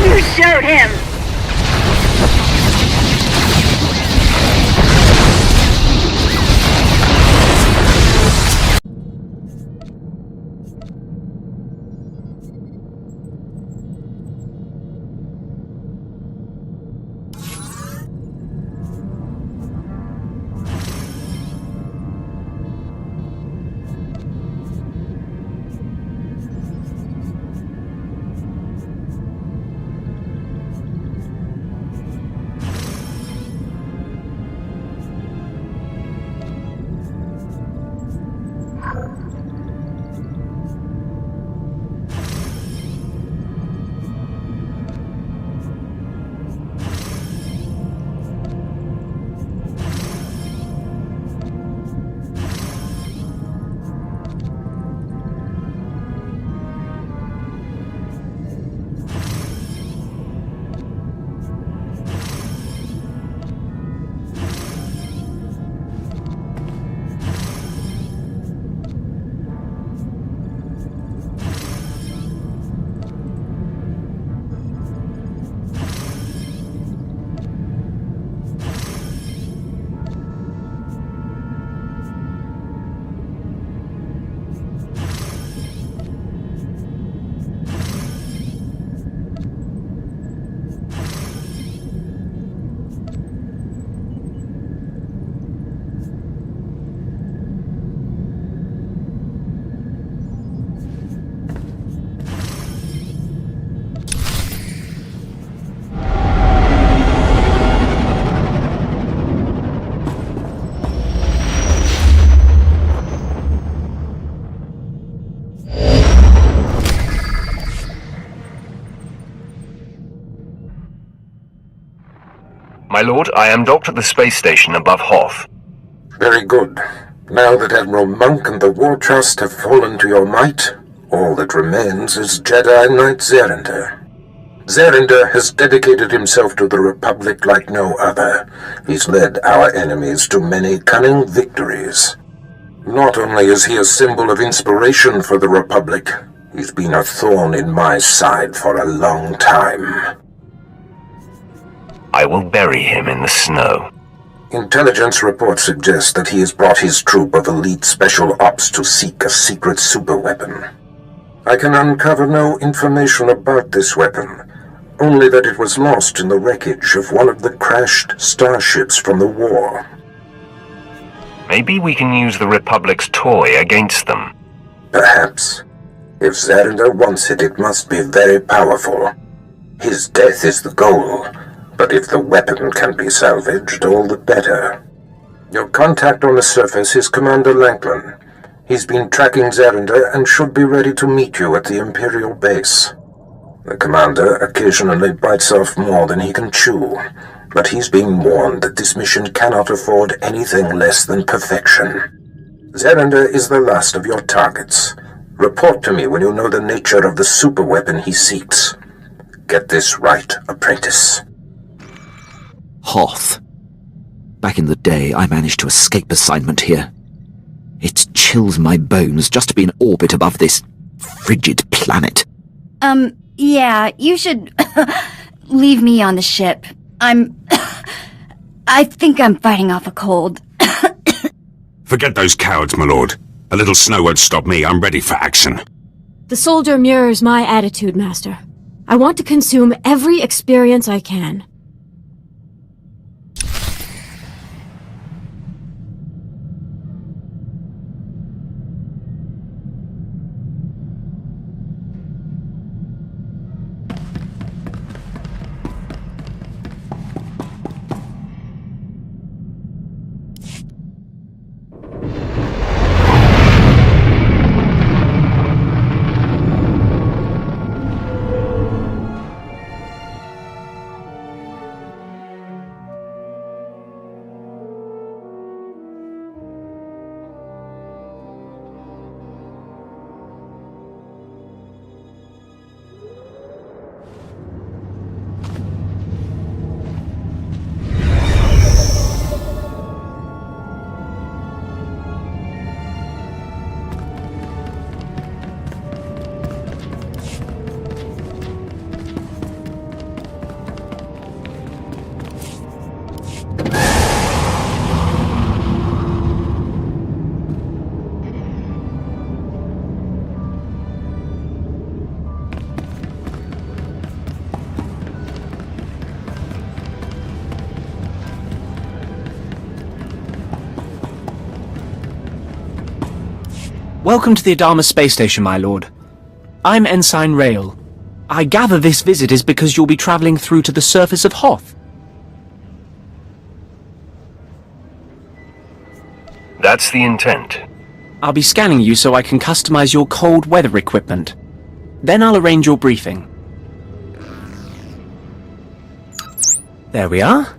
You showed him! My lord, I am docked at the space station above Hoth. Very good. Now that Admiral Monk and the War Trust have fallen to your might, all that remains is Jedi Knight Zerinder. Zerinder has dedicated himself to the Republic like no other. He's led our enemies to many cunning victories. Not only is he a symbol of inspiration for the Republic, he's been a thorn in my side for a long time. I will bury him in the snow. Intelligence reports suggest that he has brought his troop of elite special ops to seek a secret superweapon. I can uncover no information about this weapon, only that it was lost in the wreckage of one of the crashed starships from the war. Maybe we can use the Republic's toy against them. Perhaps. If Zerinder wants it, it must be very powerful. His death is the goal, but if the weapon can be salvaged, all the better. Your contact on the surface is Commander Lanklin. He's been tracking Zerinder and should be ready to meet you at the Imperial base. The commander occasionally bites off more than he can chew, but he's been warned that this mission cannot afford anything less than perfection. Zerinder is the last of your targets. Report to me when you know the nature of the superweapon he seeks. Get this right, apprentice. Hoth. Back in the day, I managed to escape assignment here. It chills my bones just to be in orbit above this frigid planet. Yeah, you should leave me on the ship. I think I'm fighting off a cold. Forget those cowards, my lord. A little snow won't stop me. I'm ready for action. The soldier mirrors my attitude, Master. I want to consume every experience I can. Welcome to the Adama space station, my lord. I'm Ensign Rail. I gather this visit is because you'll be traveling through to the surface of Hoth. That's the intent. I'll be scanning you so I can customize your cold weather equipment. Then I'll arrange your briefing. There we are.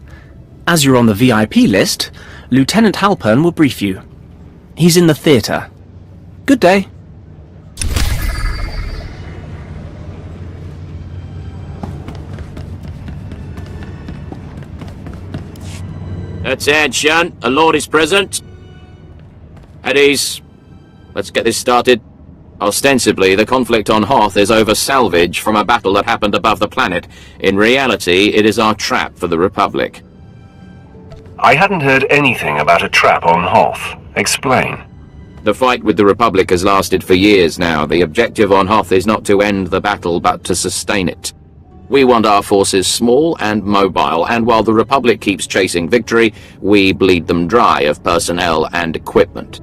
As you're on the VIP list, Lieutenant Halpern will brief you. He's in the theatre. Good day. Attention, a lord is present. At ease. Let's get this started. Ostensibly, the conflict on Hoth is over salvage from a battle that happened above the planet. In reality, it is our trap for the Republic. I hadn't heard anything about a trap on Hoth. Explain. The fight with the Republic has lasted for years now. The objective on Hoth is not to end the battle, but to sustain it. We want our forces small and mobile, and while the Republic keeps chasing victory, we bleed them dry of personnel and equipment.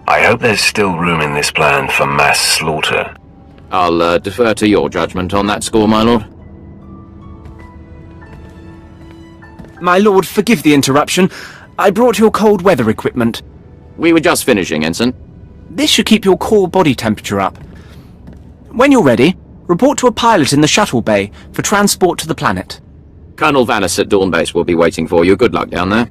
I hope there's still room in this plan for mass slaughter. I'll defer to your judgment on that score, my lord. My lord, forgive the interruption. I brought your cold weather equipment. We were just finishing, Ensign. This should keep your core body temperature up. When you're ready, report to a pilot in the shuttle bay for transport to the planet. Colonel Vanis at Dawn Base will be waiting for you. Good luck down there.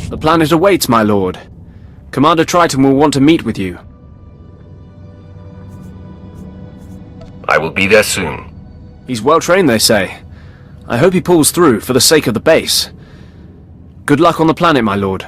The planet awaits, my lord. Commander Triton will want to meet with you. I will be there soon. He's well trained, they say. I hope he pulls through for the sake of the base. Good luck on the planet, my lord.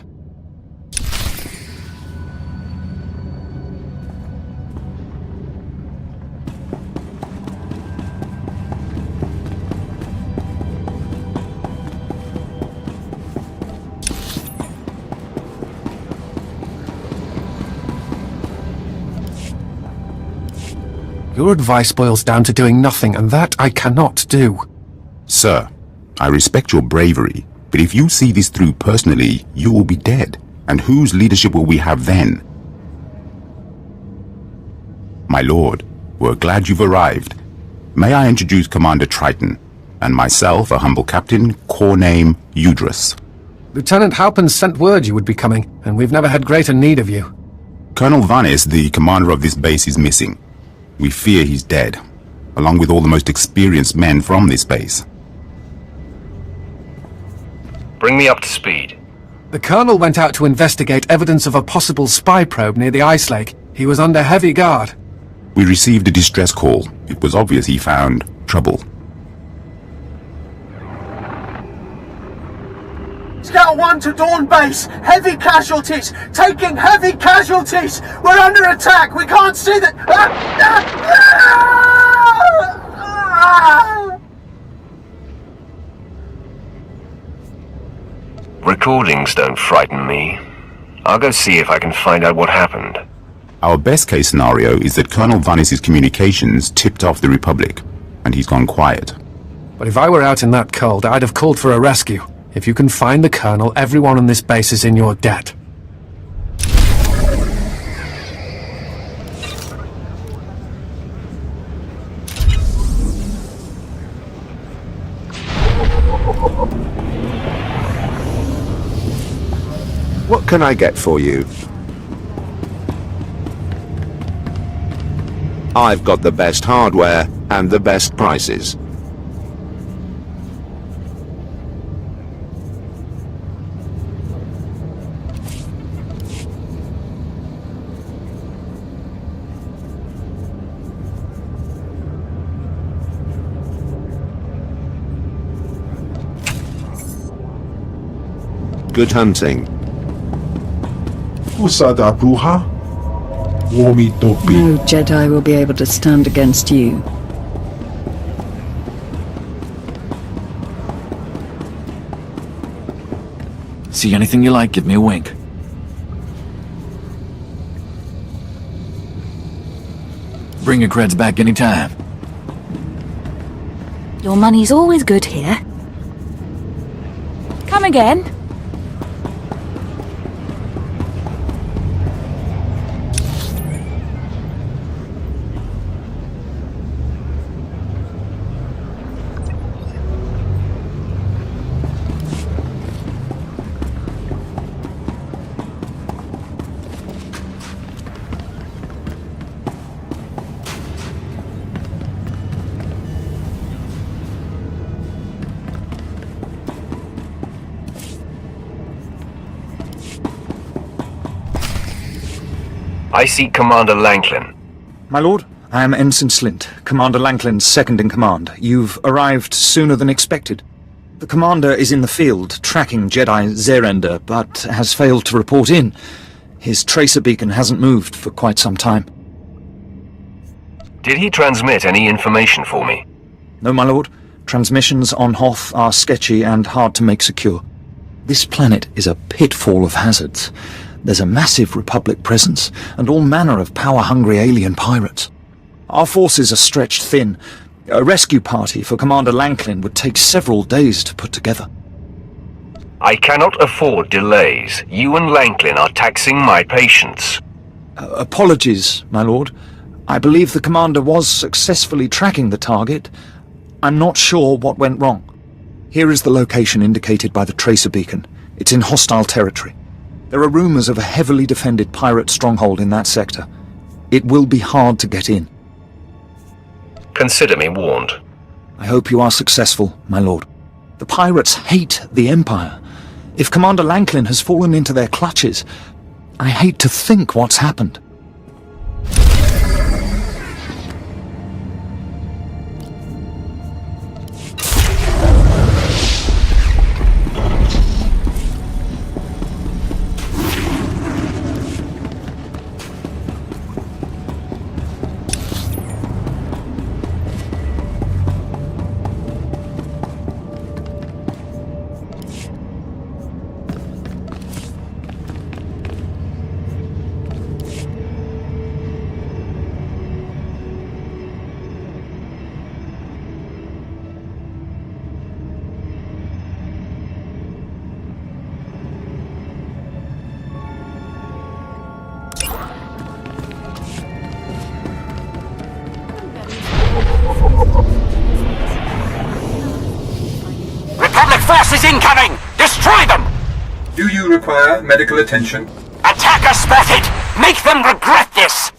Your advice boils down to doing nothing, and that I cannot do. Sir, I respect your bravery, but if you see this through personally, you will be dead. And whose leadership will we have then? My lord, we're glad you've arrived. May I introduce Commander Triton, and myself, a humble captain, corps name Udrus. Lieutenant Halpin sent word you would be coming, and we've never had greater need of you. Colonel Vanis, the commander of this base, is missing. We fear he's dead, along with all the most experienced men from this base. Bring me up to speed. The Colonel went out to investigate evidence of a possible spy probe near the ice lake. He was under heavy guard. We received a distress call. It was obvious he found trouble. Scout 1 to Dawn Base! Heavy casualties! Taking heavy casualties! We're under attack! We can't see the... Recordings don't frighten me. I'll go see if I can find out what happened. Our best case scenario is that Colonel Vanis's communications tipped off the Republic, and he's gone quiet. But if I were out in that cold, I'd have called for a rescue. If you can find the Colonel, everyone on this base is in your debt. What can I get for you? I've got the best hardware and the best prices. Good hunting. Usada bruha? Womi topi. No Jedi will be able to stand against you. See anything you like, give me a wink. Bring your creds back anytime. Your money's always good here. Come again. I seek Commander Lanklin. My lord, I am Ensign Slint, Commander Lanklin's second-in-command. You've arrived sooner than expected. The commander is in the field, tracking Jedi Zerender, but has failed to report in. His tracer beacon hasn't moved for quite some time. Did he transmit any information for me? No, my lord. Transmissions on Hoth are sketchy and hard to make secure. This planet is a pitfall of hazards. There's a massive Republic presence, and all manner of power-hungry alien pirates. Our forces are stretched thin. A rescue party for Commander Lanklin would take several days to put together. I cannot afford delays. You and Lanklin are taxing my patience. Apologies, my lord. I believe the commander was successfully tracking the target. I'm not sure what went wrong. Here is the location indicated by the tracer beacon. It's in hostile territory. There are rumors of a heavily defended pirate stronghold in that sector. It will be hard to get in. Consider me warned. I hope you are successful, my lord. The pirates hate the Empire. If Commander Lanklin has fallen into their clutches, I hate to think what's happened. Forces incoming! Destroy them! Do you require medical attention? Attacker spotted! Make them regret this!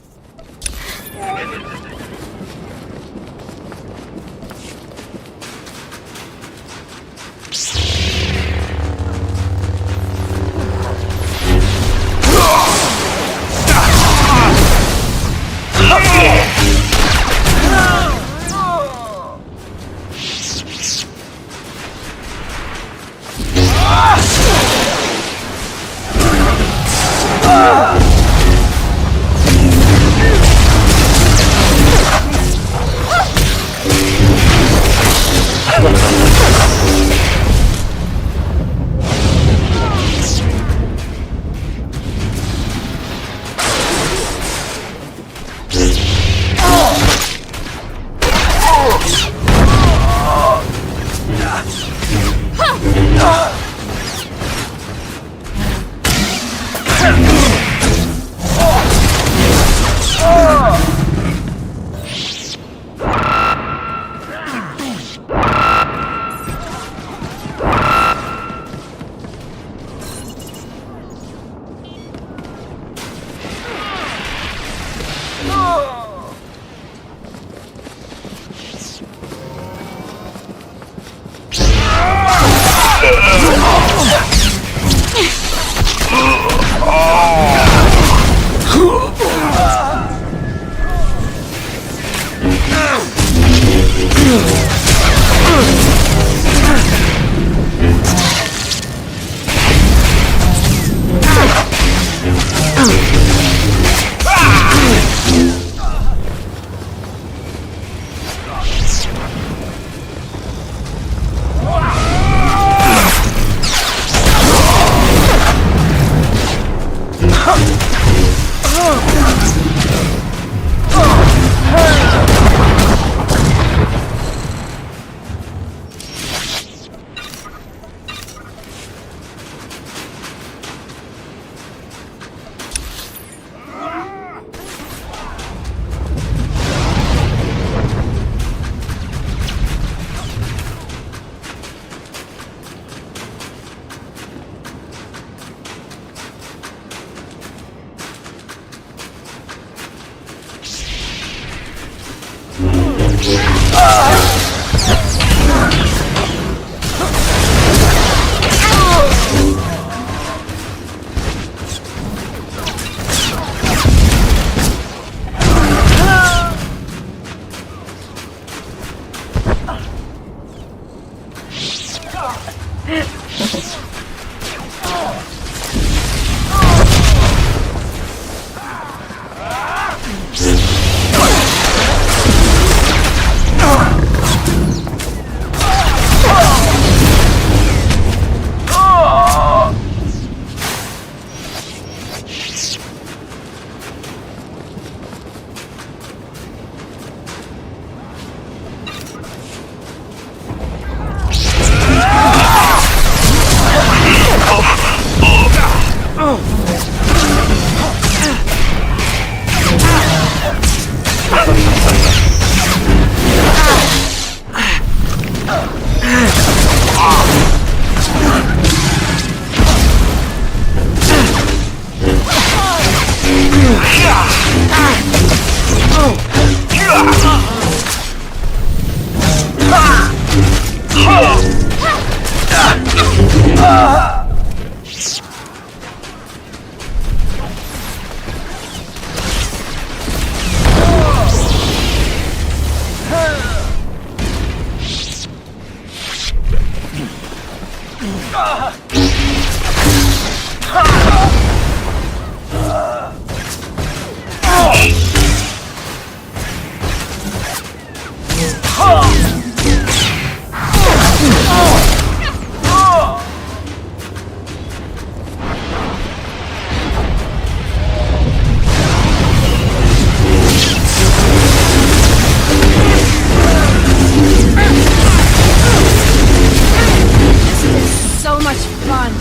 So much fun.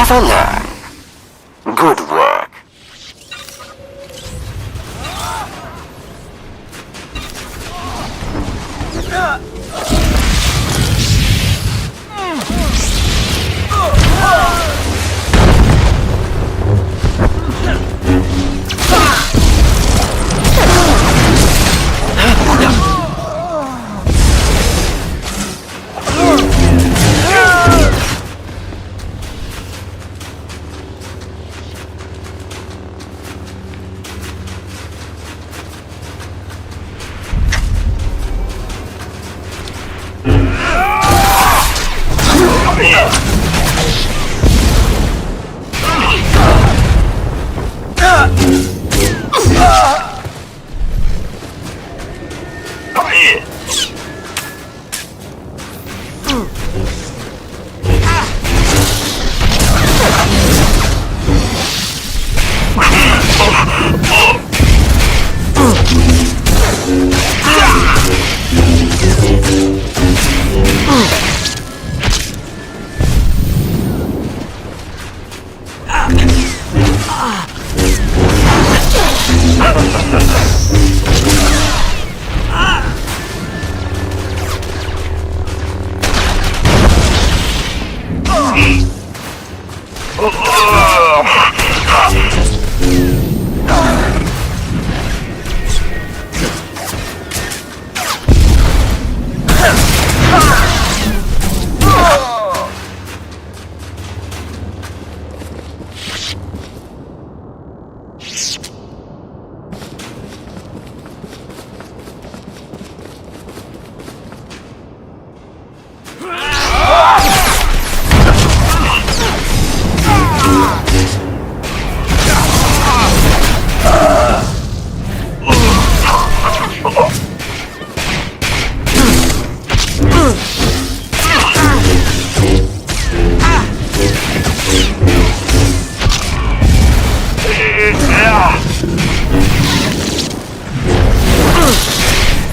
Never learn. Good work.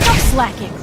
Stop slacking.